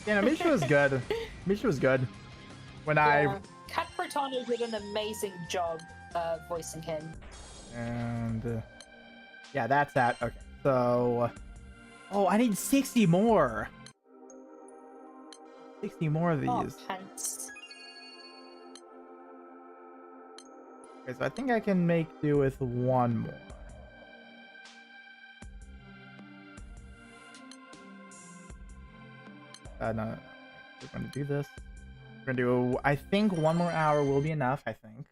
Yeah, no, Misha was good. Misha was good. Cat Cortana did an amazing job voicing him. And yeah, that's that. Okay, so I need 60 more. 60 more of these. Oh, pants. Okay, so I think I can make do with one more. No. We're going to do this. We're going to do, I think 1 more hour will be enough, I think.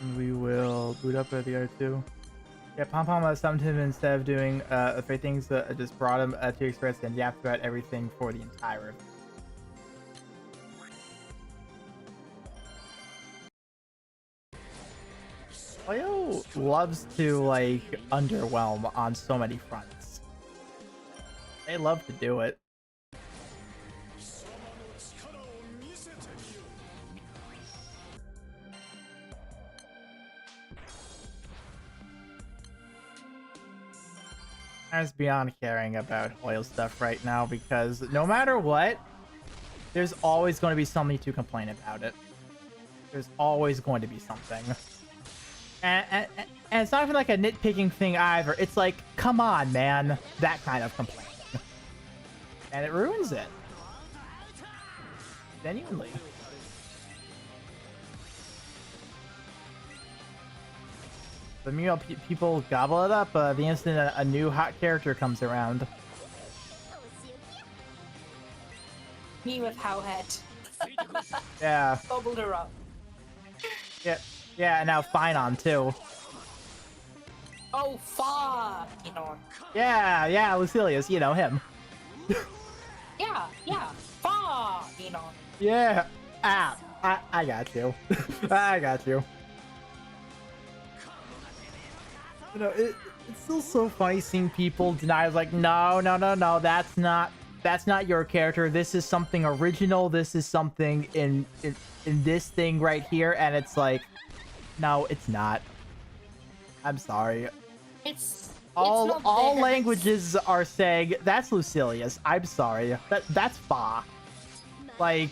And we will boot up at the other 2. Yeah, Pom Pom summoned him instead of doing three things. Just brought him to Express and yapped about everything for the entire event. Oyo loves to like underwhelm on so many fronts. They love to do it. I was beyond caring about oil stuff right now because no matter what, there's always going to be something to complain about it. There's always going to be something. And it's not even like a nitpicking thing either. It's like, come on, man. That kind of complaint. And it ruins it. Genuinely. But meanwhile, people gobble it up the instant a new hot character comes around. Me with Howhead. Yeah. Bubbled her up. Yeah. Yeah, and now Finon too. Oh, fuck! You know. Yeah, Lucilius, you know him. Yeah, fuck! You know. Yeah. I got you. I got you. You know, it's still so funny seeing people deny, like, no, that's not your character. This is something original. This is something in this thing right here, and it's like, no, it's not. I'm sorry. It's all languages are saying that's Lucilius. I'm sorry. That's Fa. Like,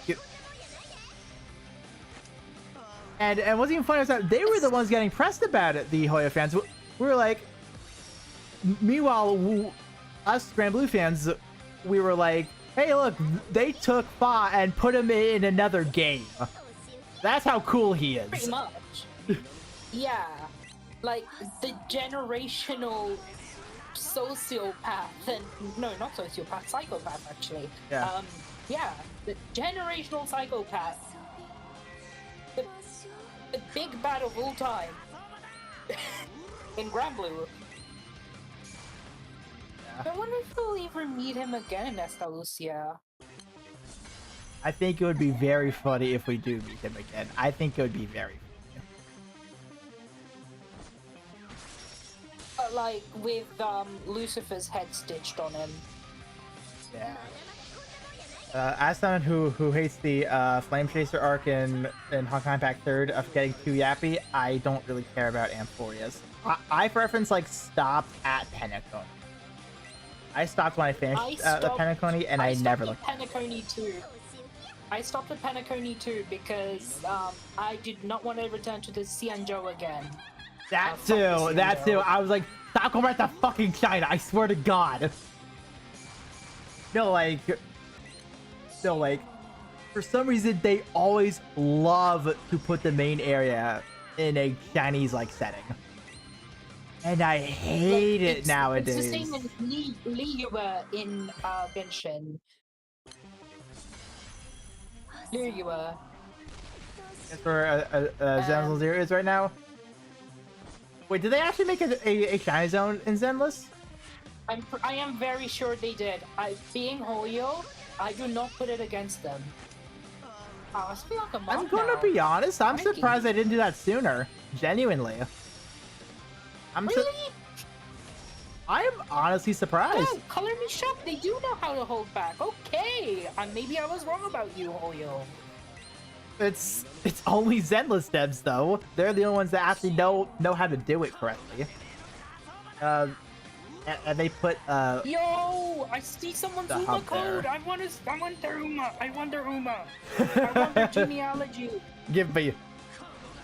and what's even funny is that they were the ones getting pressed about it. The Hoya fans. We were like, meanwhile, us Grand Blue fans, we were like, hey, look, they took Fa and put him in another game. That's how cool he is. Pretty much. Yeah. Like, the generational sociopath, and no, not sociopath, psychopath, actually. Yeah. Yeah, the generational psychopath. The big bad of all time. In Grand Blue. Yeah. I wonder if we'll ever meet him again in Esta Lucia. I think it would be very funny if we do meet him again. I think it would be very funny. Like, with Lucifer's head stitched on him. Yeah. As someone who hates the Flame Chaser arc in Honkai Impact 3rd of getting too yappy, I don't really care about Amphorias. I for reference, like, stopped at Penacony. I stopped when I finished the Penacony, and I never looked at Penacony too. I stopped at Penacony too because I did not want to return to the Xianzhou again. That too. I was like, stop going back to fucking China. I swear to God. No, like, for some reason they always love to put the main area in a Chinese like setting, and I hate it nowadays. It's the same as Liyue in Genshin. Liyue. That's where Zenless Zero is right now. Wait, did they actually make a China zone in Zenless? I am very sure they did. Being Hoyo, I do not put it against them. Oh, it's been like a month I'm gonna be honest. I'm surprised I didn't do that sooner. Genuinely. Really? I am honestly surprised. Oh, Color Me Shock, they do know how to hold back. Okay, maybe I was wrong about you, Hoyo. It's only Zenless devs though. They're the only ones that actually know how to do it correctly. And they put Yo, I see someone's Uma code. I want their Uma. I want their Uma. I want their genealogy. Give me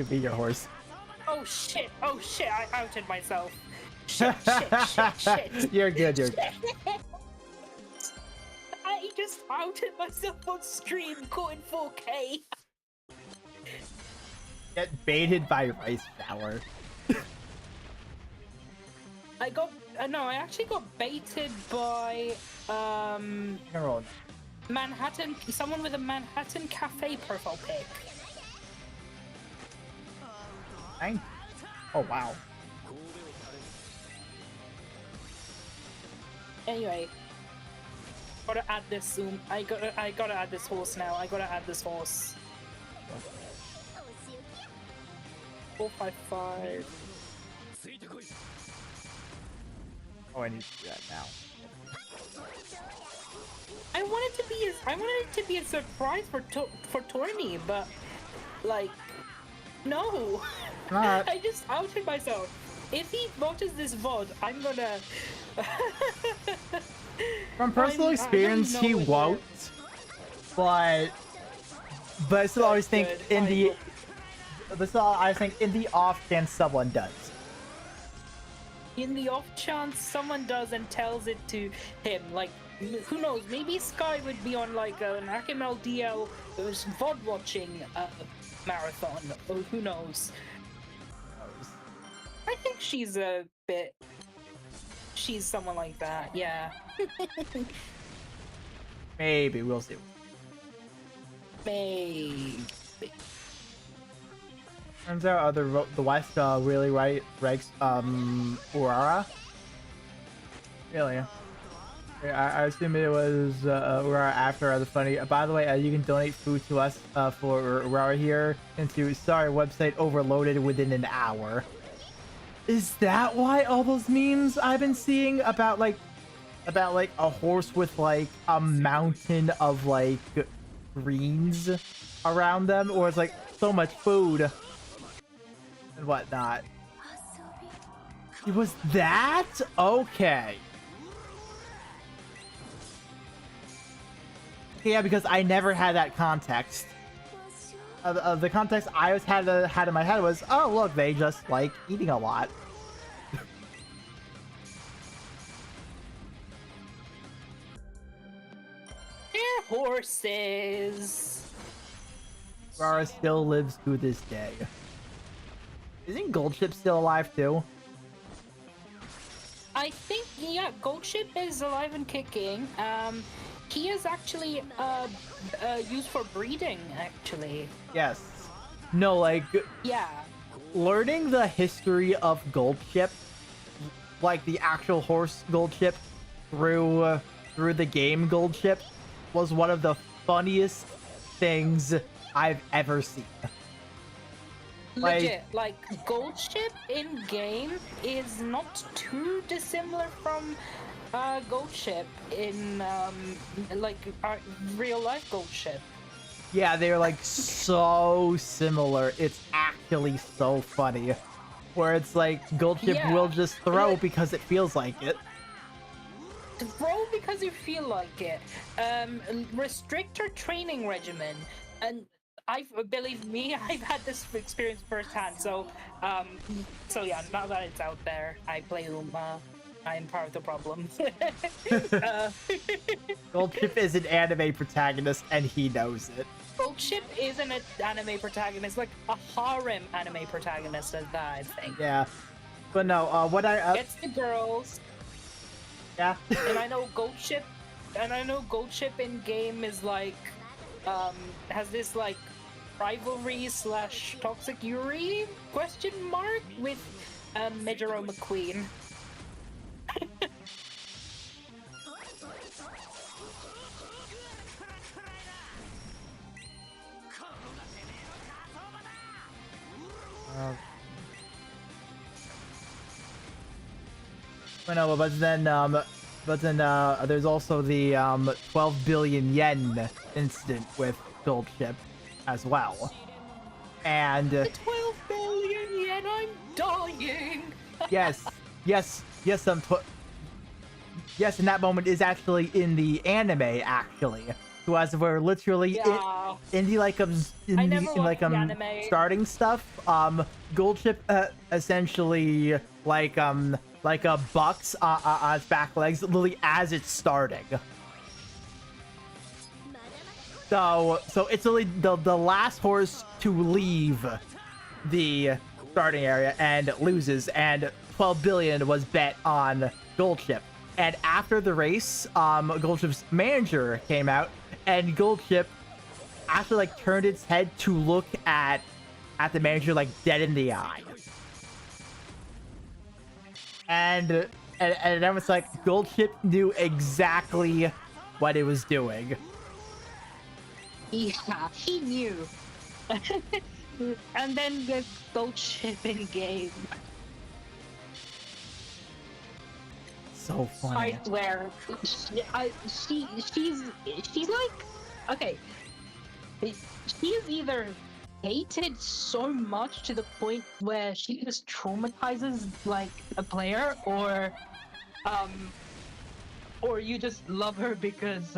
your horse. Oh shit! I outed myself. Shit. You're good. I just outed myself on stream, caught in 4K. Get baited by Rice Shower. I actually got baited by Manhattan, someone with a Manhattan Cafe profile pic. Oh wow. Anyway, gotta add this soon. I gotta add this horse now. I gotta add this horse. 455. Oh, I need to do that now. I wanted it to be a surprise for Tourney, but like, no. I just outed myself. If he watches this VOD, I'm gonna. From personal experience, he won't. But I still always think in the off chance someone does. In the off chance someone does and tells it to him, like, who knows? Maybe Sky would be on like an AkMLDL VOD watching marathon, or who knows? I think she's a bit. She's someone like that, yeah. Maybe we'll see. Maybe. Turns out the West really ranks Aurora. Really? I assume it was Aurora after the funny. By the way, you can donate food to us for Aurora here. Into sorry, website overloaded within an hour. Is that why all those memes I've been seeing about like a horse with like a mountain of like greens around them, or it's like so much food and whatnot? It was that? Okay. Yeah, because I never had that context. The context I always had in my head was, oh look, they just like eating a lot. They're horses. Rara still lives to this day. Isn't Goldship still alive too? I think, yeah, Goldship is alive and kicking. He is actually used for breeding, actually. Yes. No, like Yeah. learning the history of Goldship, like the actual horse Goldship, through the game Goldship, was one of the funniest things I've ever seen. Legit, like Goldship in game is not too dissimilar from Goldship in like real life Goldship. Yeah, they're like so similar. It's actually so funny. Where it's like Goldship will just throw because it feels like it. Throw because you feel like it. Restrictor training regimen, and believe me, I've had this experience firsthand. So yeah, now that it's out there, I play Uma. I'm part of the problem. Goldship is an anime protagonist, and he knows it. Goldship is an anime protagonist, like a harem anime protagonist at that, I think. Yeah, but no, what I Gets the girls. Yeah. And I know Goldship in game is like, has this like rivalry / toxic Yuri question mark with Majoro McQueen. No, but then there's also the 12 billion yen incident with Goldship as well, and The 12 billion yen, I'm dying. yes, yes, and that moment is actually in the anime actually. So as we're literally in the starting stuff, Goldship essentially like a bucks on its back legs literally as it's starting. So it's really the last horse to leave the starting area and loses, and 12 billion was bet on Goldship. And after the race, Goldship's manager came out, and Goldship actually like turned its head to look at the manager like dead in the eye. And then it's like Goldship knew exactly what it was doing. Yeah, he knew. And then the Goldship in game. So funny. I swear, she's like, okay, she's either hated so much to the point where she just traumatizes like a player, or you just love her because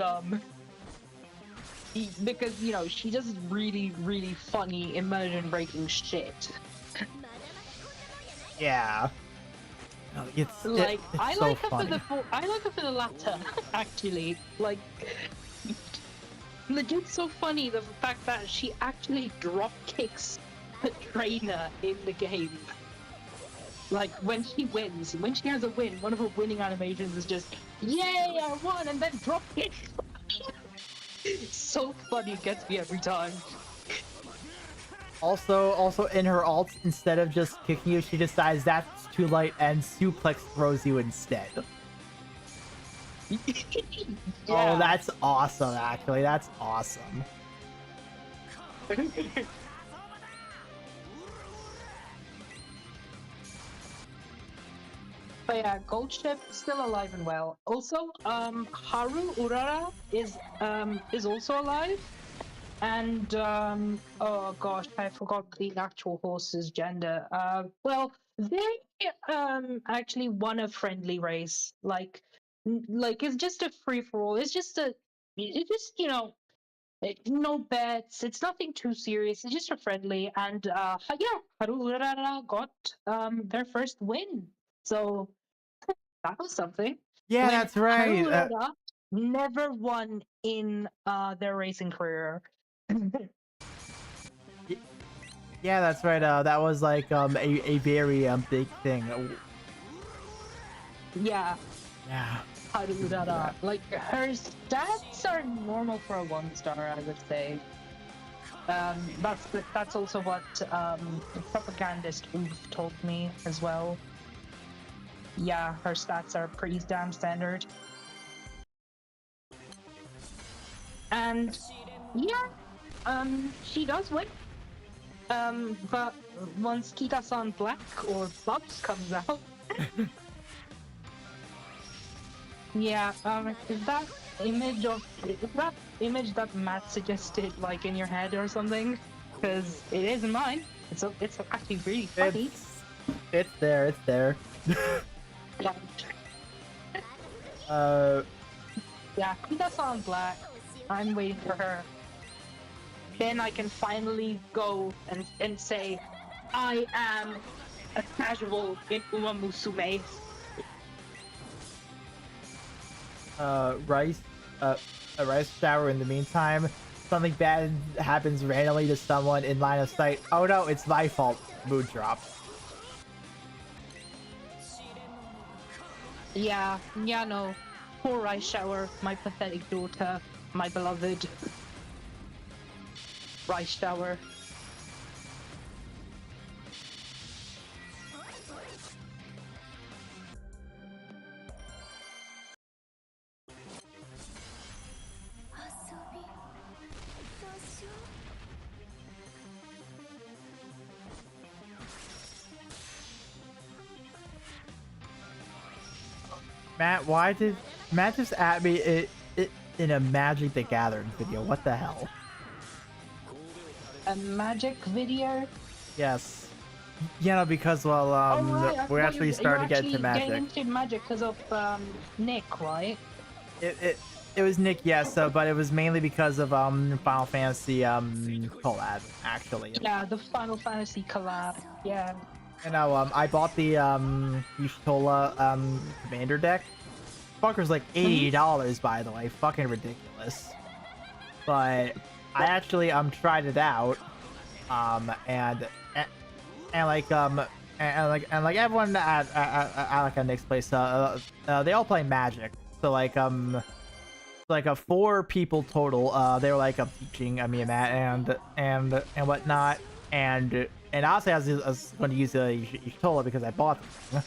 you know she does really funny immersion breaking shit. Yeah. No, it's so I like her funny. for the latter, actually. Like, legit so funny, the fact that she actually drop kicks the trainer in the game. Like when she wins, when she has a win, one of her winning animations is just, "Yay, I won!" and then drop kick. It's so funny, it gets me every time. Also in her ult, instead of just kicking you, she decides that's too light and suplex throws you instead. Oh, that's awesome, actually. That's awesome. But yeah, Gold Ship still alive and well. Also, Haru Urara is also alive. And oh gosh, I forgot the actual horse's gender. Well, they actually won a friendly race. Like it's just a free for all. It's just no bets. It's nothing too serious. It's just a friendly. And yeah, Haru Urara got their first win. So that was something. Yeah, When that's right. Haru Urara never won in their racing career. Yeah, that's right. That was like a very big thing. Yeah, Yeah. Haru Urara. Like her stats are normal for a 1-star, I would say. That's also what the propagandist Oof told me as well. Yeah, her stats are pretty damn standard. And yeah, she does win. But once Kita-san Black or Bubs comes out, yeah, is that image that Matt suggested like in your head or something? Because it is in mine. It's actually really funny. It's there. It's there. Yeah. Yeah, Kita-san Black. I'm waiting for her. Then I can finally go and say, I am a casual in Uma Musume. Rice, a rice shower in the meantime. Something bad happens randomly to someone in line of sight. Oh no, it's my fault. Mood drop. Yeah, no. Poor Rice Shower, my pathetic daughter, my beloved Rice Shower. Matt, why did Matt just at me in a Magic the Gathering video? What the hell? A magic video? Yes. You know, because well, right, we're actually starting to get into Magic. Getting into Magic because of Nick, right? It was Nick, yes, but it was mainly because of Final Fantasy collab, actually. Yeah, the Final Fantasy collab. Yeah. You know, I bought the Y'shtola commander deck. Fucker's like $80, by the way. Fucking ridiculous. But I actually tried it out. And like everyone at like a Nick's place, they all play Magic. So like a 4 people total. They were like teaching me and Matt and whatnot. And honestly, I was going to use the Y'shtola because I bought them.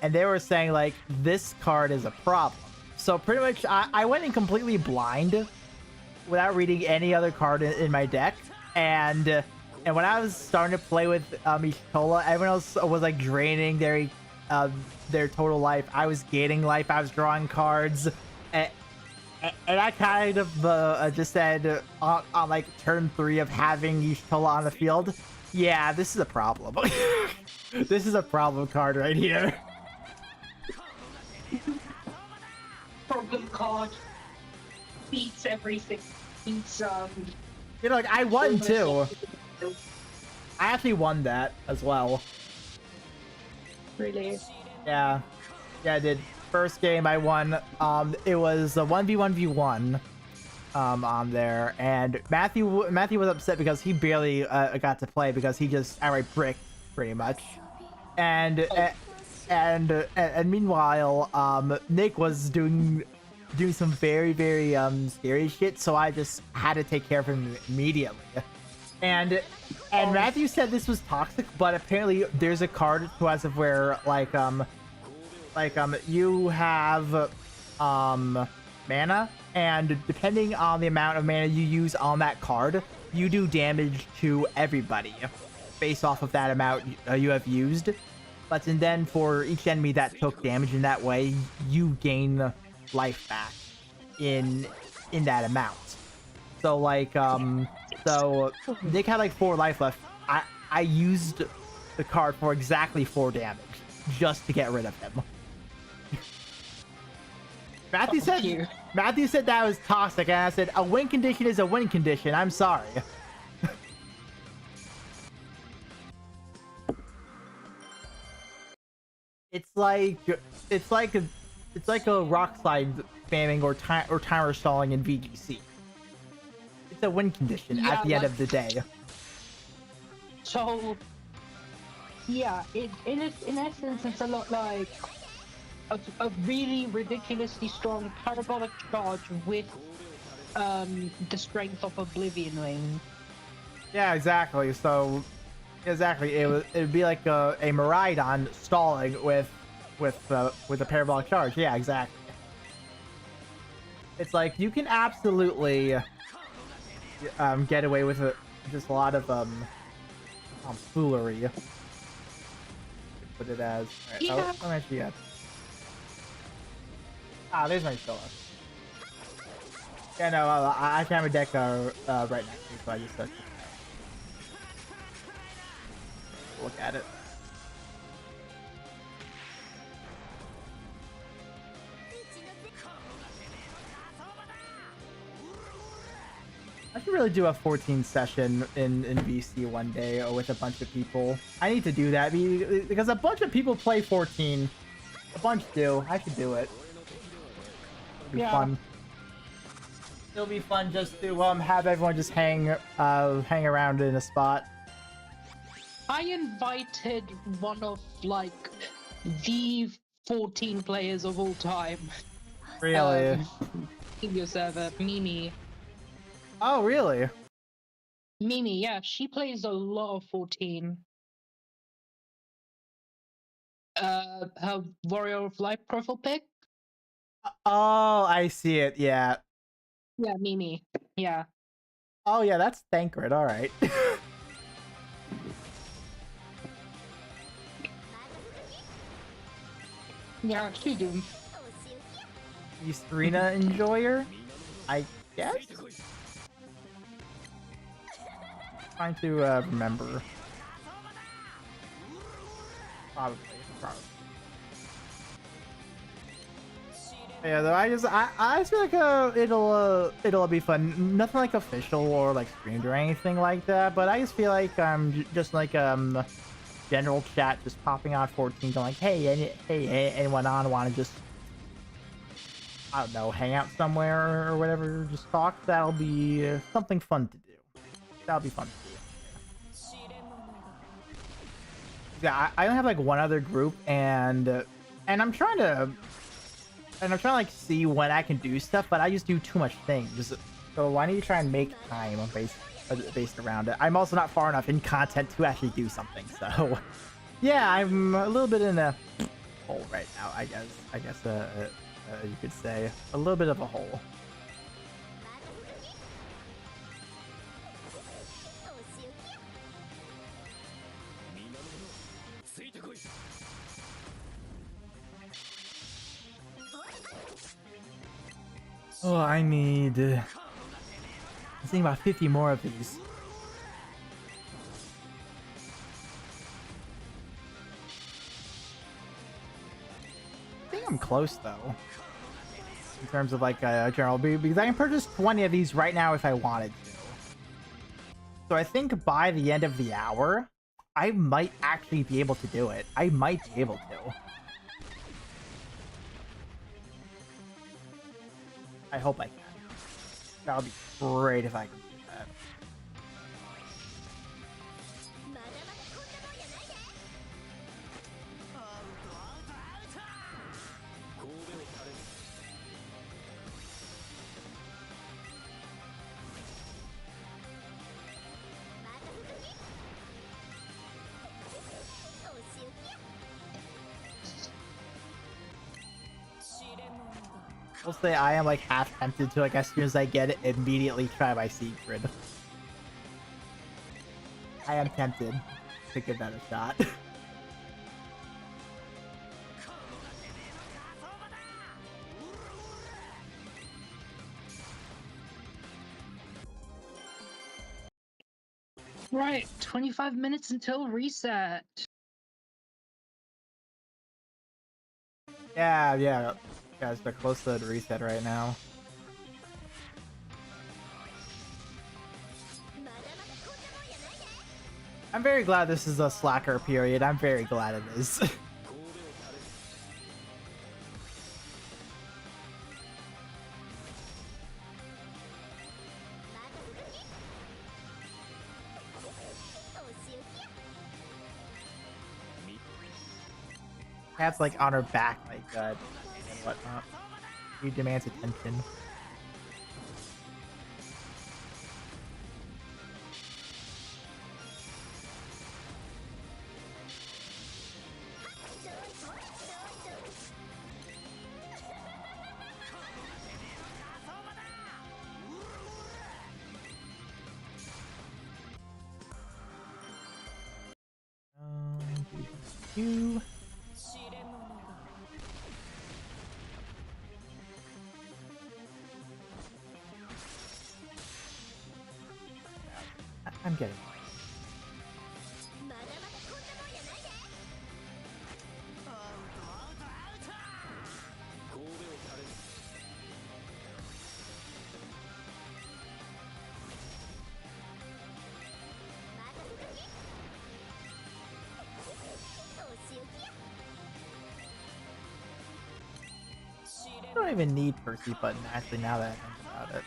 And they were saying like this card is a problem. So pretty much I went in completely blind without reading any other card in my deck. And when I was starting to play with Y'shtola, everyone else was like draining their total life. I was gaining life. I was drawing cards. And I kind of just said on like turn 3 of having Y'shtola on the field, yeah, this is a problem. This is a problem card right here. Problem card. Beats everything. Beats You know, like I won too. I actually won that as well. Really? Yeah, I did. First game I won. It was a 1v1v1 on there, and Matthew was upset because he barely got to play because he just outright bricked pretty much. and and meanwhile, Nick was doing some very scary shit, so I just had to take care of him immediately. And Matthew said this was toxic, but apparently there's a card to as of where you have mana, and depending on the amount of mana you use on that card, you do damage to everybody based off of that amount you have used. But and then for each enemy that took damage in that way, you gain life back in that amount. So like so Nick had like 4 life left. I used the card for exactly 4 damage just to get rid of him. Matthew said that was toxic, and I said a win condition is a win condition. I'm sorry. It's like a rock slide spamming or timer stalling in VGC. It's a win condition at the end of the day. So, yeah, in essence, it's a lot like a really ridiculously strong parabolic charge with the strength of Oblivion Ring. Yeah, exactly. So, exactly, it would be like a Miraidon stalling with a parabolic charge. Yeah, exactly. It's like you can absolutely get away with just a lot of foolery. Put it as. Right, Yeah. How much you got? Ah, there's my Scylla. Yeah, no, I can have a deck right next to me, so I just look at it. I should really do a 14 session in VC one day or with a bunch of people. I need to do that because a bunch of people play 14. A bunch do. I should do it. It'll be fun. It'll be fun just to have everyone just hang around in a spot. I invited one of like the 14 players of all time. Really? In your server, Mimi. Oh, really? Mimi, yeah, she plays a lot of 14. Her Warrior of Light profile pic? Oh, I see it. Yeah. Yeah, Mimi. Yeah. Oh, yeah, that's Thancred. All right. Yeah, she do. Estrina enjoyer? I guess? Trying to remember. Probably. Yeah, though I just feel like it'll be fun. Nothing like official or like streamed or anything like that, but I just feel like just like general chat just popping on 14 going like, hey anyone on want to just, I don't know, hang out somewhere or whatever, just talk. That'll be something fun to do. That'll be fun to do. Yeah, I only have like one other group, and I'm trying to like see when I can do stuff, but I just do too much things. So I need to try and make time based around it. I'm also not far enough in content to actually do something. So yeah, I'm a little bit in a hole right now. I guess you could say a little bit of a hole. Oh, I need... I'm thinking about 50 more of these. I think I'm close, though. In terms of, like, a general... Because I can purchase 20 of these right now if I wanted to. So I think by the end of the hour, I might actually be able to do it. I might be able to. I hope I can. That would be great if I can do that. I'll say I am like half tempted to, like, as soon as I get it, immediately try my SIEGFRIED. I am tempted to give that a shot. Right, 25 minutes until reset. Yeah. Guys, they're close to the reset right now. I'm very glad this is a slacker period. I'm very glad it is. Cat's like on her back, like and whatnot. He demands attention. You. I'm getting it. I don't even need Percy button actually now that I think about it.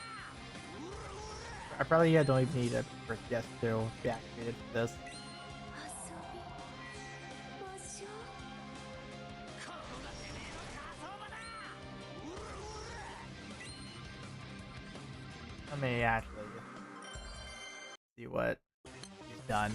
I probably don't even need a Percy S2 to be activated for this. Let me actually see what he's done.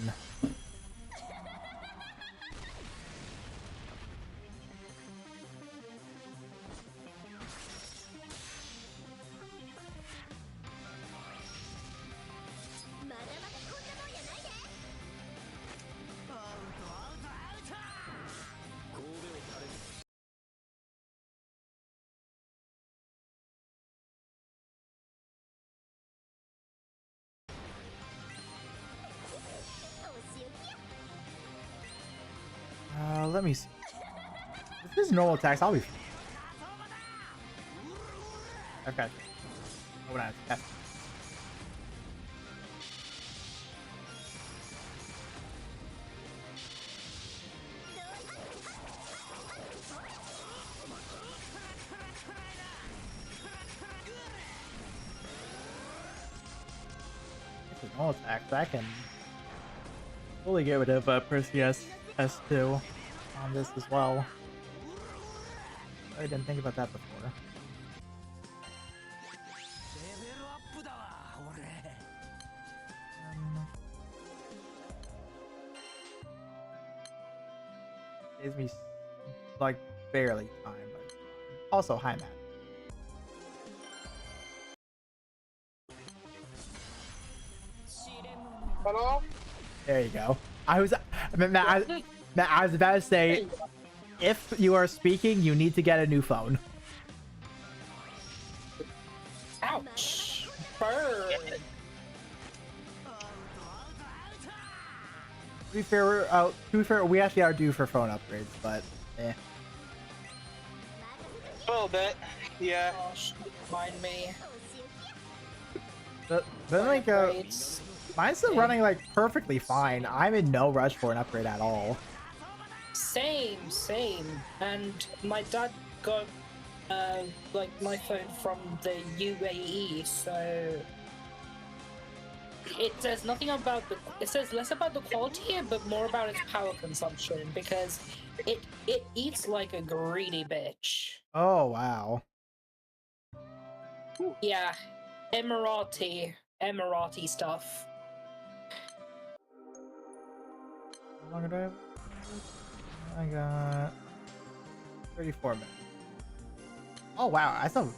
Let me see. If this is normal attacks, I'll be fine. Okay. Oh, nice. Yeah. This is normal attacks. I can fully get rid of Percy S2 on this as well. I didn't think about that before. Gives me like barely time, but also high mat. Hello? There you go. I was about to say, if you are speaking, you need to get a new phone. Ouch! Burn! To be fair, we actually are due for phone upgrades, but eh. A little bit. Yeah. Gosh, mind me. But like, Upgrades. mine's still running like perfectly fine. I'm in no rush for an upgrade at all. Same. And my dad got like my phone from the UAE, so it says nothing about it says less about the quality here, but more about its power consumption, because it eats like a greedy bitch. Oh wow. Yeah, Emirati stuff. How long do I have? I got 34 minutes. Oh wow, I still have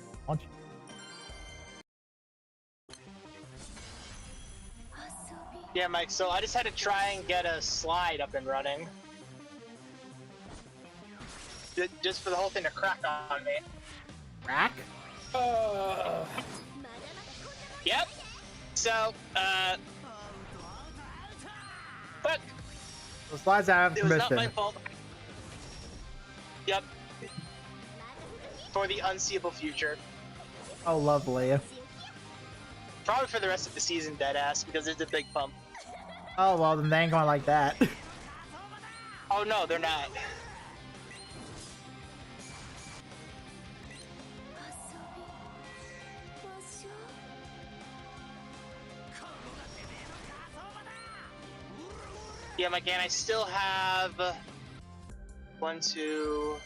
Yeah, Mike, so I just had to try and get a slide up and running. Just for the whole thing to crack on me. Crack? Yep. So, but The slides out of it was not my commission. fault. Yep. For the unseeable future. Oh, lovely. Probably for the rest of the season, deadass, because it's a big pump. Oh, well, then they ain't going like that. Oh no, they're not. Yeah, Mike, and I still have 1, 2,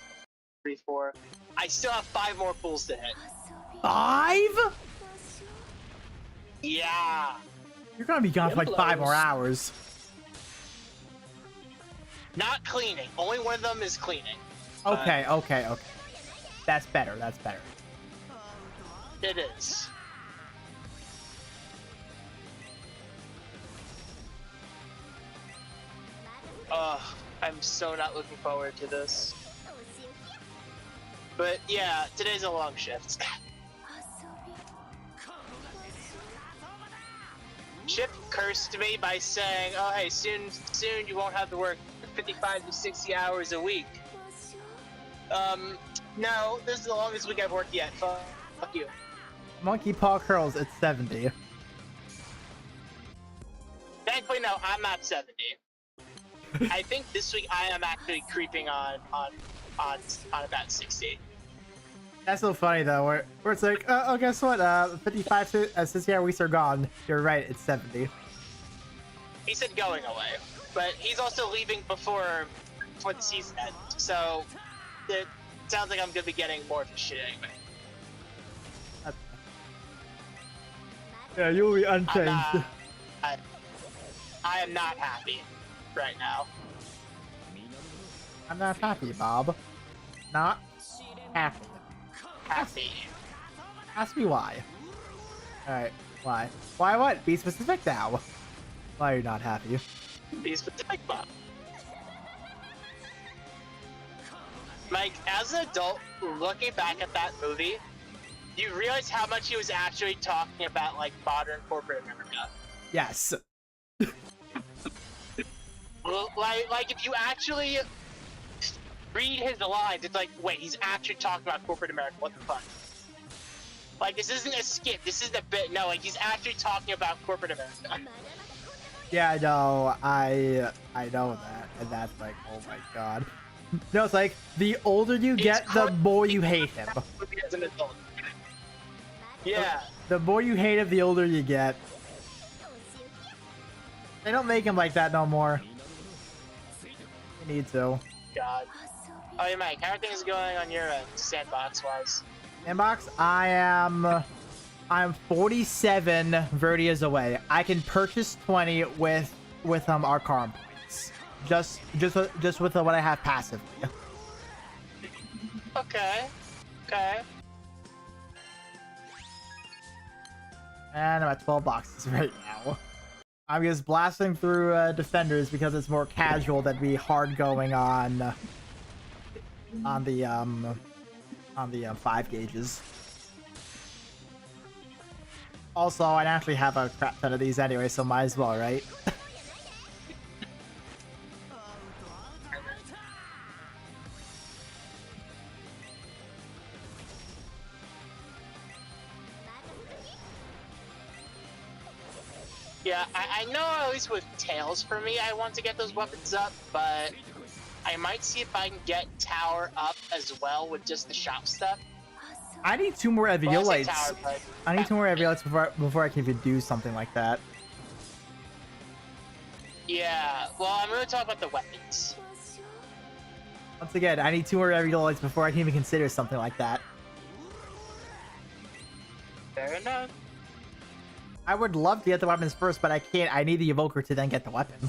3, 4. I still have 5 more pools to hit. 5? Yeah. You're gonna be gone for like 5 more hours. Not cleaning. Only one of them is cleaning. Okay, okay, okay. That's better, that's better. It is. Ugh, I'm so not looking forward to this. But yeah, today's a long shift. Chip cursed me by saying, "Oh hey, soon you won't have to work 55 to 60 hours a week." No, this is the longest week I've worked yet. Fuck you. Monkey paw curls, it's 70. Thankfully, no, I'm not 70. I think this week I am actually creeping on about 60. That's so funny though, where it's like, oh, guess what? 55 60 hour weeks are gone. You're right, it's 70. He said going away, but he's also leaving before the season ends, so it sounds like I'm gonna be getting more of his shit anyway. Okay. Yeah, you'll be unchanged. I am not happy right now. I'm not happy, Bob. Not happy. Happy. Ask me why. Alright, why? Why what? Be specific now. Why are you not happy? Be specific, Bob. Mike, as an adult, looking back at that movie, you realize how much he was actually talking about, like, modern corporate America. Yes. Like if you actually read his lines, it's like, wait, he's actually talking about corporate America. What the fuck? Like, this isn't a skit. This isn't a bit. No, like, he's actually talking about corporate America. Yeah, I know. I know that, and that's like, oh my god. No, it's like the older you get, the more you hate him. As an adult. Yeah. The more you hate him, the older you get. They don't make him like that no more. They need to. God. Oh, yeah, Mike, how are things going on your end, Sandbox-wise? Inbox, I'm 47 Vertias away. I can purchase 20 with our Arcarum points. Just with what I have passively. Okay. Okay. And I'm at 12 boxes right now. I'm just blasting through defenders because it's more casual than be hard going on the 5 gauges. Also, I actually have a crap ton of these anyway, so might as well, right? Yeah, I know at least with Tails for me, I want to get those weapons up, but I might see if I can get Tower up as well with just the shop stuff. I need 2 more Eviolites. Tower, but... I need 2 more Eviolites before I can even do something like that. Yeah, well, I'm going to talk about the weapons. Once again, I need 2 more Eviolites before I can even consider something like that. Fair enough. I would love to get the weapons first, but I can't. I need the evoker to then get the weapon.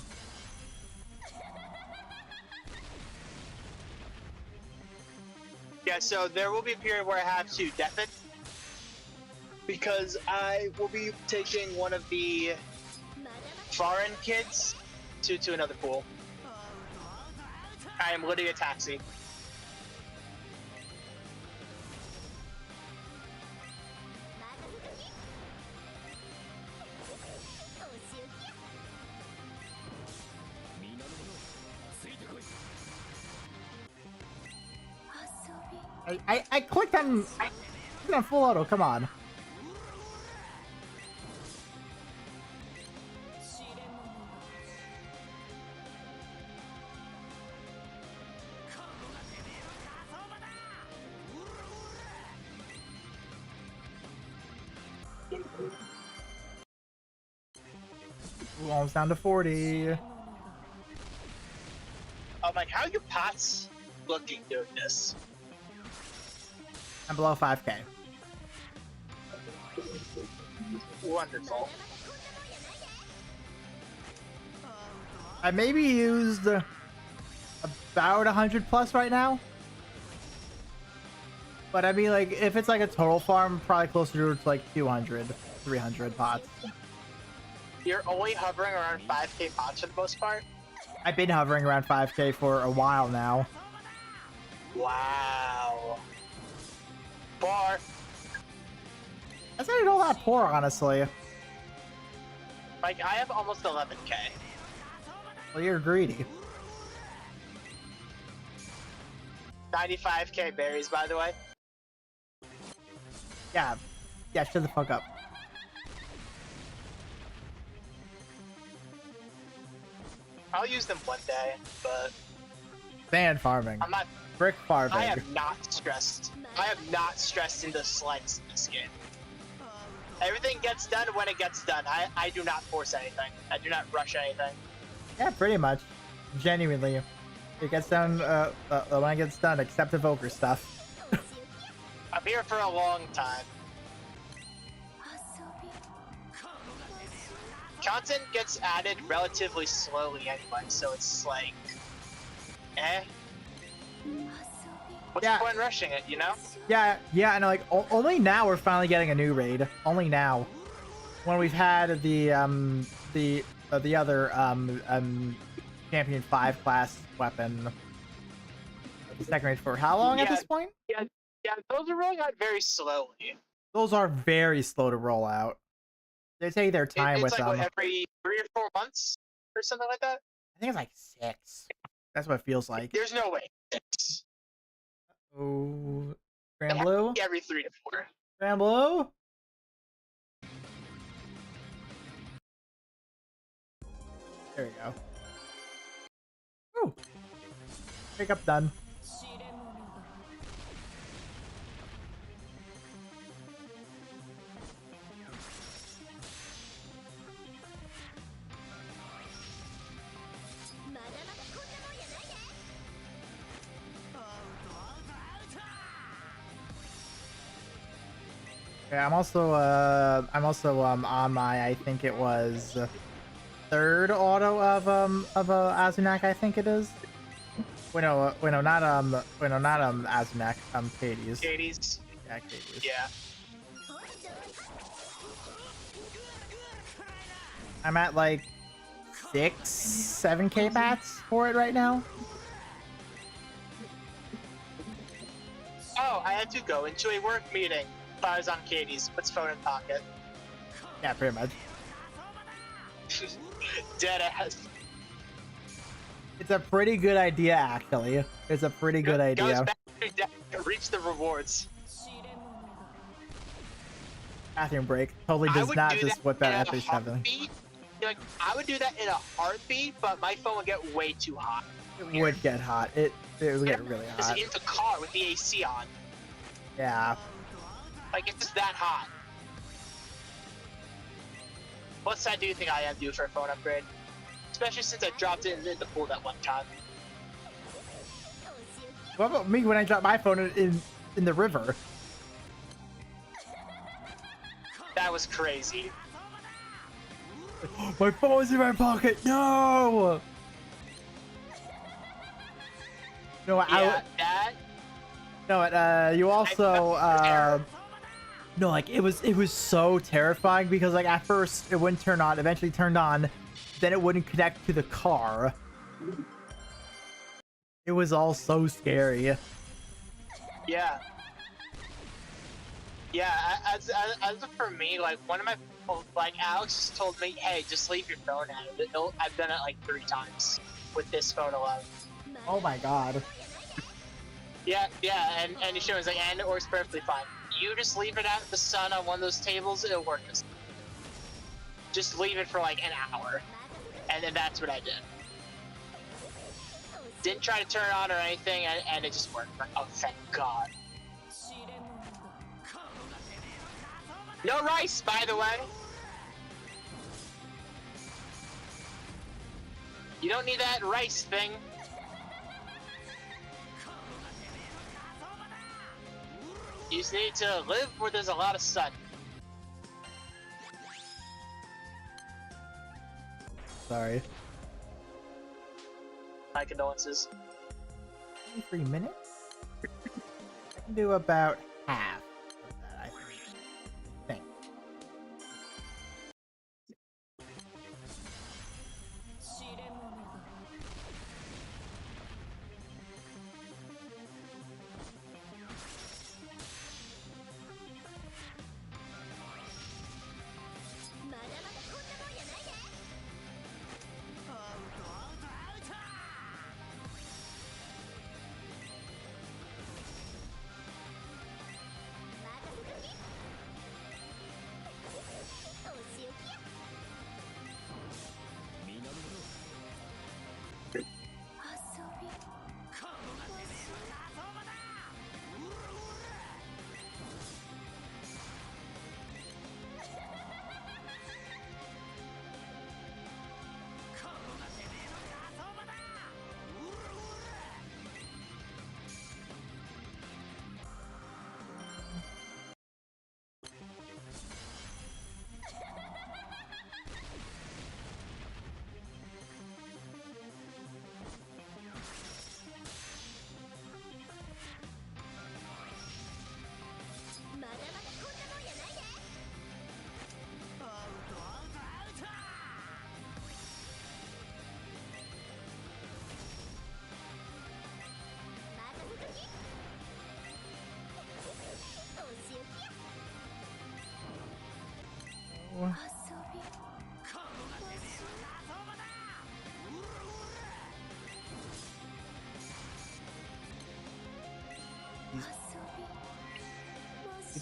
Yeah, so there will be a period where I have to def it, because I will be taking one of the foreign kids to another pool. I am literally a taxi. I clicked on full auto. Come on. Ooh, almost down to 40. I'm like, how are you pots looking doing this? I'm below 5K. Wonderful. I maybe used about 100 plus right now. But I mean, like, if it's like a total farm, probably closer to like 200, 300 pots. You're only hovering around 5k pots for the most part? I've been hovering around 5K for a while now. Wow. Bar. That's not even all that poor, honestly. Like, I have almost 11k. Well, you're greedy. 95k berries, by the way. Yeah. Yeah, shut the fuck up. I'll use them one day, but Sand farming. I'm not. Brick farming. I am not stressed. I am not stressed in the slightest in this game. Everything gets done when it gets done. I do not force anything. I do not rush anything. Yeah, pretty much. Genuinely. It gets done when it gets done, except evoker stuff. I'm here for a long time. Content gets added relatively slowly anyway, so it's like, eh. What's Yeah. the point in rushing it, you know? Yeah, and like only now we're finally getting a new raid. Only now, when we've had the other champion 5 class weapon, the second raid for how long at this point? Yeah, those are rolling out very slowly. Those are very slow to roll out. They take their time It's with like them. what, every 3 or 4 months or something like that. I think it's like 6. That's what it feels like. There's no way. Oh, Grand Blue? Every 3 to 4. Grand Blue? There we go. Ooh. Pickup done. Yeah, I'm also on my, I think it was 3rd auto of Azunak, I think it is. Wait no, not Azunak, Katie's. Katie's. Yeah, Katie's. Yeah. I'm at like 7K bats for it right now. Oh, I had to go into a work meeting. I was on Katie's. Puts phone in pocket. Yeah, pretty much. Dead ass. It's a pretty good idea, actually. It's a pretty good idea. Goes back to deck to reach the rewards. Bathroom break totally does not just whip out in a FH7. heartbeat. Like, I would do that in a heartbeat, but my phone would get way too hot. It would get hot. It would get really Just hot. in the car with the AC on. Yeah. Like, it's just that hot. What side do you think I am due for a phone upgrade? Especially since I dropped it in the pool that one time. What about me when I dropped my phone in the river? That was crazy. My phone's in my pocket. No. No, Yeah, that. no. You also No, like it was so terrifying because like at first it wouldn't turn on, eventually turned on, then it wouldn't connect to the car. It was all so scary. Yeah. Yeah, as for me, like, one of my, like, Alex just told me, hey, just leave your phone out of it. I've done it, like, 3 times with this phone alone. Oh my god. Yeah, and she was like, and it works perfectly fine. You just leave it out in the sun on one of those tables, it'll work. Just leave it for, like, an hour. And then that's what I did. Didn't try to turn it on or anything, and it just worked. Like, oh, thank God. No rice, by the way. You don't need that rice thing. You just need to live where there's a lot of sun. Sorry. My condolences. 23 minutes? I can do about half of that, I think.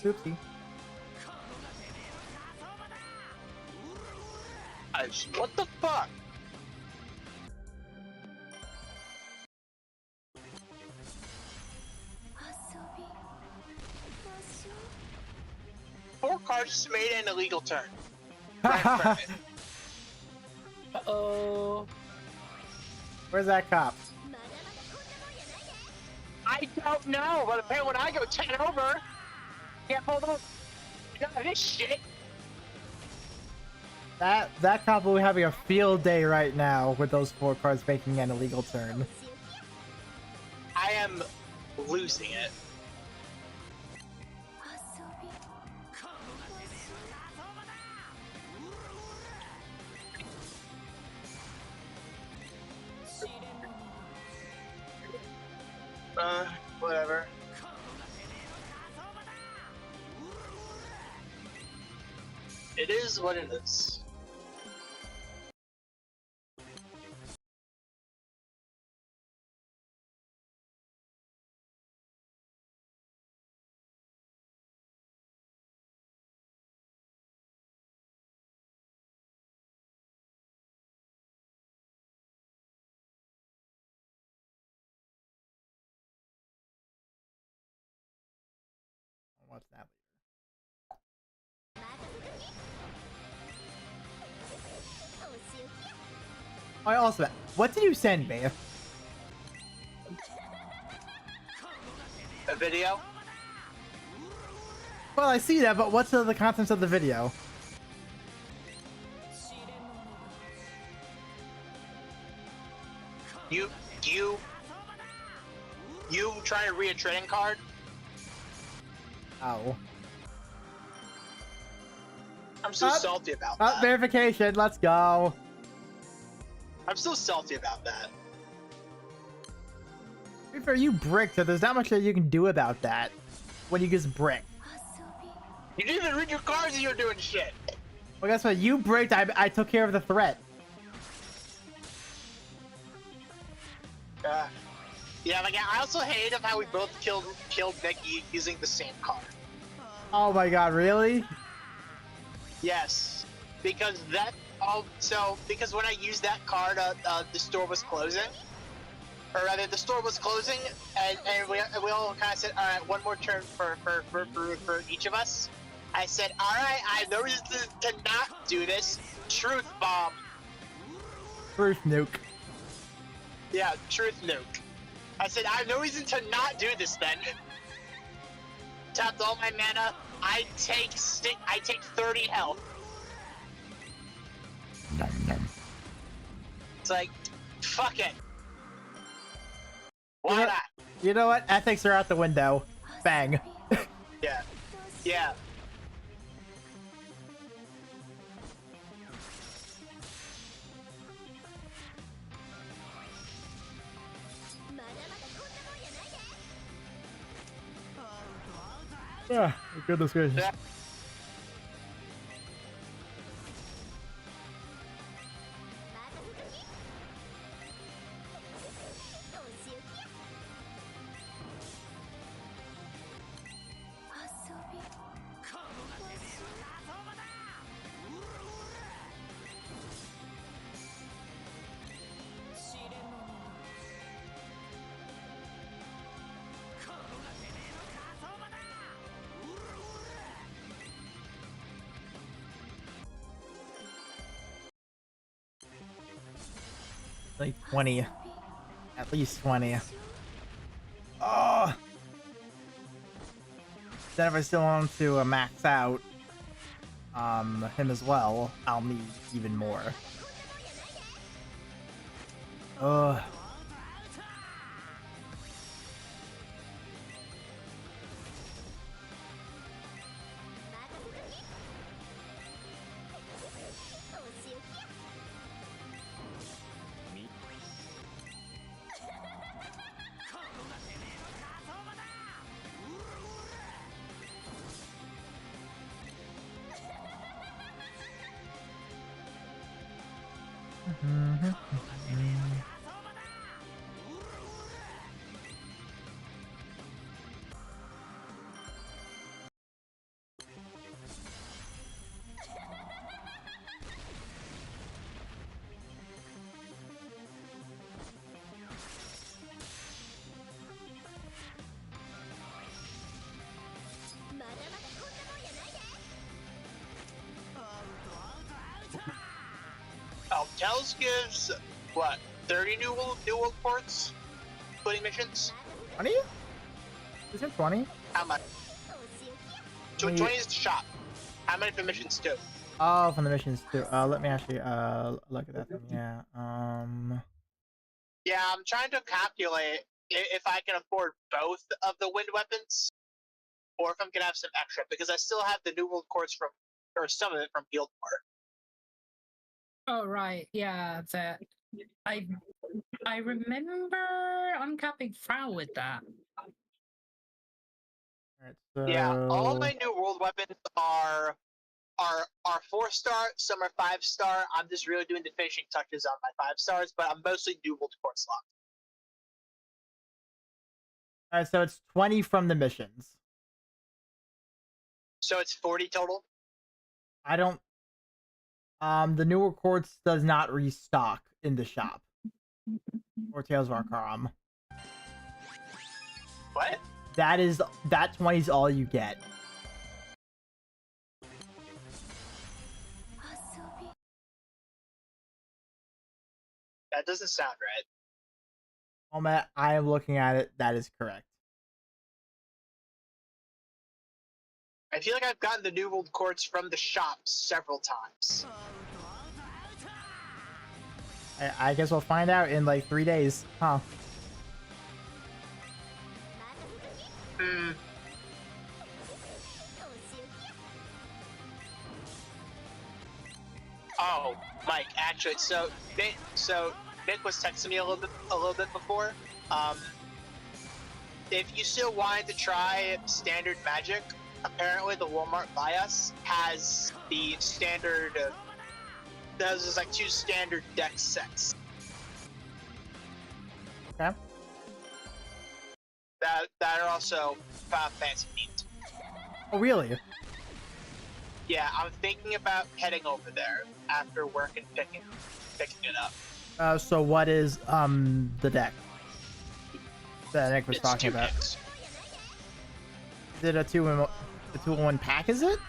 Oopsie. What the fuck? Four cars just made an illegal turn. Uh-oh. Where's that cop? I don't know, but apparently when I go 10 over, can't pull them. None of this shit. That cop will be having a field day right now with those 4 cars making an illegal turn. I am losing it. Whatever. It is what it is. I'll watch that later. I also, what did you send me? A video? Well, I see that, but what's the contents of the video? You trying to read a trading card? Oh. I'm so salty about Up that. verification. Let's go. I'm so salty about that. To be fair, you bricked, so there's not much that you can do about that when you just brick. You didn't even read your cards and you're doing shit. Well, guess what? You bricked. I took care of the threat. Yeah, like I also hate how we both killed Nikki using the same card. Oh my god, really? Yes, because because when I used that card, the store was closing, or rather, the store was closing, and we all kind of said, all right, one more turn for each of us. I said, all right, I have no reason to not do this. Truth bomb. Truth nuke. Yeah, truth nuke. I said, I have no reason to not do this then. Tapped all my mana. I take 30 health. It's like, fuck it. Why not? You know what? Ethics are out the window. Bang. Yeah. Yeah. Ah, goodness gracious. Yeah. Like 20. At least 20. Oh! Then if I still want to max out him as well, I'll need even more. Ugh. Tells gives what 30 new world ports, including missions. 20? Is it 20? How much? So 20 is the shop. How many for missions too? Oh, from the missions too. Let me actually look at that thing. Yeah. Yeah, I'm trying to calculate if I can afford both of the wind weapons, or if I'm gonna have some extra, because I still have the new world quartz from, or some of it from Guild War. Oh right, yeah, that I remember uncapping Frau with that. Alright, so... Yeah, all my new world weapons are 4-star. Some are 5-star. I'm just really doing the finishing touches on my 5-stars, but I'm mostly new world quartz locked. Alright, so it's 20 from the missions. So it's 40 total. I don't... the newer quartz does not restock in the shop. Or Tales of Arcarum. What? That 20 is all you get. That doesn't sound right. Moment I am looking at it, that is correct. I feel like I've gotten the new world quartz from the shop several times. I guess we'll find out in like 3 days, huh? Oh, Mike, actually, so Nick was texting me a little bit before. If you still wanted to try standard magic, apparently the Walmart by us has the standard. There's like 2 standard deck sets. Okay. That are also Final Fantasy themed. Oh, really? Yeah, I'm thinking about heading over there after work and picking it up. So what is the deck that Nick was It's talking 2 about? decks. Is it a 2-in-1 pack? Is it?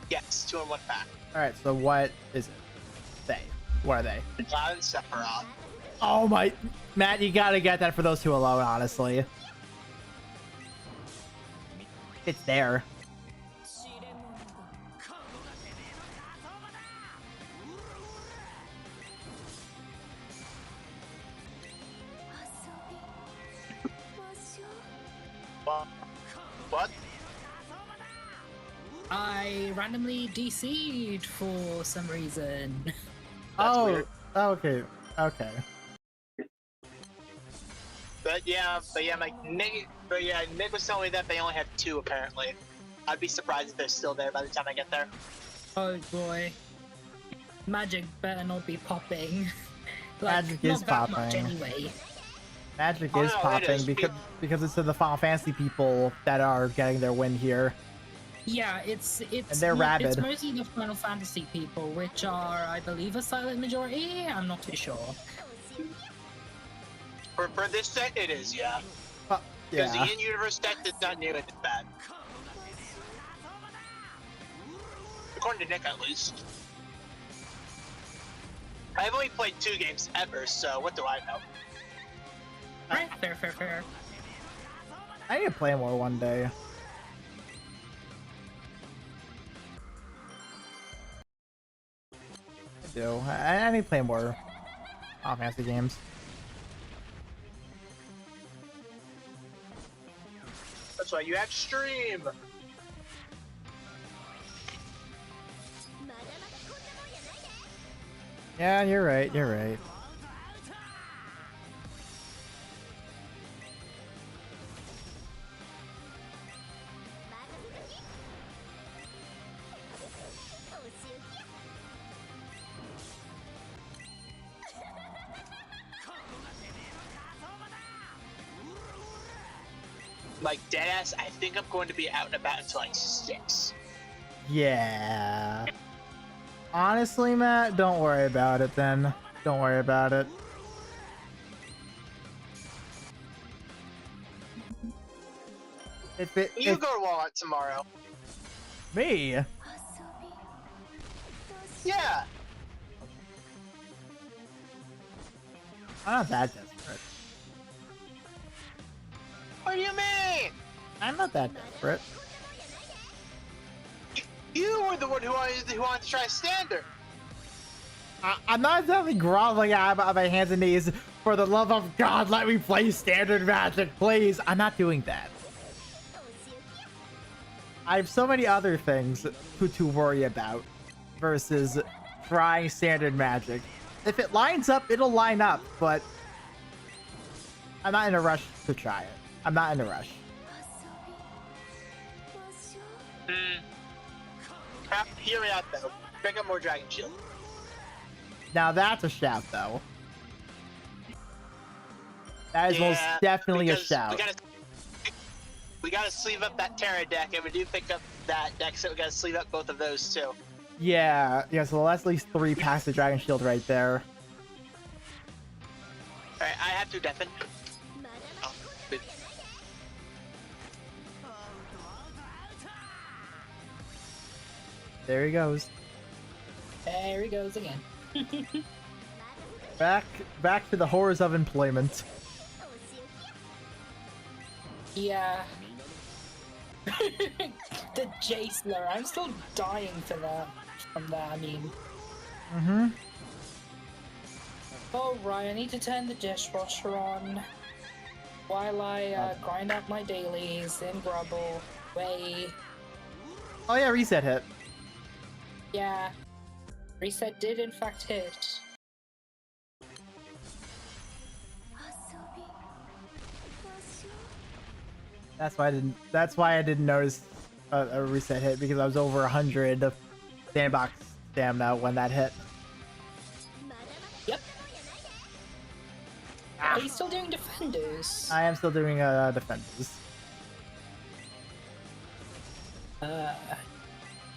Yes, 2-in-1 pack. All right. So what is it? What are they? Cloud and Sephiroth. Oh my, Matt, you gotta get that for those 2 alone. Honestly, it's there. What? I randomly DC'd for some reason. Oh, weird. okay, okay. But yeah, Nick was telling me that they only have 2 apparently. I'd be surprised if they're still there by the time I get there. Oh boy. Magic better not be popping. Magic not is that much popping. anyway. Magic Oh, is no, it popping is. because it's to the Final Fantasy people that are getting their win here. Yeah, it's And they're It's rabid. mostly the Final Fantasy people, which are, I believe, a silent majority. I'm not too sure. For this set, it is, yeah. Because Yeah. the in-universe deck is not nearly as bad. According to Nick, at least. I've only played 2 games ever, so what do I know? Right, fair. I need to play more one day. I do. I need to play more Final Fantasy games. That's why you have stream. Yeah, you're right. You're right. Like, deadass, I think I'm going to be out and about until like 6. Yeah. Honestly, Matt, don't worry about it then. Don't worry about it. You go to Walmart tomorrow. Me? Yeah. I'm not that desperate. What do you mean? I'm not that desperate. You were the one who wanted to try standard. I'm not exactly groveling on my hands and knees. For the love of God, let me play standard magic, please. I'm not doing that. I have so many other things to worry about versus trying standard magic. If it lines up, it'll line up, but I'm not in a rush to try it. I'm not in a rush. Hear me out though. Pick up more Dragon Shield. Now that's a shout, though. That is most definitely a because shout. We gotta sleeve up that Terra deck, and we do pick up that deck, so we gotta sleeve up both of those too. Yeah, so that's at least 3 packs of Dragon Shield right there. Alright, I have to deafen. Oh, good. There he goes. There he goes again. Back to the horrors of employment. Yeah. The Jaceler, I'm still dying for that. From that, I mean. Mm-hmm. Oh, right, I need to turn the dishwasher on while I grind out my dailies in Grubble. Way. Oh yeah, reset hit. Yeah. Reset did in fact hit. That's why I didn't. That's why I didn't notice a reset hit, because I was over 100 of Sandbox stamina when that hit. Yep. Are you still doing defenders? I am still doing defenses.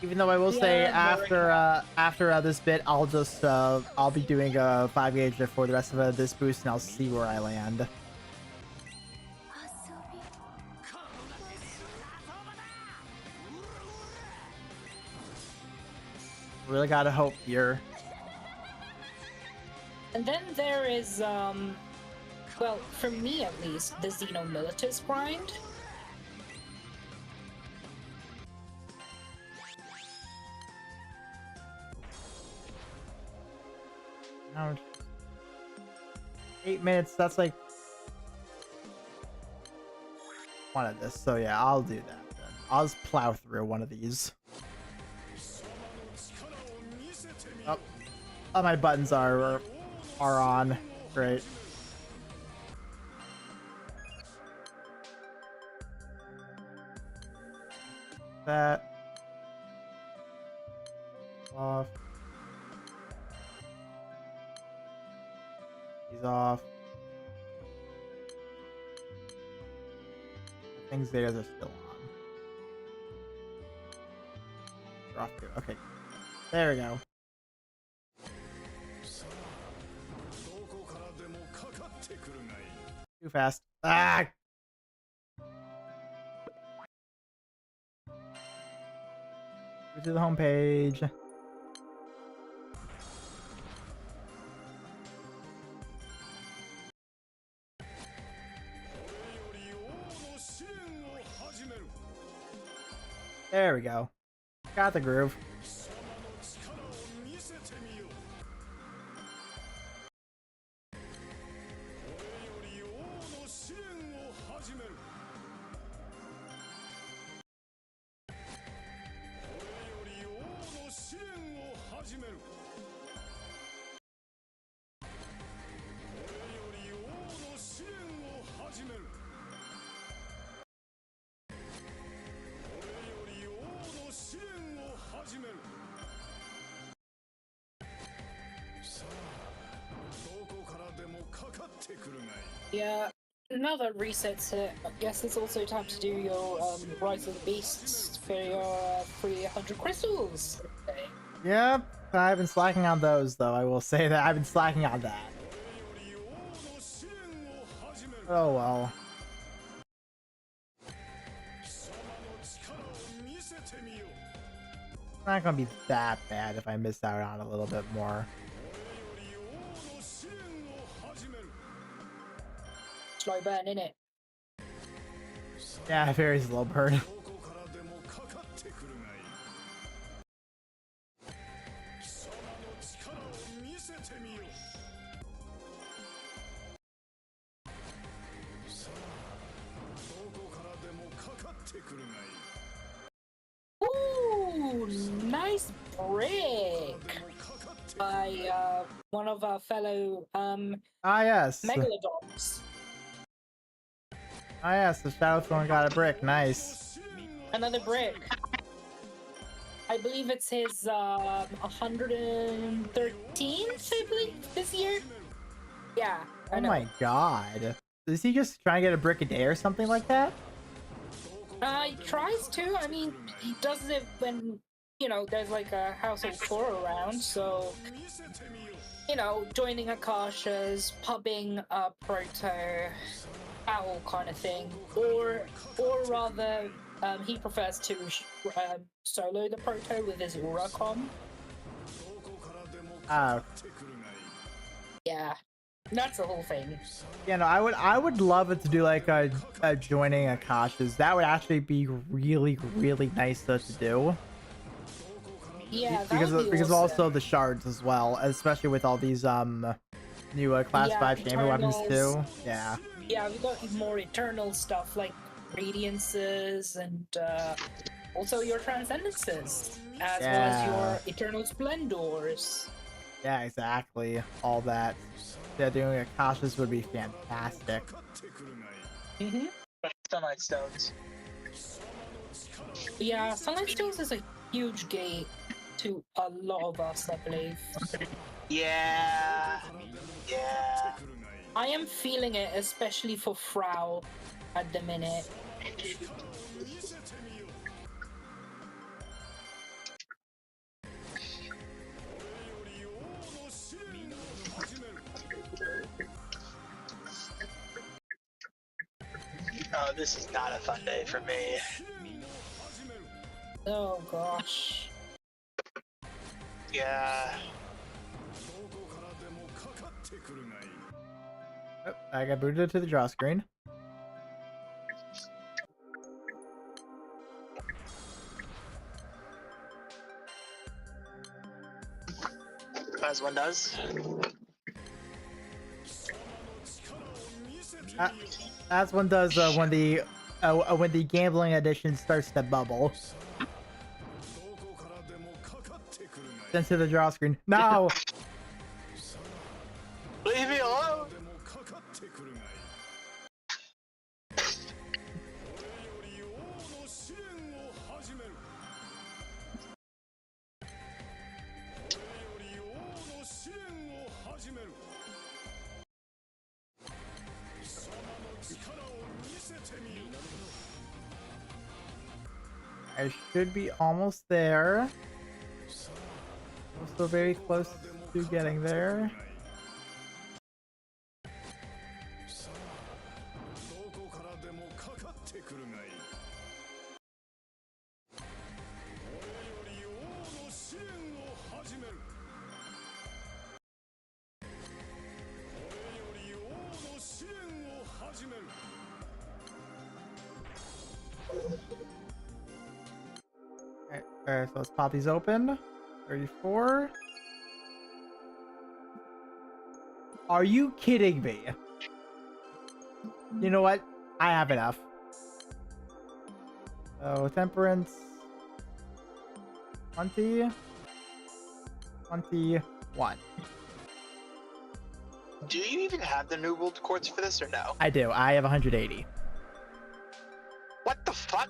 Even though I will say Yeah, after this bit, I'll just I'll be doing a 5 gauge for the rest of this boost, and I'll see where I land. Really gotta hope here. And then there is, well, for me at least, the Xenomilitus grind. Ouch. 8 minutes, that's like one of this, so yeah, I'll do that then. I'll just plow through one of these. Oh, my buttons are on. Great. That off. He's off. I think Zetas are still on. They're off too. Okay. There we go. Too fast. Ah! Go to the home page. There we go. Got the groove. Yeah, now that reset's hit, I guess it's also time to do your Rise of the Beasts for your 300 crystals. Okay. Yep, I've been slacking on those though. I will say that I've been slacking on that. Oh well. It's not gonna be that bad if I miss out on a little bit more. Slow burn, innit? Yeah, very slow burn. Ooh, nice brick by one of our fellow Ah yes. megalodons. Ah yes, the Shadowthorn got a brick. Nice. Another brick. I believe it's his 113th, I believe, this year. Yeah. I Oh know. my god. Is he just trying to get a brick a day or something like that? He tries to. I mean, he does it when, you know, there's like a household tour around, so, you know, joining Akasha's, pubbing a proto, that whole kind of thing. Or rather, he prefers to solo the proto with his Uracom. Oh. Yeah. That's the whole thing. Yeah, no, I would love it to do like a joining Akasha's. That would actually be really, really nice to do. Yeah, that Because would be because awesome. also the shards as well, especially with all these new class 5 chamber weapons too. Eternals. Yeah. Yeah, we got more eternal stuff like radiances and Also your transcendences, as well as Yeah. your eternal splendors. Yeah, exactly. All that. Yeah, doing Akashas would be fantastic. Mm-hmm. Sunlight Stones. Yeah, Sunlight Stones is a huge gate to a lot of us, I believe. Yeah. Yeah. I am feeling it, especially for Frau at the minute. Oh, this is not a fun day for me. Oh gosh. Yeah. Oh, I got booted to the draw screen. As one does. As one does when the gambling edition starts to bubble. Sent to the draw screen. No! Leave me alone! I should be almost there. Also very close to getting there. Alright, so let's pop these open. 34. Are you kidding me? You know what? I have enough. So, Temperance. 20. 21. Do you even have the new world quartz for this or no? I do. I have 180. What the fuck?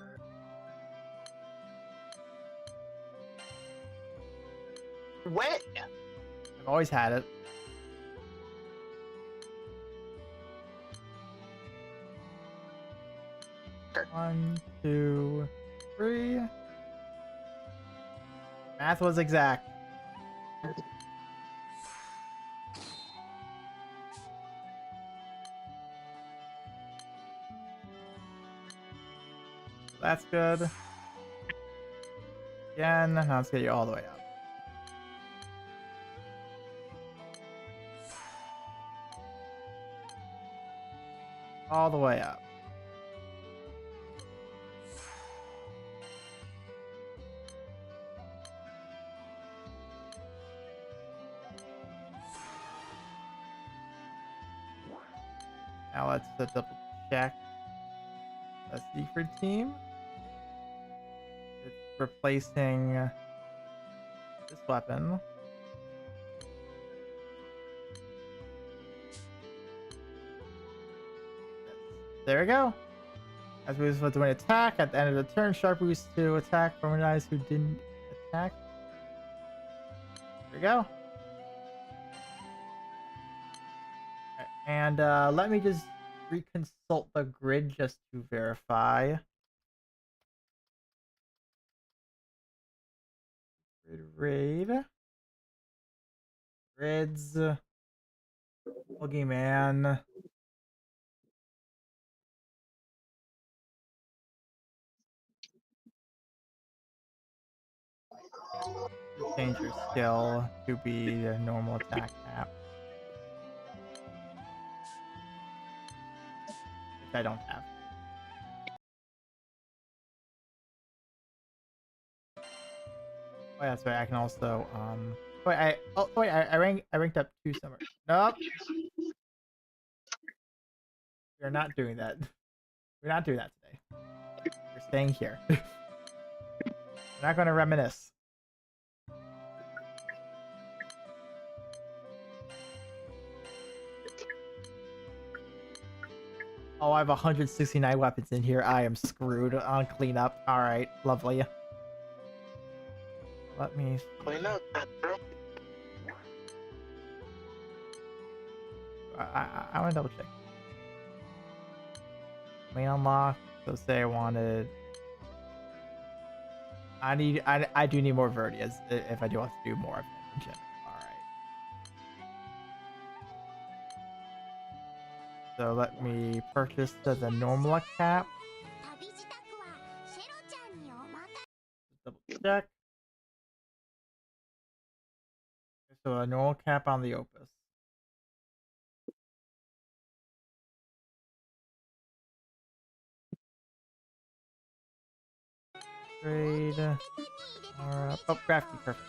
When? I've always had it. One, two, three. Math was exact. That's good. Again, now let's get you all the way up. All the way up. Now let's double check the SIEGFRIED team. It's replacing this weapon. There we go. As we was doing attack at the end of the turn, sharp boost to attack from guys who didn't attack. There we go. Alright, and let me just reconsult the grid just to verify. Raid. Grids. Boogeyman. Change your skill to be a normal attack map. Which I don't have. Oh yeah, that's right. I can also I ranked up 2 somewhere. Nope. We're not doing that. We're not doing that today. We're staying here. We're not gonna reminisce. Oh, I have 169 weapons in here. I am screwed on cleanup. Alright, lovely. Let me... Clean up, bro. I want to double check. Main unlock. So say I wanted... I do need more Verdias if I do want to do more of them in general. Alright. So let me purchase the normal cap. Double check. So a normal cap on the Opus. Trade. Oh, crafty, perfect.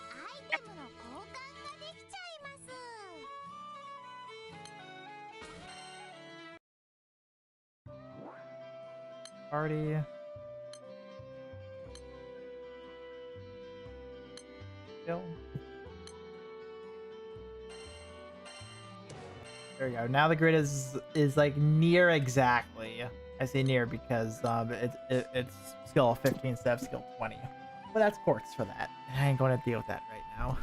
Party. Kill. There we go. Now the grid is like near exactly. I say near because it's skill 15 instead of skill 20. But that's quartz for that. I ain't going to deal with that right now.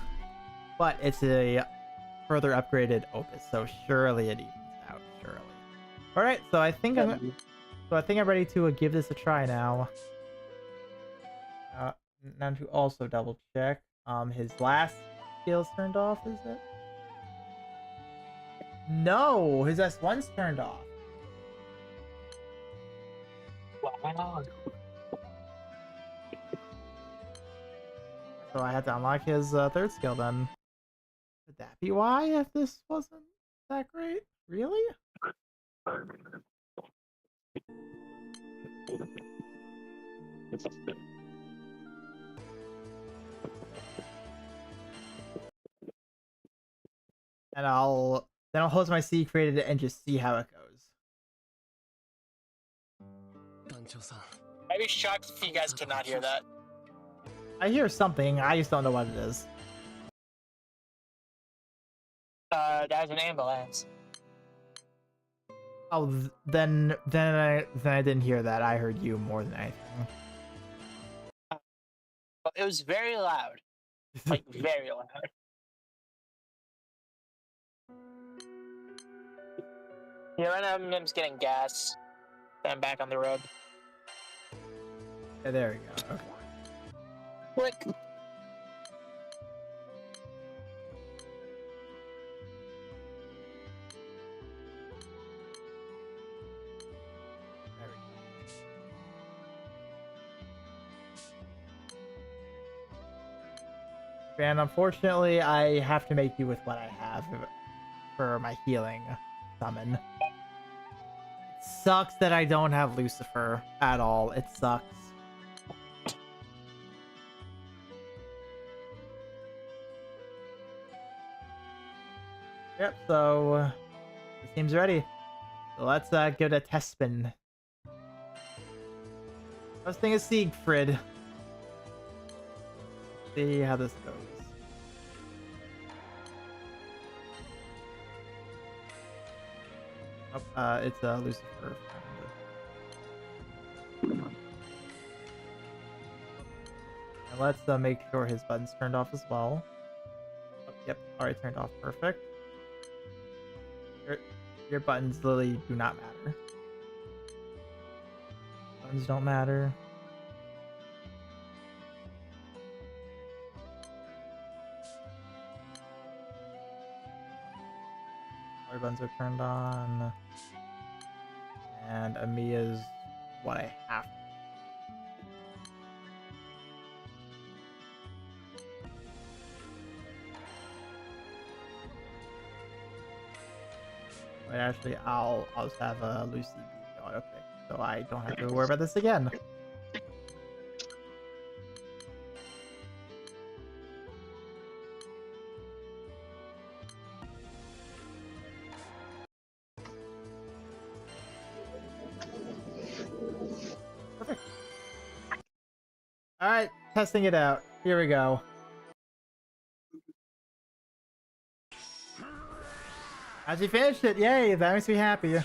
But it's a further upgraded Opus, so surely it evens out. Surely. All right, so I think I'm ready to give this a try now. Now to also double check. His last skill's turned off, is it? No, his S1's turned off. Wow. So I had to unlock his third skill then. Would that be why if this wasn't that great? Really? And I'll host my Siegfried and just see how it goes. I'd be shocked if you guys could not hear that. I hear something, I just don't know what it is. That was an ambulance. Oh, then I didn't hear that. I heard you more than anything. It was very loud. Like, very loud. Yeah, right now I'm just getting gas. I'm back on the road. Yeah, there we go. Okay. Click. There we go. And unfortunately, I have to make do with what I have for my healing summon. It sucks that I don't have Lucifer at all. It sucks. Yep, so the team's ready. So let's give it a test spin. First thing is Siegfried. See how this goes. Oh, it's Lucifer. And let's make sure his button's turned off as well. Oh, yep, already turned off. Perfect. Your buttons literally do not matter. Buttons don't matter. Our buttons are turned on. And Amiya's what I have to. Wait, actually, I'll just have Lucy be auto pick, so I don't have to worry about this again. Perfect. All right, testing it out. Here we go. Actually finished it. Yay, that makes me happy.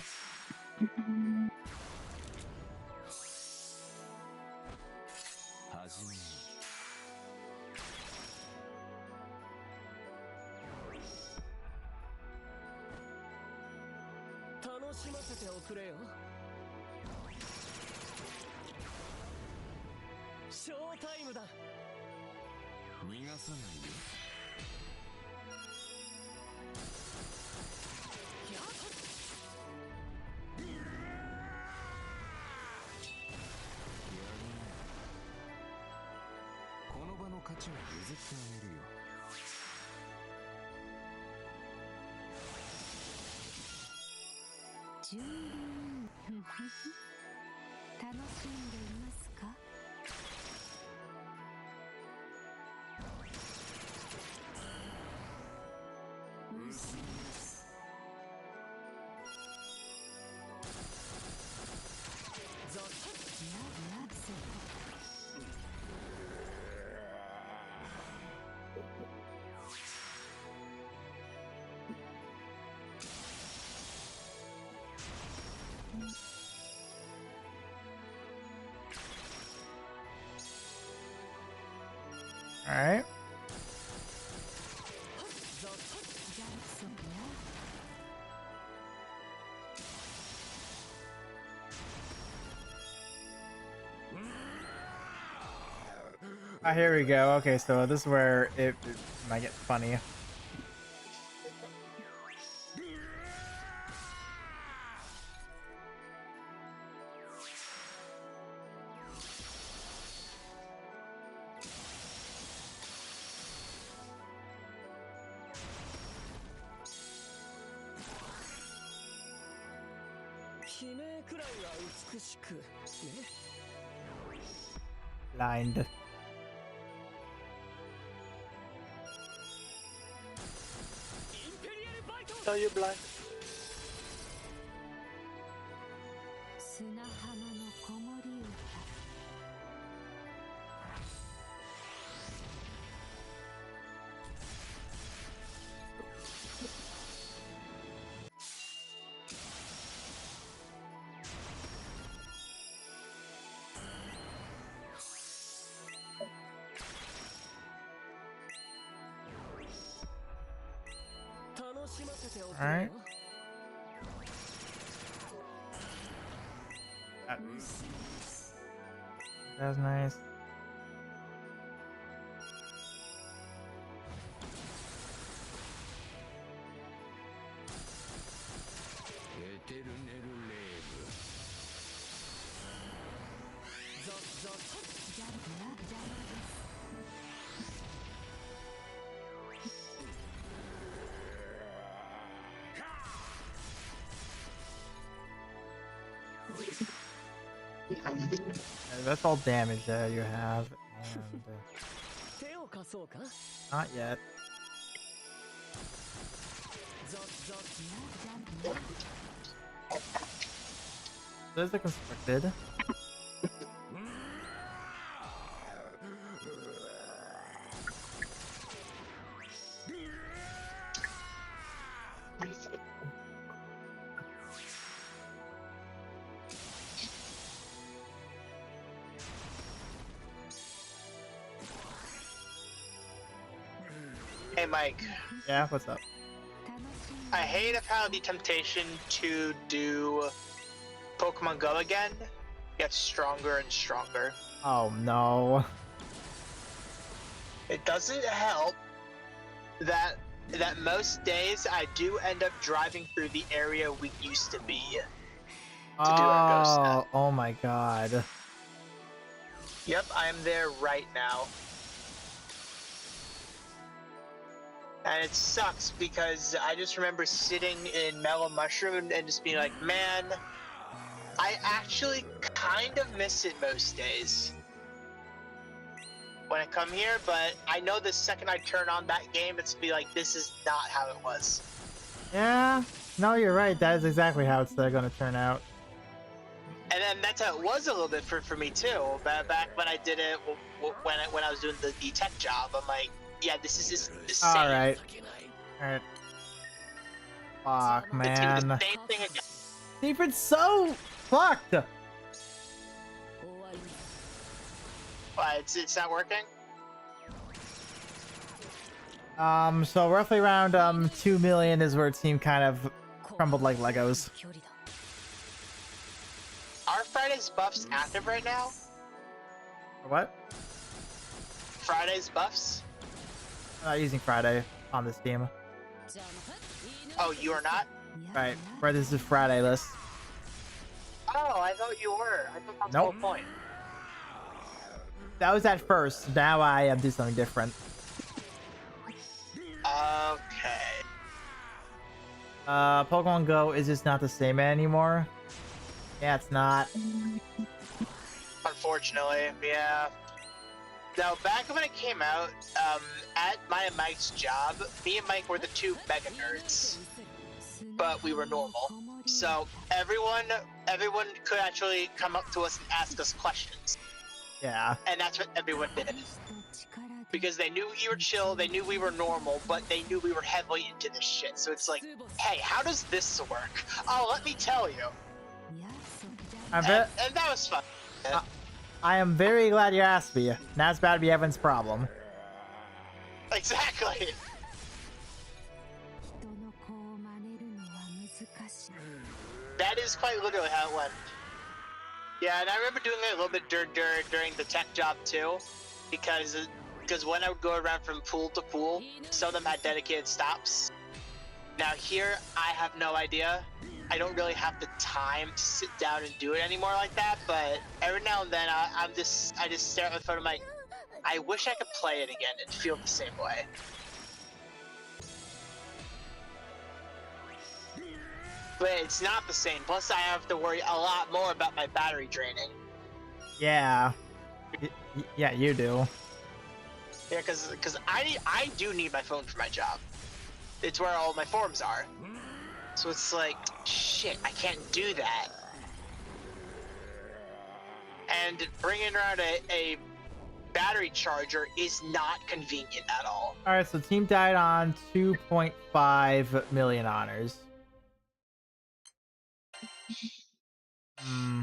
All right. Ah, here we go. Okay, so this is where it might get funny. Blind. Oh, you're blind. All right. That's nice. That's all damage that you have, and not yet. There's the constructed. Hey, Mike. Yeah, what's up? I hate how the temptation to do Pokemon Go again gets stronger and stronger. Oh no. It doesn't help that most days I do end up driving through the area we used to be to do our Go set. Oh my god. Yep, I am there right now. And it sucks because I just remember sitting in Mellow Mushroom and just being like, man, I actually kind of miss it most days when I come here, but I know the second I turn on that game, it's be like, this is not how it was. Yeah. No, you're right. That is exactly how it's gonna turn out. And then that's how it was a little bit for me too. Back when I did it, when I was doing the tech job, I'm like, yeah, this is just the same. All right. Fuck, It's gonna be man. the same thing again. Secret's so fucked. Why, it's not working? So roughly around 2 million is where Team kind of crumbled like Legos. Are Friday's buffs active right now? What? Friday's buffs? I'm not using Friday on this team. Oh, you are not? Right, where this is Friday list. Oh, I thought you were. I thought that's Nope. the whole point. That was at first. Now I am doing something different. Okay. Pokemon Go is just not the same anymore. Yeah, it's not. Unfortunately, yeah. Now, back when it came out, at my and Mike's job, me and Mike were the two mega nerds, but we were normal. So everyone could actually come up to us and ask us questions, Yeah. and that's what everyone did. Because they knew we were chill, they knew we were normal, but they knew we were heavily into this shit. So it's like, hey, how does this work? Oh, let me tell you. I'm And that was fun. I am very glad you asked me. Now it's about to be Evan's problem. Exactly. That is quite literally how it went. Yeah, and I remember doing it a little bit during the tech job too, because when I would go around from pool to pool, some of them had dedicated stops. Now here, I have no idea. I don't really have the time to sit down and do it anymore like that, but every now and then I just stare at my phone and I'm like, I wish I could play it again and feel the same way. But it's not the same. Plus, I have to worry a lot more about my battery draining. Yeah. Yeah, you do. Yeah, because I do need my phone for my job. It's where all my forms are. So it's like, shit, I can't do that. And bringing around a battery charger is not convenient at all. Alright, so team died on 2.5 million honors. Hmm.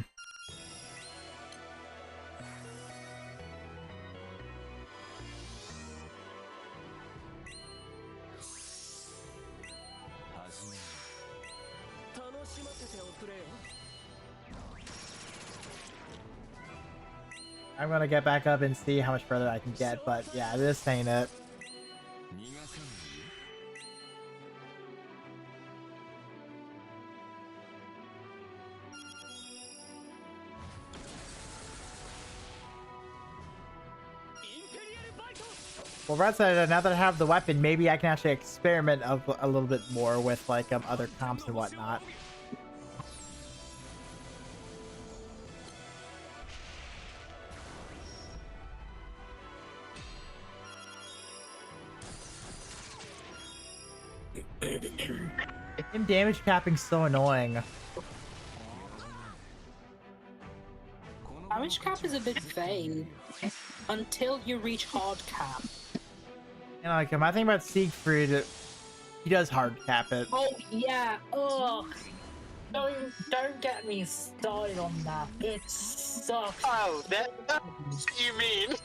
I'm gonna get back up and see how much further I can get, but yeah, this ain't it. Well, Red said now that I have the weapon, maybe I can actually experiment a little bit more with like other comps and whatnot. Him damage capping's so annoying. Damage cap is a bit vague until you reach hard cap. You know, like my thing about Siegfried, he does hard cap it. Oh yeah. Oh. Don't get me started on that. It sucks. Oh, that's what you mean?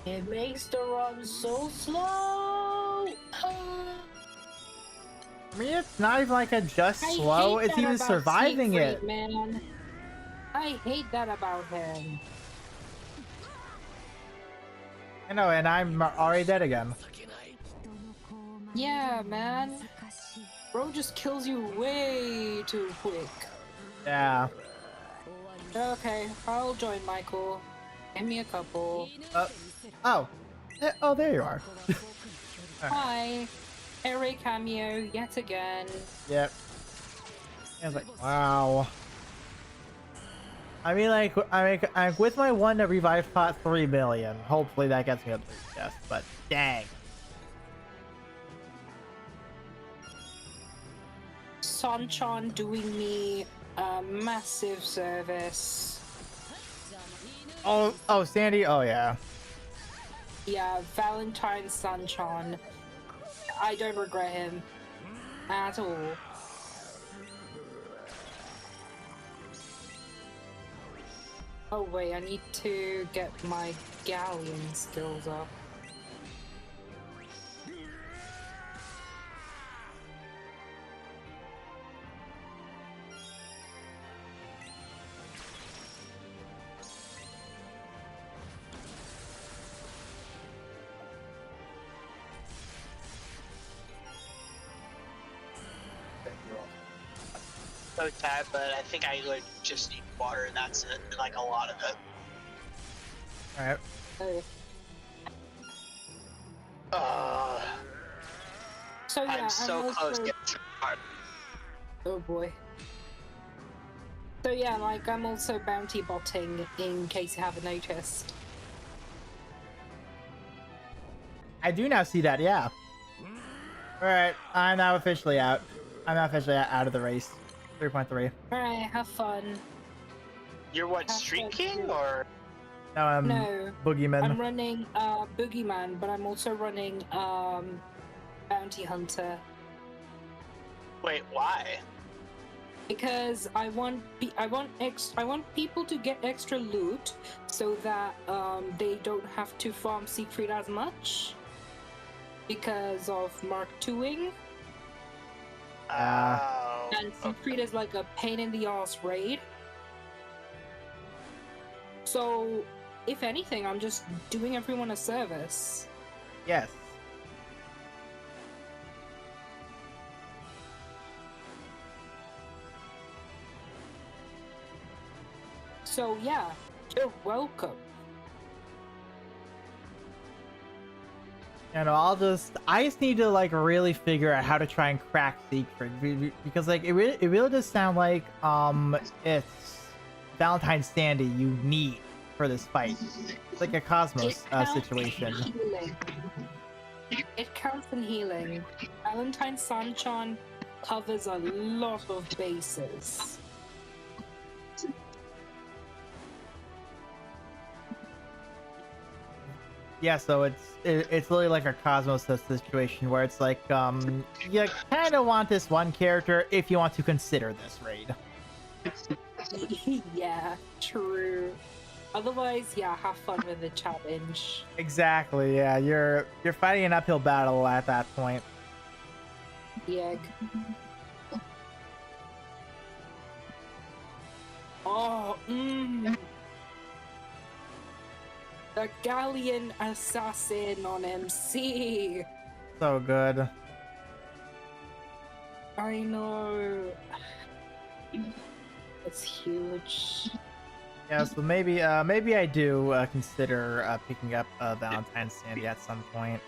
It makes the run so slow. I mean, it's not even like a just I slow, hate it's that even about surviving Siegfried, it. Man. I hate that about him. I know, and I'm already dead again. Yeah, man. Bro just kills you way too quick. Yeah. Okay, I'll join Michael. Give me a couple. Oh. Oh, there you are. Hi. Array cameo yet again. Yep. I was like, wow. I mean, like, I'm with my one to revive pot 3 million. Hopefully that gets me up to the chest, but dang. Sanchan doing me a massive service. Oh, Sandy. Oh yeah. Yeah, Valentine Sanchan. I don't regret him at all. Oh wait, I need to get my galleon skills up. So tired, but I think I would just need water and that's it. Like a lot of it. All right. Oh. So yeah, I'm so also... close to getting hard. Oh boy. So yeah, like I'm also bounty botting in case you haven't noticed. I do now see that. Yeah. All right. I'm now officially out. I'm now officially out of the race. 3.3. Alright, have fun. You're what, Have Street fun King too. or? Now I'm No, Boogeyman. I'm running Boogeyman, but I'm also running Bounty Hunter. Wait, why? Because I want people to get extra loot so that they don't have to farm Siegfried as much because of Mark IIing. And Siegfried is like a pain in the ass raid. So, if anything, I'm just doing everyone a service. Yes. So yeah, you're welcome. You know, I just need to like really figure out how to try and crack Siegfried because like it really does sound like it's Valentine Sandy you need for this fight. It's like a Cosmos situation. It counts in healing. Valentine Sanchan covers a lot of bases. Yeah, so it's literally like a Cosmos situation where it's like you kind of want this one character if you want to consider this raid. Yeah, true. Otherwise, yeah, have fun with the challenge. Exactly. Yeah, you're fighting an uphill battle at that point. Yeah. Oh, the Galleon Assassin on MC. So good. I know. It's huge. Yeah, so maybe I do consider picking up Valentine Sandy at some point.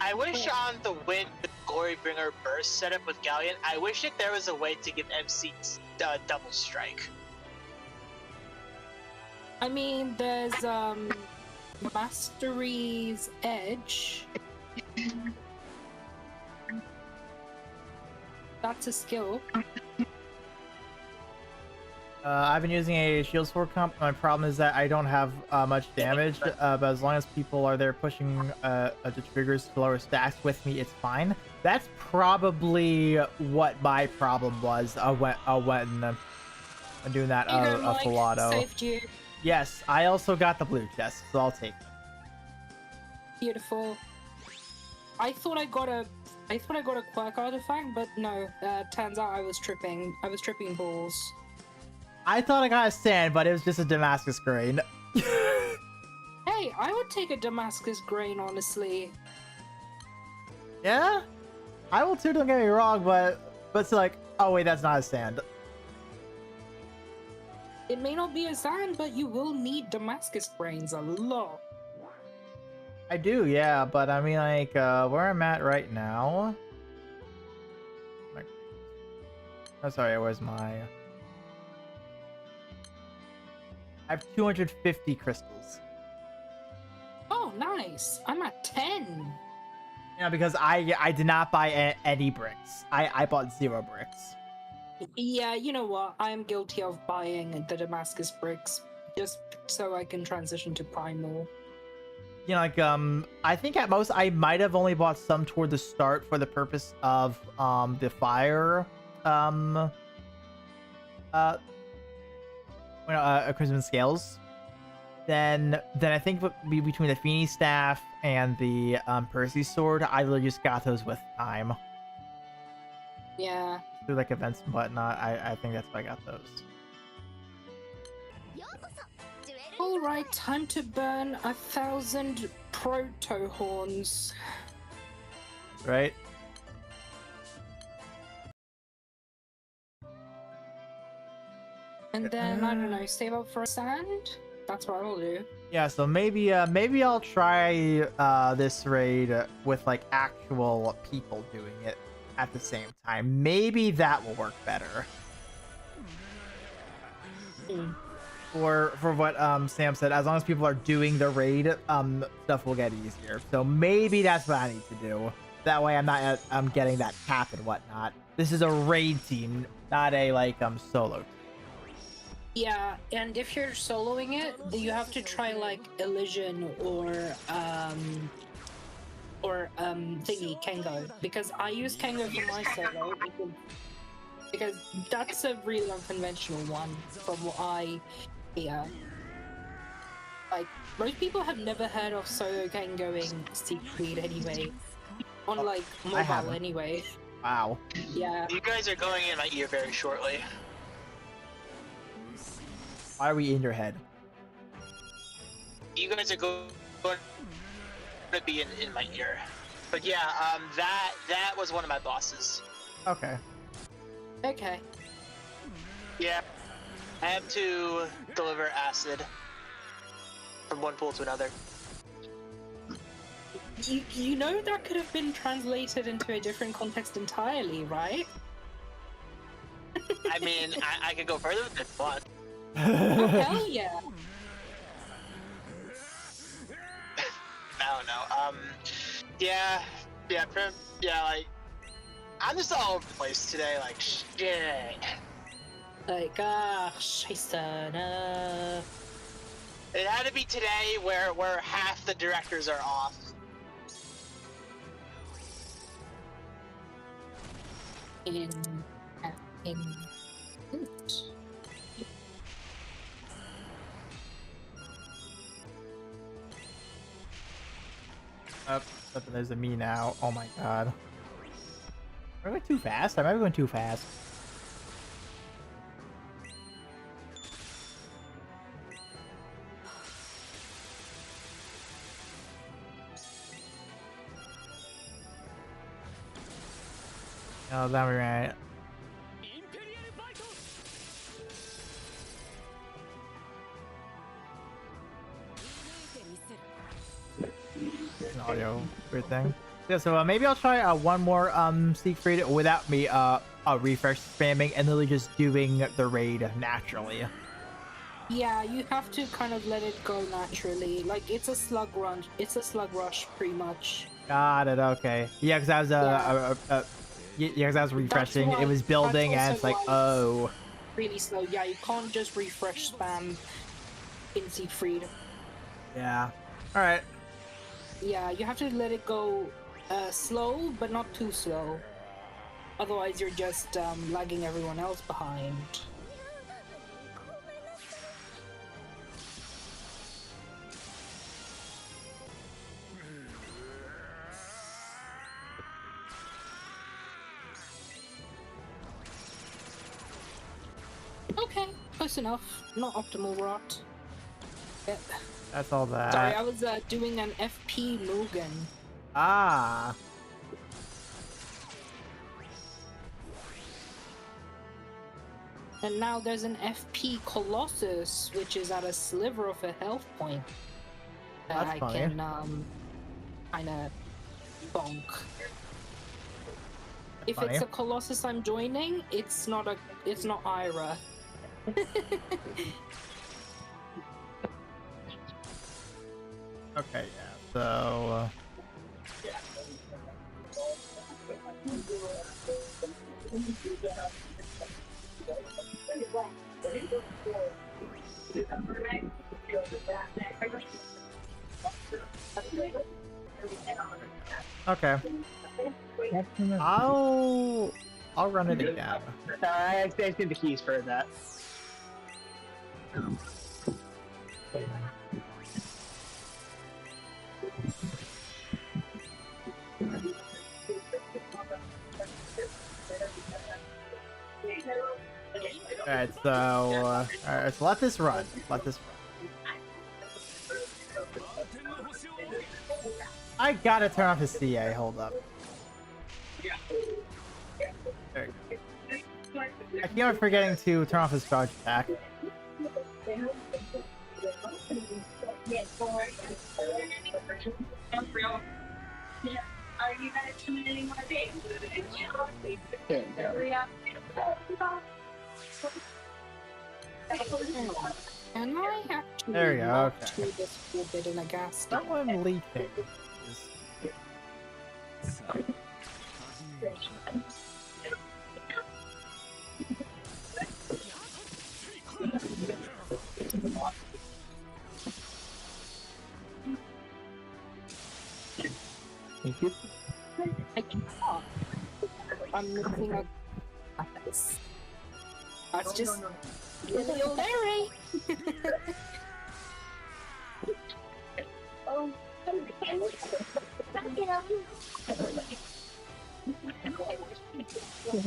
I wish on the Wind with Glorybringer Burst setup with Galleon, I wish that there was a way to give MC double strike. I mean, there's Mastery's Edge. That's a skill. I've been using a Shield Sword comp. My problem is that I don't have much damage, but as long as people are there pushing the triggers to lower stacks with me, it's fine. That's probably what my problem was when doing that a full auto. Saved you. Yes, I also got the blue chest, so I'll take it. Beautiful. I thought I got a quirk artifact, but no. Turns out I was tripping balls. I thought I got a sand, but it was just a Damascus grain. Hey, I would take a Damascus grain, honestly. Yeah, I will too. Don't get me wrong, but it's like, oh wait, that's not a sand. It may not be a sand, but you will need Damascus grains a lot. I do, yeah, but I mean, like, where I'm at right now. Oh, sorry, where's my? I have 250 crystals. Oh, nice. I'm at 10. You know, because I did not buy any bricks. I bought 0 bricks. Yeah, you know what? I am guilty of buying the Damascus bricks just so I can transition to Primal. You know, like I think at most I might have only bought some toward the start for the purpose of the fire Crimson Scales. Then I think between the Feeny Staff and the Percy Sword, I literally just got those with time. Yeah. Through like events and whatnot, I think that's why I got those. Alright, time to burn 1,000 proto horns. Right? And then, I don't know, save up for sand? That's what I'll do. Yeah, so maybe I'll try this raid with like actual people doing it at the same time. Maybe that will work better. For what Sam said, as long as people are doing the raid, stuff will get easier. So maybe that's what I need to do. That way I'm not getting that cap and whatnot. This is a raid team, not a like solo team. Yeah, and if you're soloing it, you have to try like Elysian or thingy Kengo, because I use Kengo for my solo because that's a really unconventional one from what I hear. Like most people have never heard of solo Kengoing SIEGFRIED anyway, on like mobile anyway. Wow. Yeah. You guys are going in my ear very shortly. Why are we in your head? You guys are going to be in my ear. But yeah, that was one of my bosses. Okay. Okay. Yeah. I have to deliver acid from one pool to another. You know that could have been translated into a different context entirely, right? I mean, I could go further with it, but... Oh, hell yeah. I don't know. Yeah, like, I'm just all over the place today, like, shit. Like, scheiße, no. It had to be today where half the directors are off. In. Up, there's a me now. Oh my god. Am I going too fast? I might be going too fast. Oh, that was right. An audio weird thing. Yeah, so maybe I'll try one more SIEGFRIED without me refresh spamming and literally just doing the raid naturally. Yeah, you have to kind of let it go naturally. Like it's a slug run. It's a slug rush, pretty much. Got it. Okay. Yeah, because I was because I was refreshing. Why, it was building, and it's like, oh. Really slow. Yeah, you can't just refresh spam in SIEGFRIED. Yeah. All right. Yeah, you have to let it go slow, but not too slow. Otherwise, you're just lagging everyone else behind. Okay, close enough. Not optimal rot. Yep. That's all that. Sorry, I was doing an FP Mugen. Ah. And now there's an FP Colossus, which is at a sliver of a health point. That That's I funny. can kinda bonk. If Funny. it's a Colossus I'm joining, it's not Ira. Okay, yeah. So Okay. I'll run it again. I just need the keys for that. Alright, so alright, so let this run. Let this run. I gotta turn off his CA, hold up. There we go. I keep on forgetting to turn off his charge attack. And I actually There we go, love okay. to this whole bit in a gas station. Someone leaking. Thank you. I can't. I'm looking at this. That's just really old Larry. There's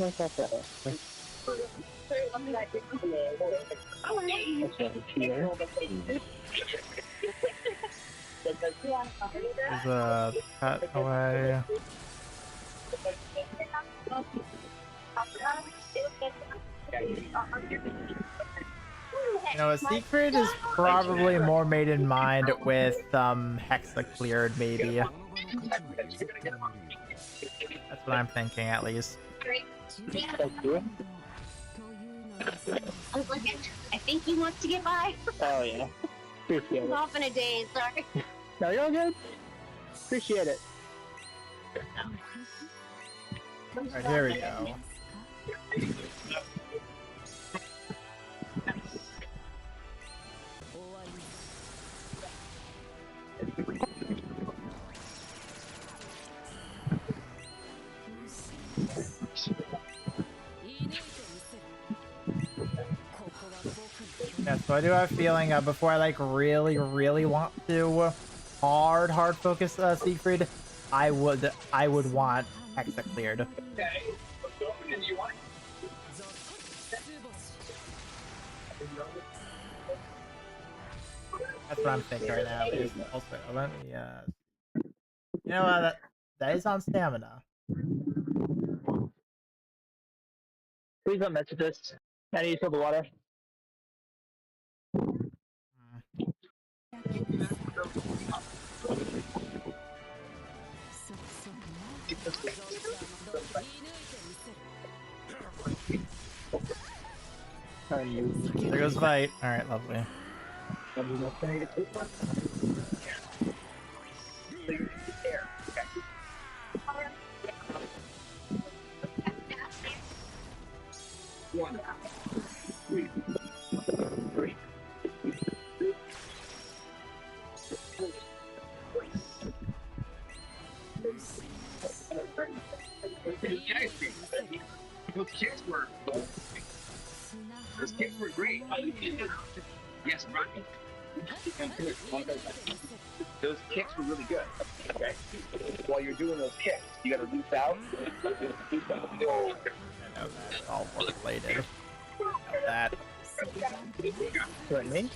a cut away. You know, Siegfried is probably more made in mind with Hexa cleared, maybe. That's what I'm thinking, at least. I think he wants to get by. Oh yeah. Appreciate it. Off in a daze, sorry. No, you're all good. Appreciate it. Alright, here we go. Yeah, so I do have a feeling before I like really want to hard focus Siegfried, I would want Hexa cleared. That's what I'm thinking right now. Is also, let me you know what, that is on stamina. Please don't mess with this. I need to fill the water. There goes fight. Alright, lovely. Those kicks were great. Yes, right. Those kicks were really good. Okay. While you're doing those kicks, you gotta loop out. I know that's all work related. That. What, me?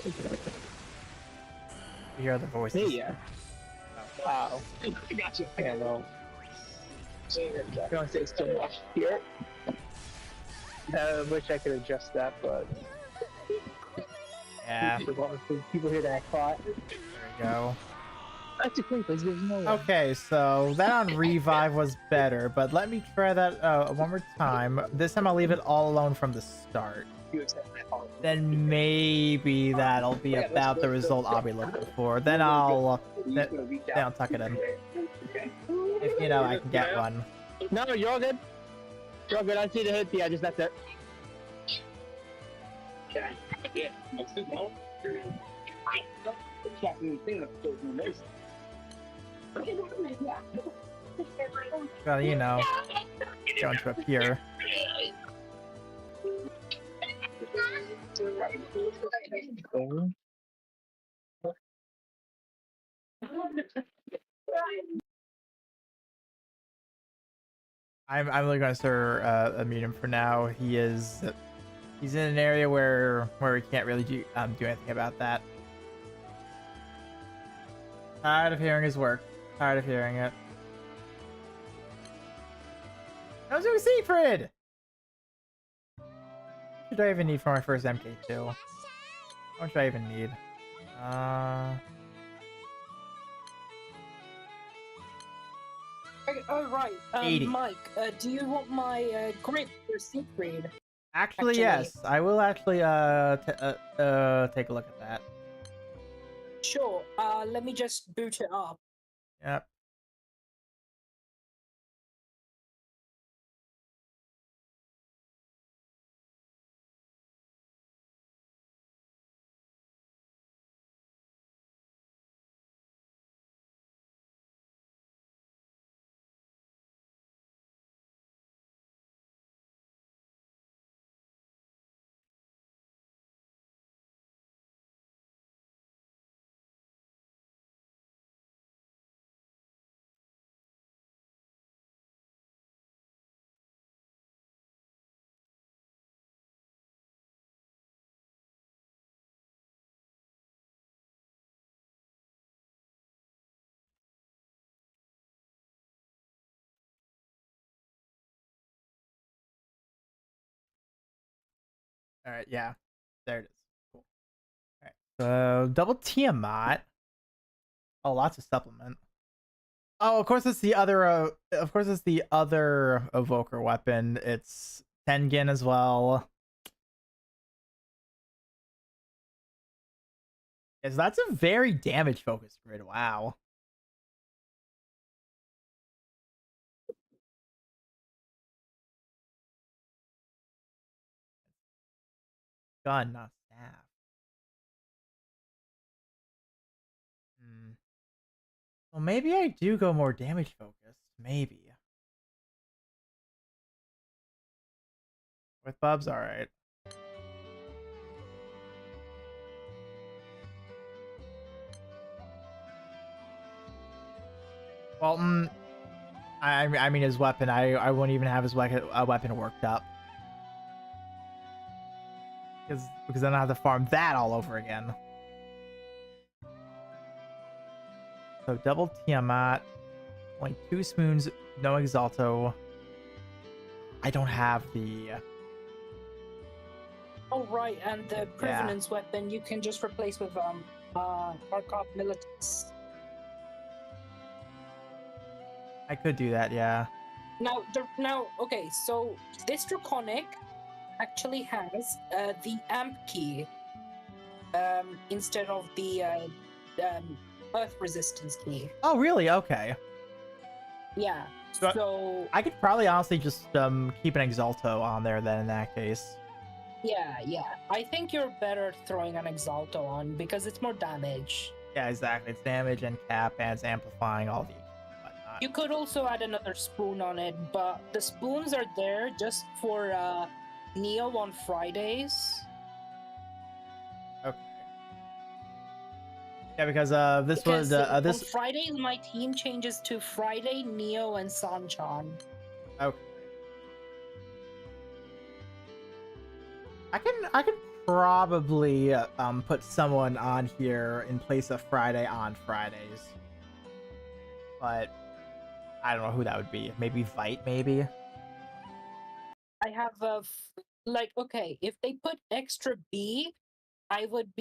You hear the voices. Me, yeah. Wow. Gotcha. Yeah, well. Don't say it's too much here. I wish I could adjust that, but Yeah. there's a lot of people here that I caught. There we go. That's a cool place. There's no one. Okay, so that on revive was better, but let me try that one more time. This time I'll leave it all alone from the start. Then maybe that'll be about the result I'll be looking for. Then I'll tuck it in. If you know I can get one. No, you're all good. You're good. I see the hit. Yeah, just that's it. Okay. Yeah. That's it, no? Well, you know, going to appear. I'm really going to mute him for now. He's in an area where we can't really do anything about that. Tired of hearing his work. Tired of hearing it. I was doing SIEGFRIED! What should I even need for my first MK2? What should I even need? Oh, right. 80. Mike, do you want my grid for SIEGFRIED? Actually, yes. I will actually take a look at that. Sure. Let me just boot it up. Yep. All right. Yeah. There it is. Cool. All right. So double Tiamat. Oh, lots of supplement. Oh, of course it's the other. Of course it's the other evoker weapon. It's Tengen as well. Yes, that's a very damage focused grid. Wow. Gun, not staff. Well, maybe I do go more damage focused. Maybe. With Bubs, alright. Well, I mean his weapon. I won't even have his weapon worked up. Because then I have to farm that all over again. So double Tiamat, only 2 spoons, no Exalto. I don't have the. Oh, right, and the Prevenance weapon you can just replace with Arcop Militus. I could do that, yeah. Now, okay, so this Draconic actually has the amp key instead of the Earth resistance key. Oh, really? Okay. Yeah. So So I could probably honestly just keep an Exalto on there then in that case. yeah. I think you're better throwing an Exalto on because it's more damage. Yeah, exactly. It's damage and cap and it's amplifying all the whatnot. You could also add another spoon on it, but the spoons are there just for Neo on Fridays. Okay. Yeah, because this Because was this. on Fridays my team changes to Friday, Neo, and Sanchan. Okay. I can probably put someone on here in place of Friday on Fridays, but I don't know who that would be. Maybe Vite, maybe. I have okay, if they put extra B, I would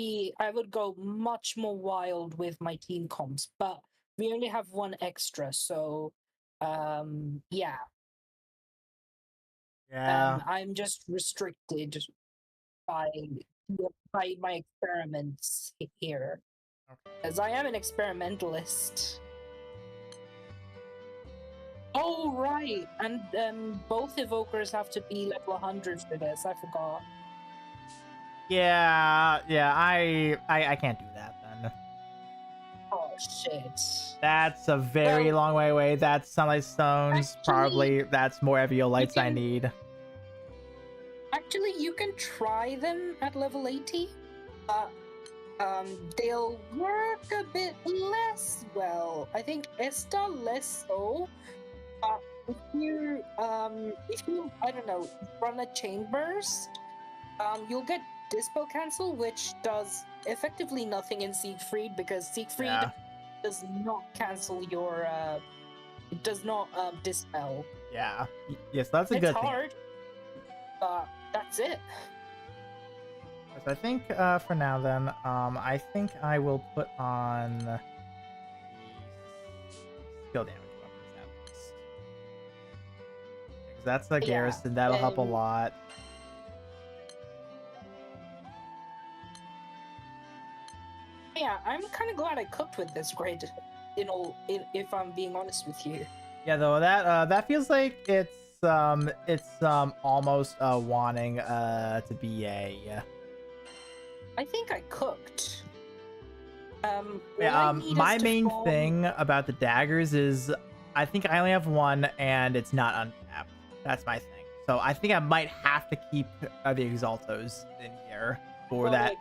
go much more wild with my team comps, but we only have one extra, so yeah. Yeah. I'm just restricted by my experiments here, as I am an experimentalist. Oh right, and both evokers have to be level 100 for this. I forgot. Yeah, I can't do that then. Oh shit. That's a very Well, long way away. That's Sunlight Stones. actually, Probably that's more Eviolites I can- need. Actually, you can try them at level 80, but they'll work a bit less well. I think Esta less so. If you I don't know, run a chain burst, you'll get Dispel Cancel, which does effectively nothing in Siegfried because Siegfried Yeah. does not cancel your it does not dispel. Yeah. Yes, that's a It's good hard, but that's it. thing. So I think for now then, I think I will put on the skill damage weapons at least. Because that's the Yeah, garrison, that'll help a lot. Yeah, I'm kind of glad I cooked with this grade. If I'm being honest with you. Yeah, though that feels like it's almost wanting to be a I think I cooked. yeah, my main thing about the daggers is I think I only have one and it's not untapped. That's my thing. So I think I might have to keep the Exaltos in here for that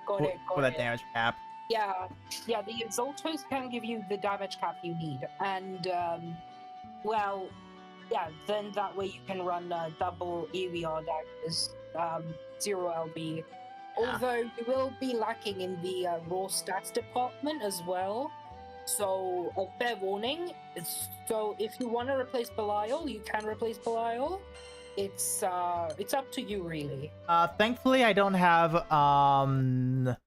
damage cap. Yeah, the Exaltos can give you the damage cap you need, and well, yeah, then that way you can run double EVR daggers, 0 LB. Although you will be lacking in the raw stats department as well. So a fair warning. So if you want to replace Belial, you can replace Belial. It's up to you really. Thankfully I don't have a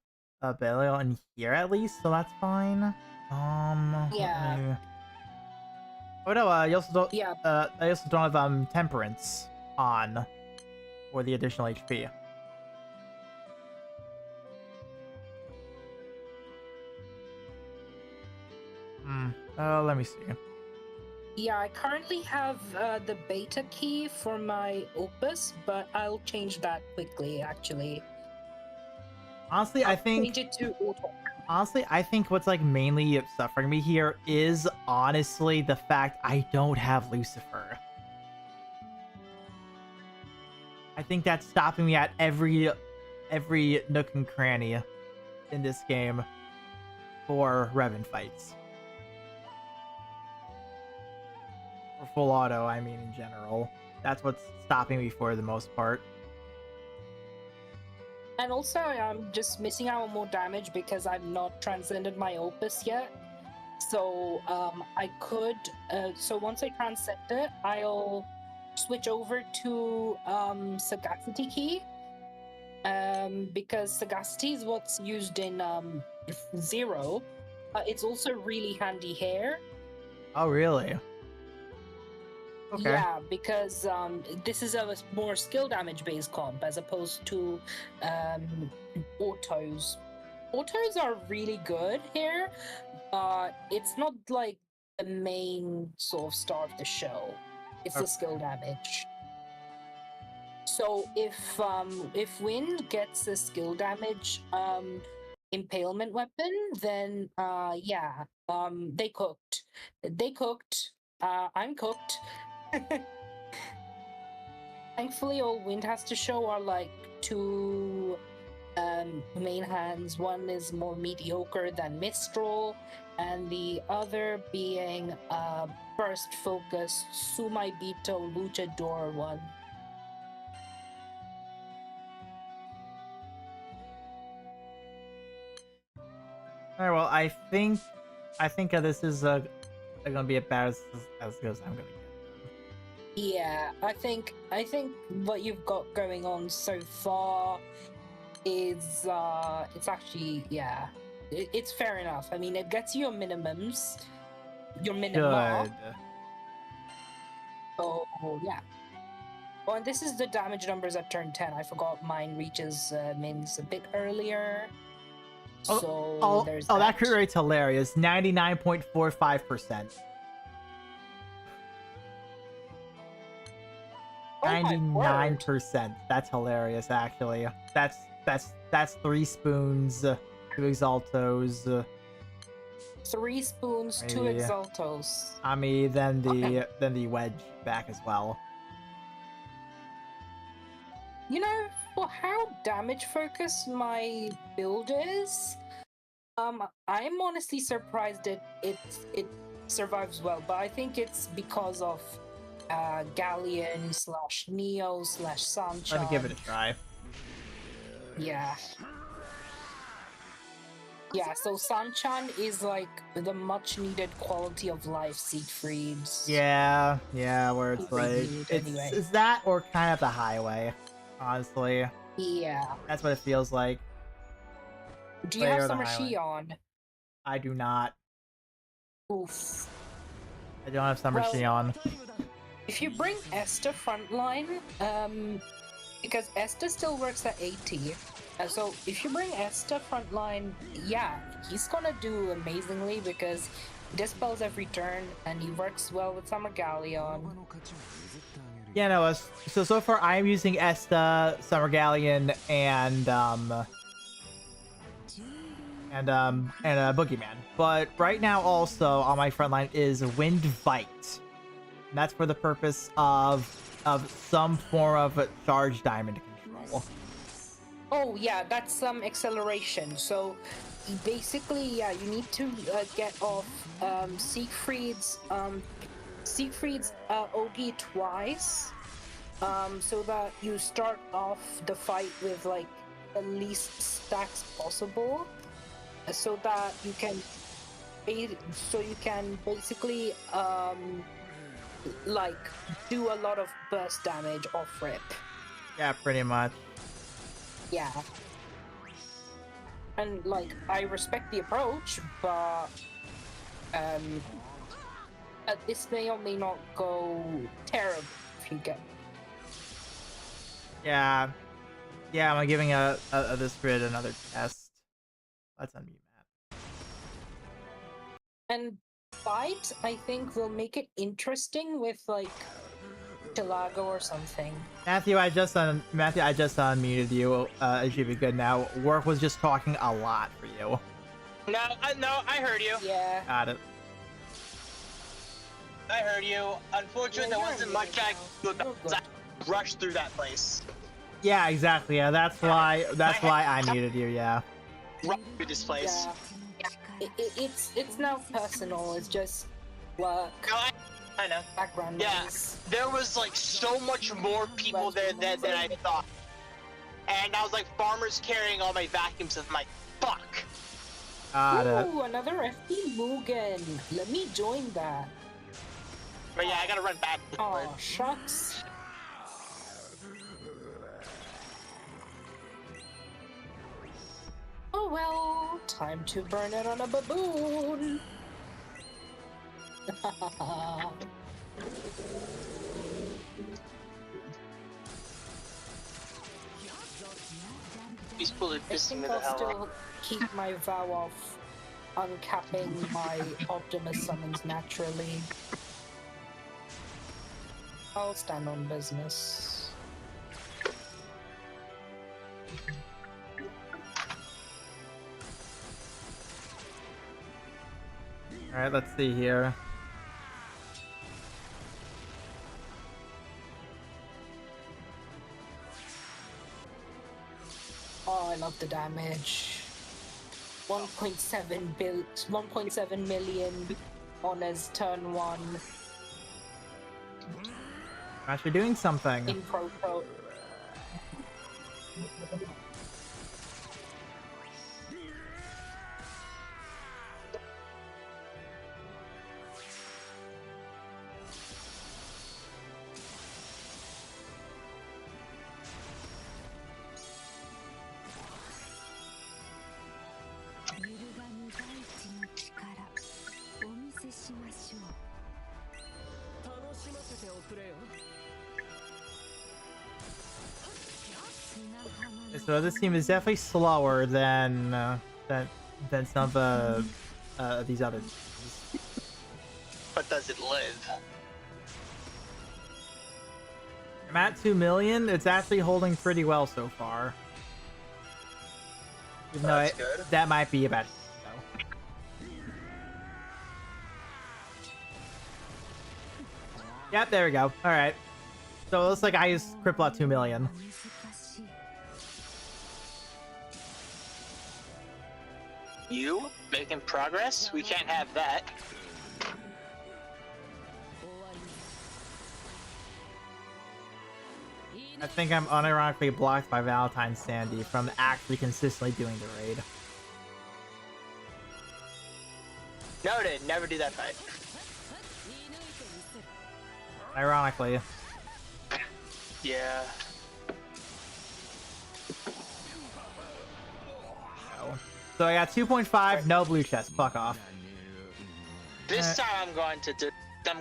Belial in here at least, so that's fine. Yeah. Oh no, you also don't. Yeah. I also don't have Temperance on for the additional HP. Let me see. Yeah, I currently have the beta key for my Opus, but I'll change that quickly, actually. Honestly, I think... change it to auto. Honestly, I think what's like mainly suffering me here is honestly the fact I don't have Lucifer. I think that's stopping me at every nook and cranny in this game for Revan fights. Or full auto, I mean, in general. That's what's stopping me for the most part. And also, I'm just missing out on more damage because I've not transcended my Opus yet. So, I could... so once I transcend it, I'll switch over to Sagacity Key. Because Sagacity is what's used in 0. It's also really handy here. Oh, really? Okay. Yeah, because this is a more skill damage based comp as opposed to autos. Autos are really good here, but it's not like the main sort of star of the show. It's the skill damage. So if Wind gets a skill damage impalement weapon, then yeah, they cooked. They cooked. I'm cooked. Thankfully, all Wind has to show are like 2 main hands. One is more mediocre than Mistral, and the other being Burst Focus Sumaibito Luchador one. Alright, well, I think this is gonna be about as good as I'm gonna get. Yeah, I think what you've got going on so far is it's actually it's fair enough. I mean, it gets you your minimums, your minima. Good. So yeah. Oh, and this is the damage numbers at turn 10. I forgot mine reaches mins a bit earlier. So there's that crit rate's hilarious. 99.45%. Oh my word. 99%. That's hilarious, actually. That's 3 spoons, 2 exaltos. 3 spoons, 2 Maybe. exaltos. I mean, then the wedge back as well. You know, for how damage focused my build is, I'm honestly surprised it survives well, but I think it's because of Galleon / Neo / Sanchan. Let me give it a try. Yeah. Yeah, so Sanchan is like the much needed quality of life Siegfried's. Yeah, where it's Really like need it's anyway. is that or kind of the highway, honestly. Yeah. That's what it feels like. Do you Way have or the Summer highway. Shi on? I do not. Oof. I don't have Summer Well, Shi on. If you bring Esther frontline, because Esther still works at 80, so if you bring Esther frontline, yeah, he's gonna do amazingly because he dispels every turn and he works well with Summer Galleon. Yeah, no. So far I'm using Esta, Summer Galleon, and Boogeyman. But right now also on my front line is Wind Bite. And that's for the purpose of some form of charge diamond control. Oh yeah, that's some acceleration. So basically, yeah, you need to get off Siegfried's Ogi twice, so that you start off the fight with like the least stacks possible, so that you can basically like do a lot of burst damage off rip. Yeah, pretty much. Yeah. And like I respect the approach, but this may or may not go terrible if you get. Yeah, I'm giving this grid another test. Let's unmute Matt. And Bite, I think, will make it interesting with like Chilago or something. Matthew, I just unmuted you. It should be good now. Work was just talking a lot for you. No, I heard you. Yeah. Got it. I heard you. Unfortunately, Yeah, there you're wasn't muted much I could do You're because I rushed through that place. Yeah, exactly. Yeah, that's why I muted you. Yeah. Rushed through this place. Yeah. It's not personal. It's just work. No, I know. Background Yeah, noise. there was like so much more people there than I thought. And I was like farmers carrying all my vacuums. I'm like, fuck. Got it. Ooh, another FP Mugen. Let me join that. But yeah, I gotta run back. Oh, shucks. Oh well, time to burn it on a baboon. He's fully I pissing think me the I'll hell still off. keep my vow of uncapping my Optimus summons naturally. I'll stand on business. Alright, let's see here. Oh, I love the damage. 1.7 million on his turn 1 Actually doing something. in Pro. So this team is definitely slower than some of these other teams. But does it live? I'm at 2 million. It's actually holding pretty well so far. Even though That's good. that might be about though. Yep, there we go. All right. So it looks like I just cripple out 2 million. You making progress? We can't have that. I think I'm unironically blocked by Valentine Sandy from actually consistently doing the raid. Noted. Never do that fight. Ironically. Yeah. No. So I got 2.5, no blue chest. Fuck off. This time I'm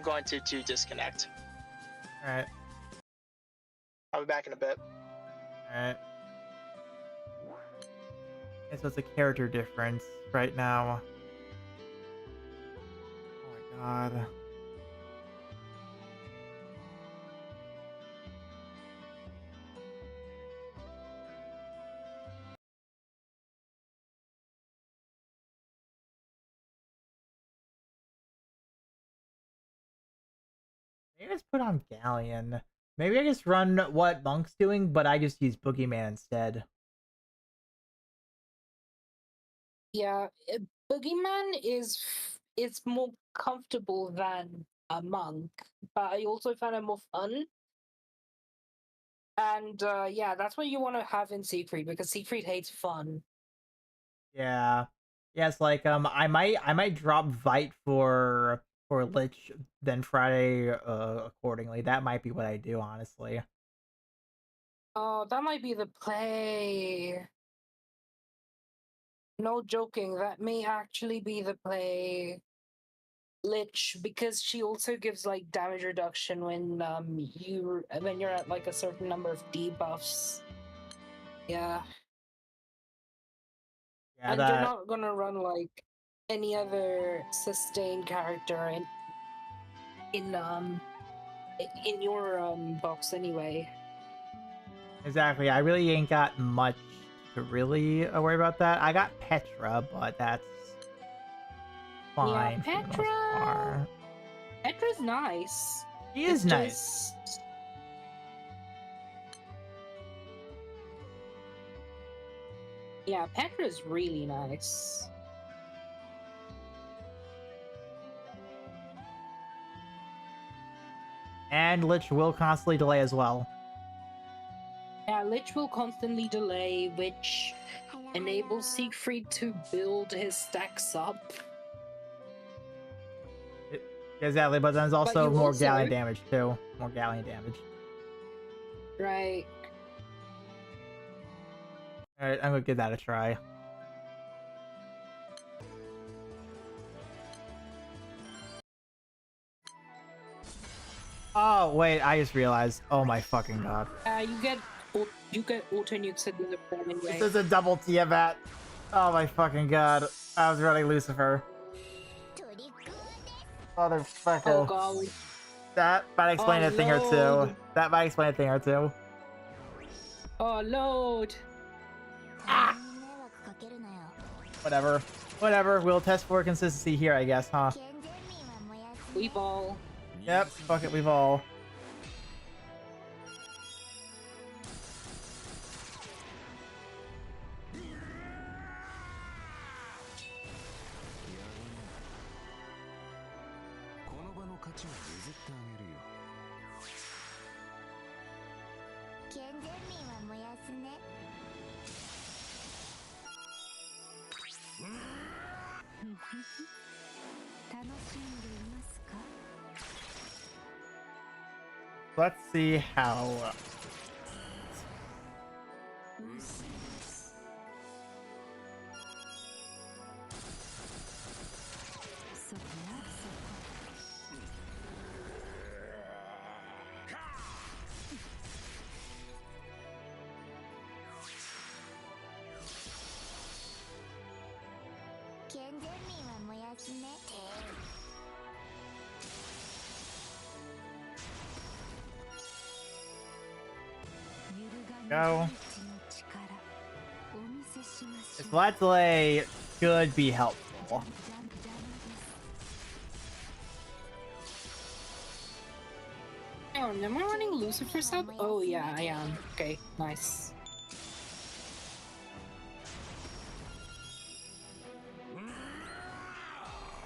going to disconnect. All right. I'll be back in a bit. Alright. So it's a character difference right now. Oh my god. Maybe I just put on Galleon. Maybe I just run what Monk's doing, but I just use Boogeyman instead. Yeah, Boogeyman is more comfortable than a monk, but I also find it more fun. And yeah, that's what you want to have in Siegfried, because Siegfried hates fun. Yeah. Yes, like I might drop Vite for Lich, then Friday accordingly. That might be what I do, honestly. Oh, that might be the play. No joking, that may actually be the play. Lich, because she also gives like damage reduction when you're at like a certain number of debuffs. Yeah. Yeah, And that you're not gonna run like any other sustained character in your box anyway. exactly. I really ain't got much to really worry about that. I got Petra, but that's fine Yeah, for the most part. Petra's nice. He is It's nice. just- Yeah, Petra's really nice. And Lich will constantly delay as well. Yeah, Lich will constantly delay, which enables Siegfried to build his stacks up. Exactly, but then there's also you more also- Galleon damage too. More Galleon damage. Right. Alright, I'm gonna give that a try. Oh, wait, I just realized. Oh my fucking god. You get auto nukes at the point anyway. This is a double Tiamat. Oh my fucking god. I was running Lucifer. Motherfucker. Oh god. That might explain Oh, a thing or Lord. two. That might explain a thing or two. Oh lord. Whatever. Whatever. We'll test for consistency here, I guess, huh? We ball. Yep. Fuck it. We've all. Let's see how. Go. This flat delay should be helpful. Oh, am I running Lucifer sub? Oh yeah, I am. Okay, nice.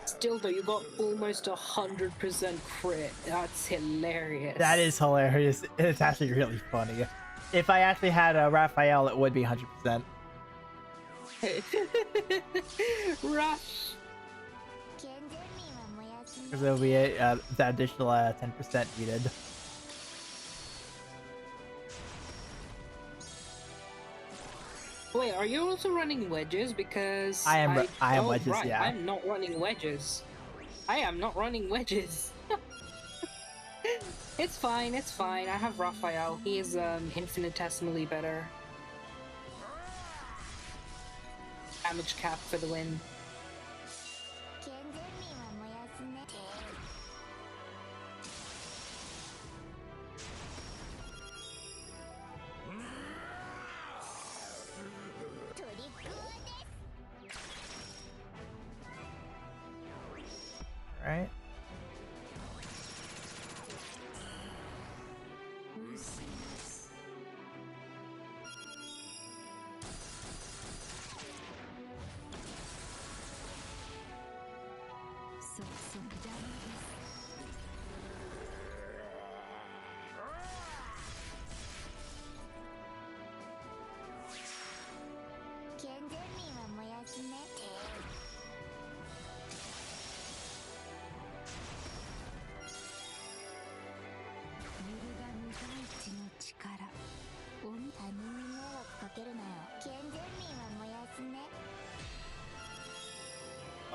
Still though, you got almost 100% crit. That's hilarious. That is hilarious. It's actually really funny. If I actually had a Raphael, it would be 100%. Rush. Because it'll be that additional 10% needed. Wait, are you also running wedges? Because I am oh, wedges, right, yeah. I'm not running wedges. I am not running wedges. It's fine, it's fine. I have Raphael. He is infinitesimally better. Damage cap for the win. Right?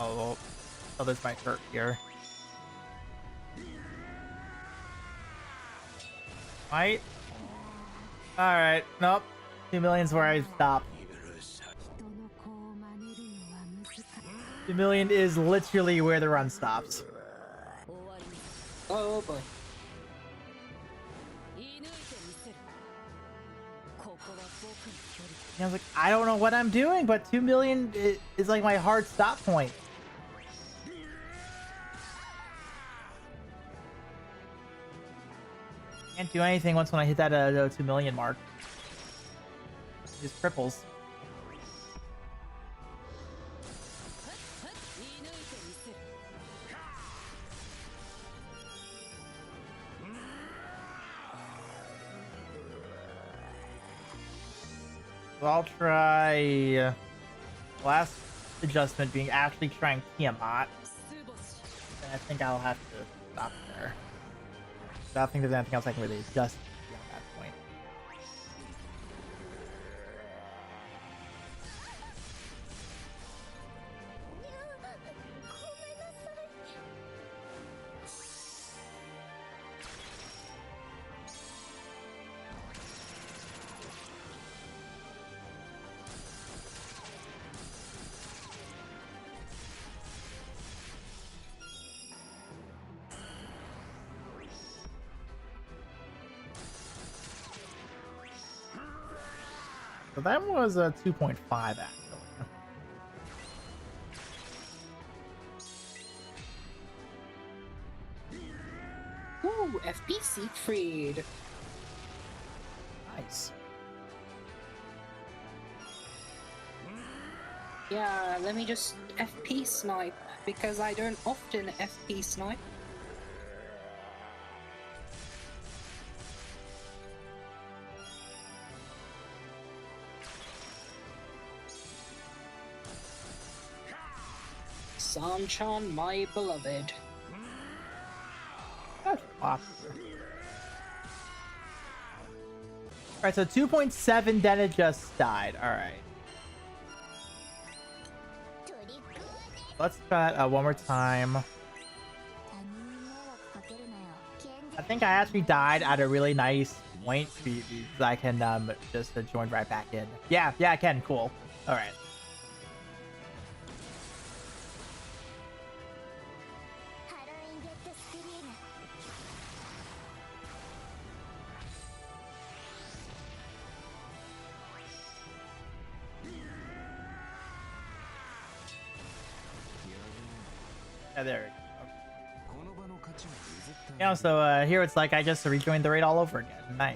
Oh, this might hurt here. Might. Alright, nope. 2 million's where I stop. 2 million is literally where the run stops. Oh boy. I was like, I don't know what I'm doing, but 2 million is like my hard stop point. Can't do anything once when I hit that 2 million mark. It just cripples. So I'll try last adjustment being actually trying Tiamat. And I think I'll have to stop there. I don't think there's anything else I can really adjust beyond that point. So that was a 2.5 actually. Ooh, FP Siegfried. Nice. Yeah, let me just FP snipe, because I don't often FP snipe. Sanchan, my beloved. That's popular. Alright, so 2.7 then it just died. Alright. Let's try it one more time. I think I actually died at a really nice point because I can just join right back in. Yeah, I can. Cool. Alright. Yeah, there we go. Yeah, so here it's like I just rejoined the raid all over again. Nice.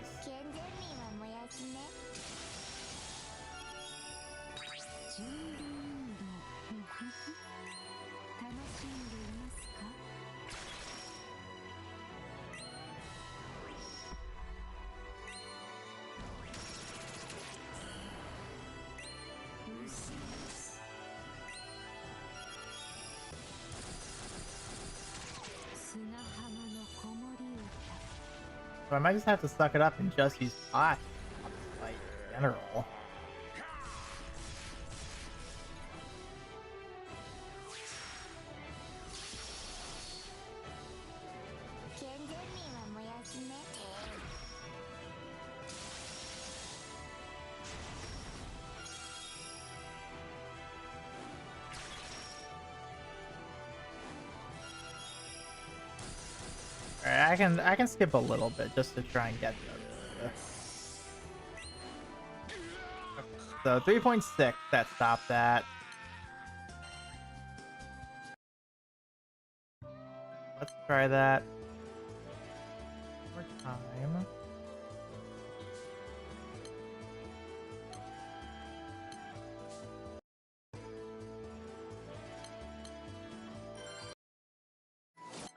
So I might just have to suck it up and just use pot on this fight in general. Alright, I can skip a little bit just to try and get the. So 3.6, that stopped that. Let's try that. One more time.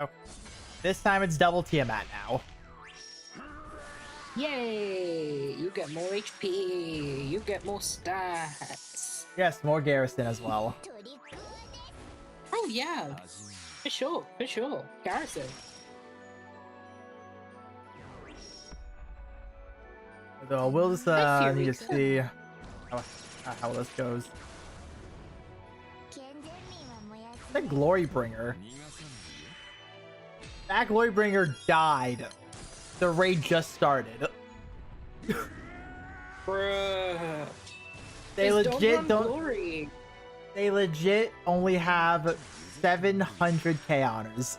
Okay. This time it's double Tiamat now. Yay! You get more HP. You get more stats. Yes, more Garrison as well. Oh yeah, for sure, for sure. Garrison. So we'll just need to see how this goes. The Glorybringer. That Glorybringer died. The raid just started. Bruh. They Just legit don't. Glory. They legit only have 700k honors.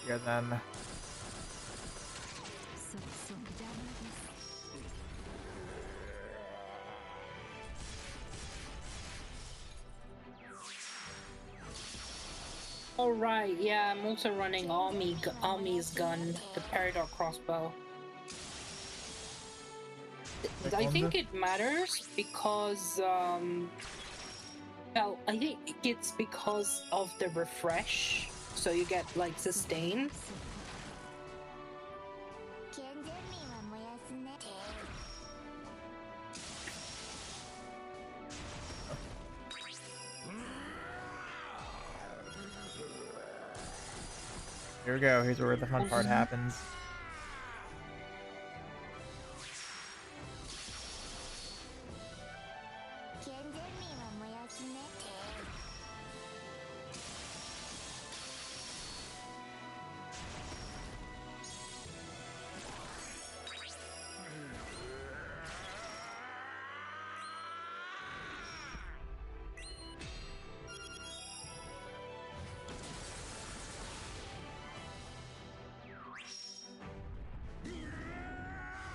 Here then. Alright, yeah, I'm also running Army's gun, the Peridot crossbow. I think it matters because, well, I think it's because of the refresh, so you get, like, sustain. Here we go. Here's where the fun part happens.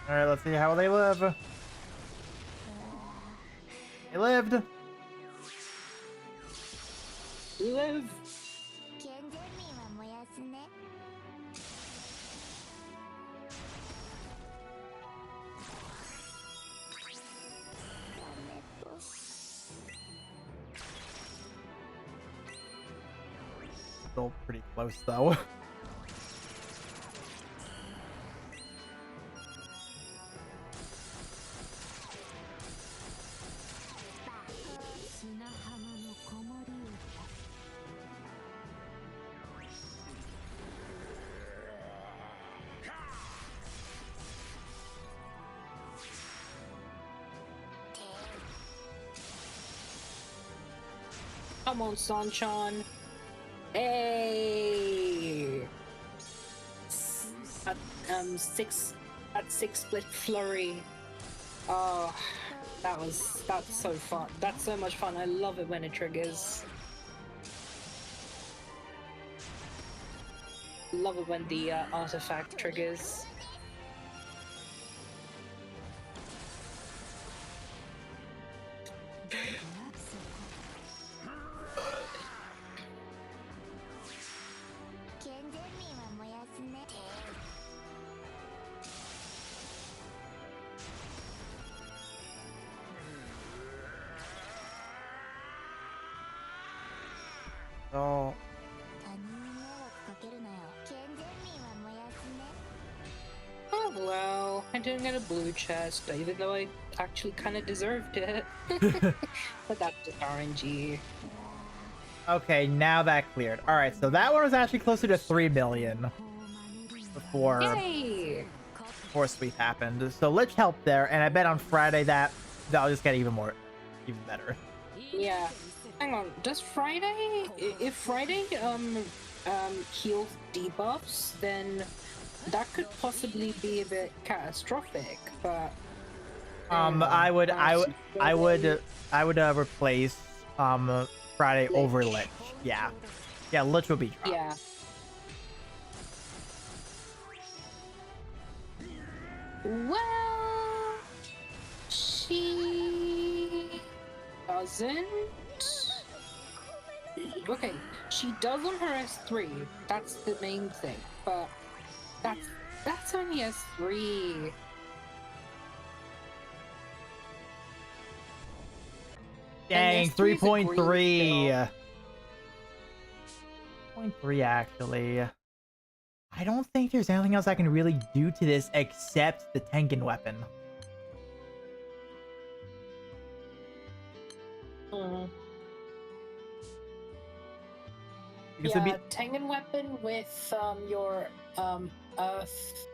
Alright, let's see how they live. They lived. Live. Still pretty close though. Come on, Sanchan. Hey! At 6 split flurry. Oh, That's so fun. That's so much fun. I love it when it triggers. Love it when the artifact triggers. So Oh well, I didn't get a blue chest, even though I actually kind of deserved it. But that's just RNG. okay, now that cleared. All right, so that one was actually closer to 3 million before Yay! sweep happened. So Lich helped there, and I bet on Friday that'll just get even better. Yeah. Hang on, does Friday? If Friday heals debuffs, then that could possibly be a bit catastrophic. But I would replace Friday over Lich. Yeah, Lich would be dropped. yeah. Well, she doesn't. Okay, she does on her S3. That's the main thing. But that's only S3. Dang, And S3 is a 3.3. green 0.3 actually. I don't think there's anything else I can really do to this except the Tengen weapon. Because it'd Yeah, Tengen weapon with your Earth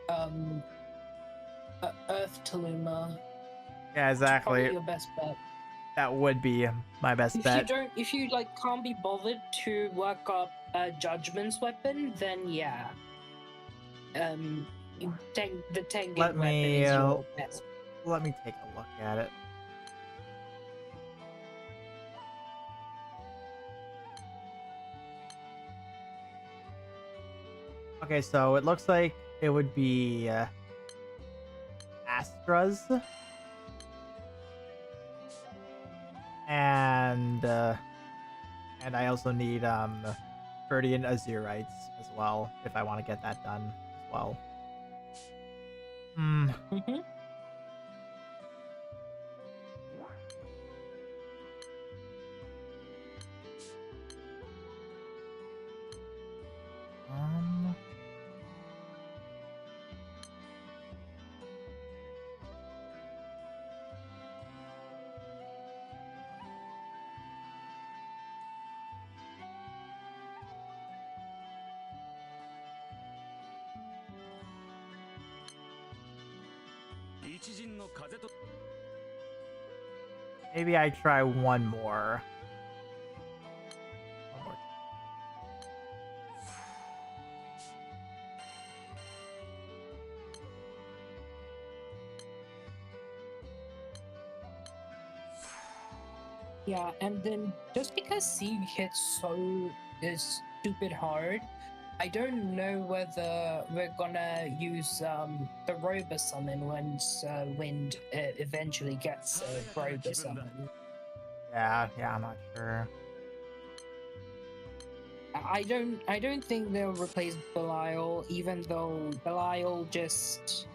Earth Taluma. yeah, exactly. Probably your best bet. That would be my best bet. If you like can't be bothered to work up a Judgment's weapon, then yeah. The Tengen Let weapon me, is your best. Let me take a look at it. Okay, so it looks like it would be Astra's and I also need Verdian Azurites as well if I want to get that done as well. Mm-hmm. Maybe I try one more. Yeah, and then just because Sieg hits so stupid hard, I don't know whether we're gonna use the Robo Summon once Wind eventually gets a Robo Summon. Yeah, I'm not sure. I don't think they'll replace Belial, even though Belial just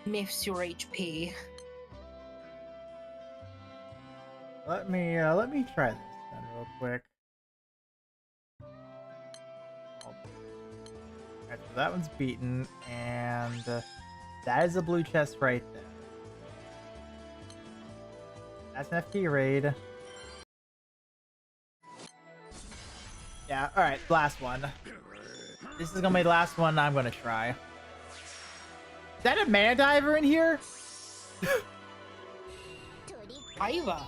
miffs your HP. Let me try this then real quick. Alright, so that one's beaten, and that is a blue chest right there. That's an FT raid. Yeah, alright, last one. This is gonna be the last one I'm gonna try. Is that a mana diver in here? Iva!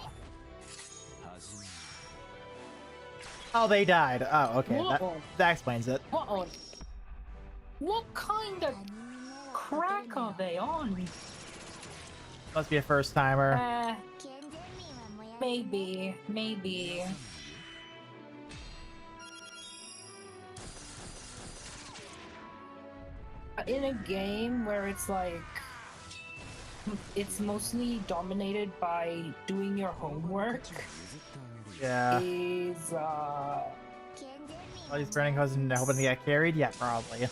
Oh, they died. Oh, okay. Whoa. That explains it. What kind of crack are they on? Must be a first timer. Maybe. In a game where it's like it's mostly dominated by doing your homework Yeah. is All these burning hoses and hoping to get carried? Yeah, probably.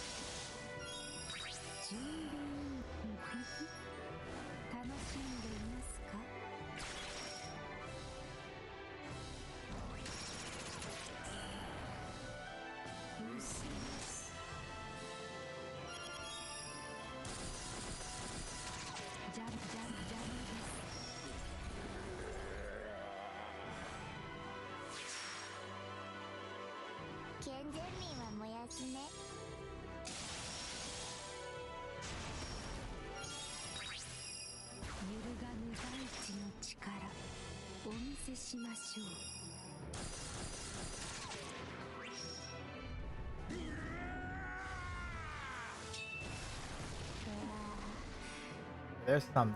There's something.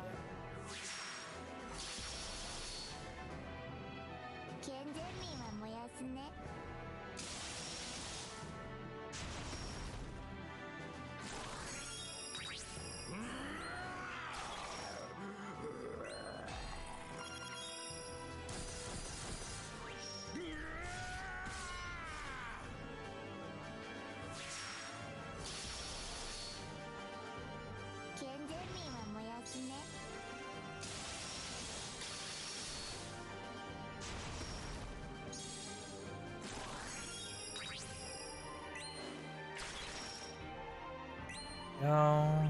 No.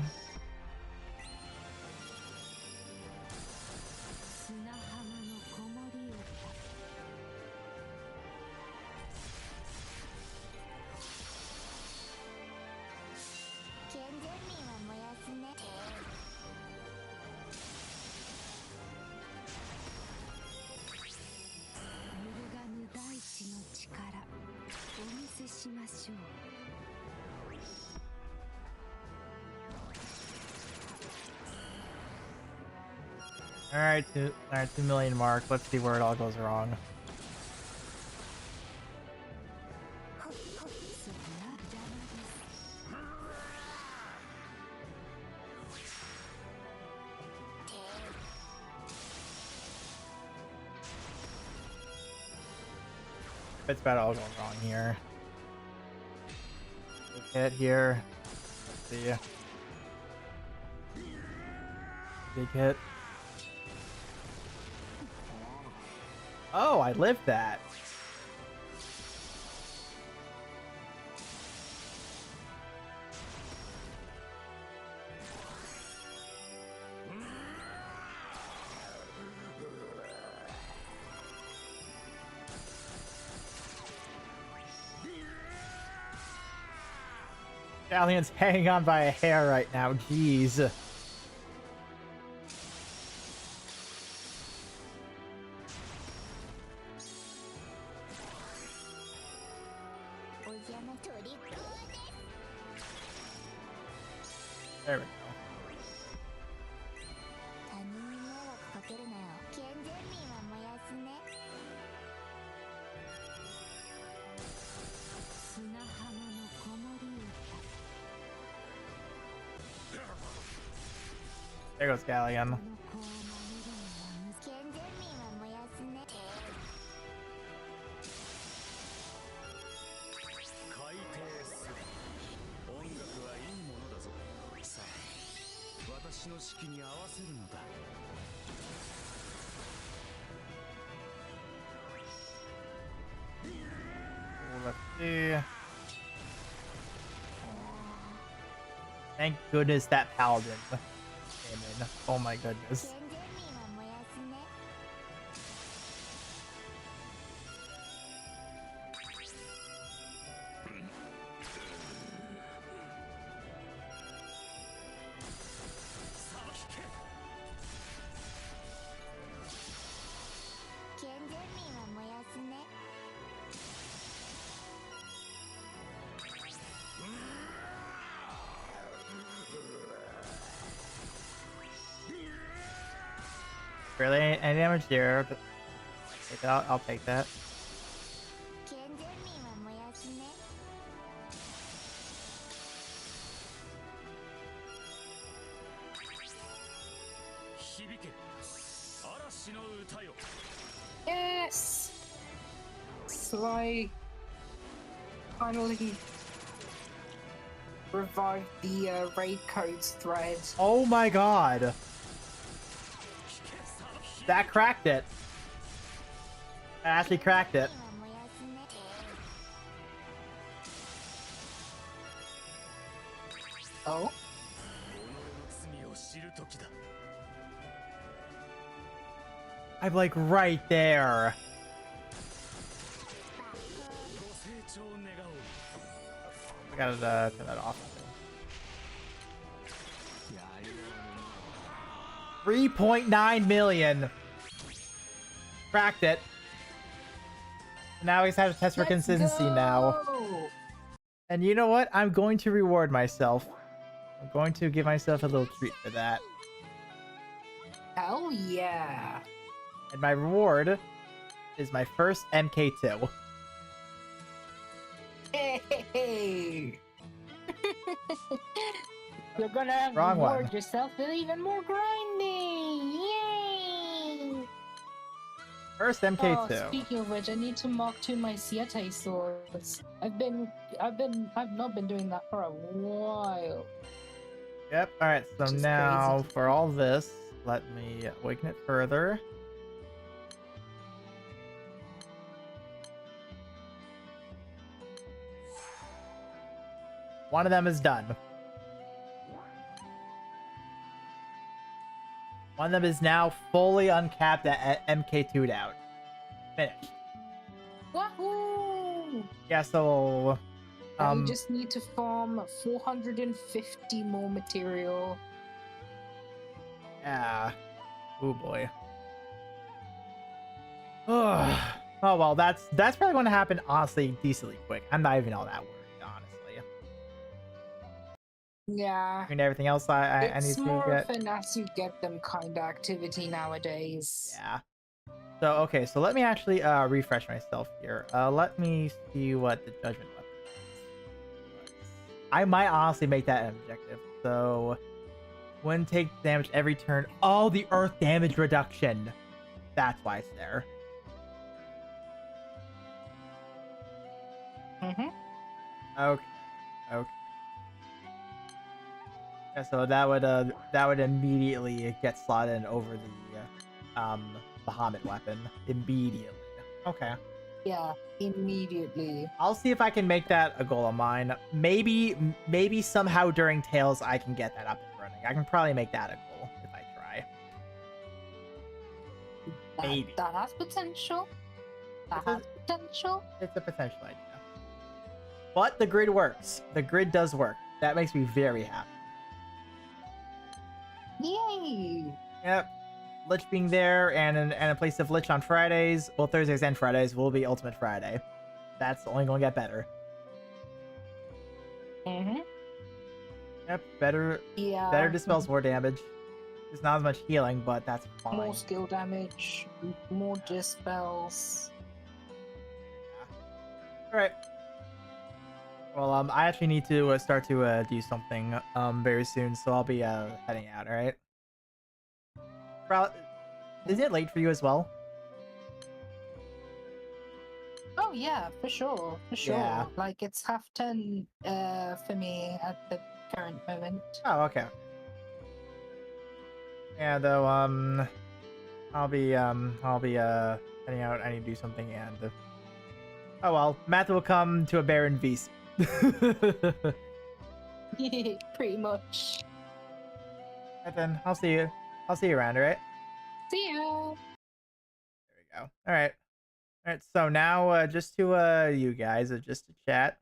Alright, 2 million mark. Let's see where it all goes wrong. It's about all going wrong here. Big hit here. Let's see. Big hit. Oh, I lived that. Galleon's hanging on by a hair right now. Jeez. There we go. There goes Galleon. Let's see. Thank goodness that paladin came in. Oh my goodness. Barely any damage there. But take that. I'll take that. Yes! Sly finally revived the raid codes thread. Oh my god. That cracked it. That actually cracked it. Oh? I'm like right there. I gotta turn that off. 3.9 million. Cracked it. Now we just have to test for consistency now. And you know what? I'm going to reward myself. I'm going to give myself a little treat for that. Hell yeah. And my reward is my first MK2. Hey. You're gonna have Wrong to reward one. yourself with even more grinding. Yay! First Oh, MK2. speaking of which, I need to mark to my Siete swords. I've not been doing that for a while. Yep. All right. So Which is now crazy. for all this, let me awaken it further. One of them is done. One of them is now fully uncapped at MK2'd out. Finished. Wahoo! Yeah, so We just need to farm 450 more material. yeah. Oh boy. Oh well, that's probably going to happen honestly decently quick. I'm not even all that worried, honestly. Yeah. I mean, everything else I need It's to more get. of an as you get them kind of activity nowadays. Yeah. So okay, so let me actually refresh myself here. Let me see what the judgment weapon is. I might honestly make that an objective. So when take damage every turn. Oh, the earth damage reduction. That's why it's there. Mm-hmm. Okay. Okay. Yeah, so that would immediately get slotted in over the Bahamut weapon immediately. Okay. Yeah, immediately. I'll see if I can make that a goal of mine. Maybe somehow during Tales I can get that up and running. I can probably make that a goal if I try. Maybe. That has potential. That has potential. It's a potential idea. But the grid works. The grid does work. That makes me very happy. Yay! Yep. Lich being there and a place of Lich on Fridays, well, Thursdays and Fridays will be Ultimate Friday. That's only going to get better. Mm-hmm. Yep, better dispels more damage. There's not as much healing, but that's fine. More skill damage, more dispels. Alright. Well, I actually need to start to do something very soon, so I'll be heading out, alright? Is it late for you as well? Oh yeah, for sure, for sure. Yeah. Like it's 10:30 for me at the current moment. Oh, okay. Yeah, though, I'll be heading out. I need to do something, and oh well, Matt will come to a barren beast. Pretty much. Right then, I'll see you around, alright? See ya. There we go. Alright. Alright, so now, just to, you guys, just to chat.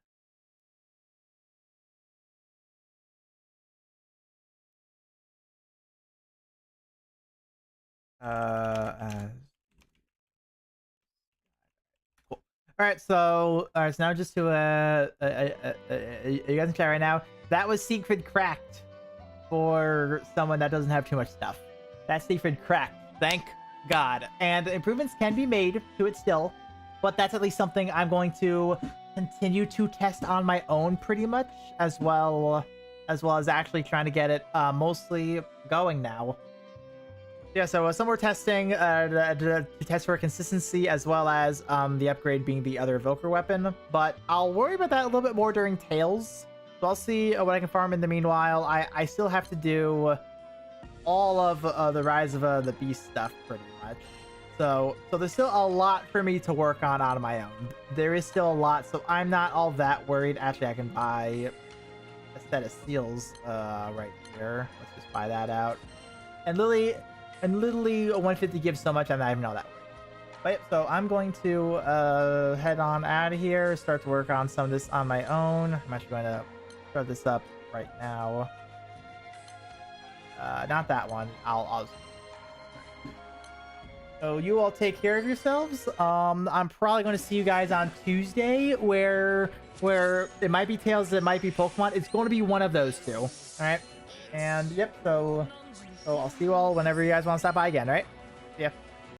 Cool. Alright, so now just to, you guys in chat right now. That was Siegfried cracked for someone that doesn't have too much stuff. That's Siegfried cracked. Thank God. And improvements can be made to it still, but that's at least something I'm going to continue to test on my own pretty much, as well as actually trying to get it mostly going now. Yeah, so some more testing to test for consistency, as well as the upgrade being the other evoker weapon, but I'll worry about that a little bit more during Tails. So I'll see what I can farm in the meanwhile. I still have to do all of the Rise of the Beast stuff pretty much. So there's still a lot for me to work on my own. There is still a lot, so I'm not all that worried. Actually, I can buy a set of seals right here. Let's just buy that out. And literally 150 gives so much, I'm not even all that worried. But yep, so I'm going to head on out of here, start to work on some of this on my own. I'm actually going to start this up right now. Not that one. I'll So you all take care of yourselves. I'm probably going to see you guys on Tuesday, where it might be Tails, it might be Pokemon. It's going to be one of those two. All right. And yep. So I'll see you all whenever you guys want to stop by again. All right. See ya.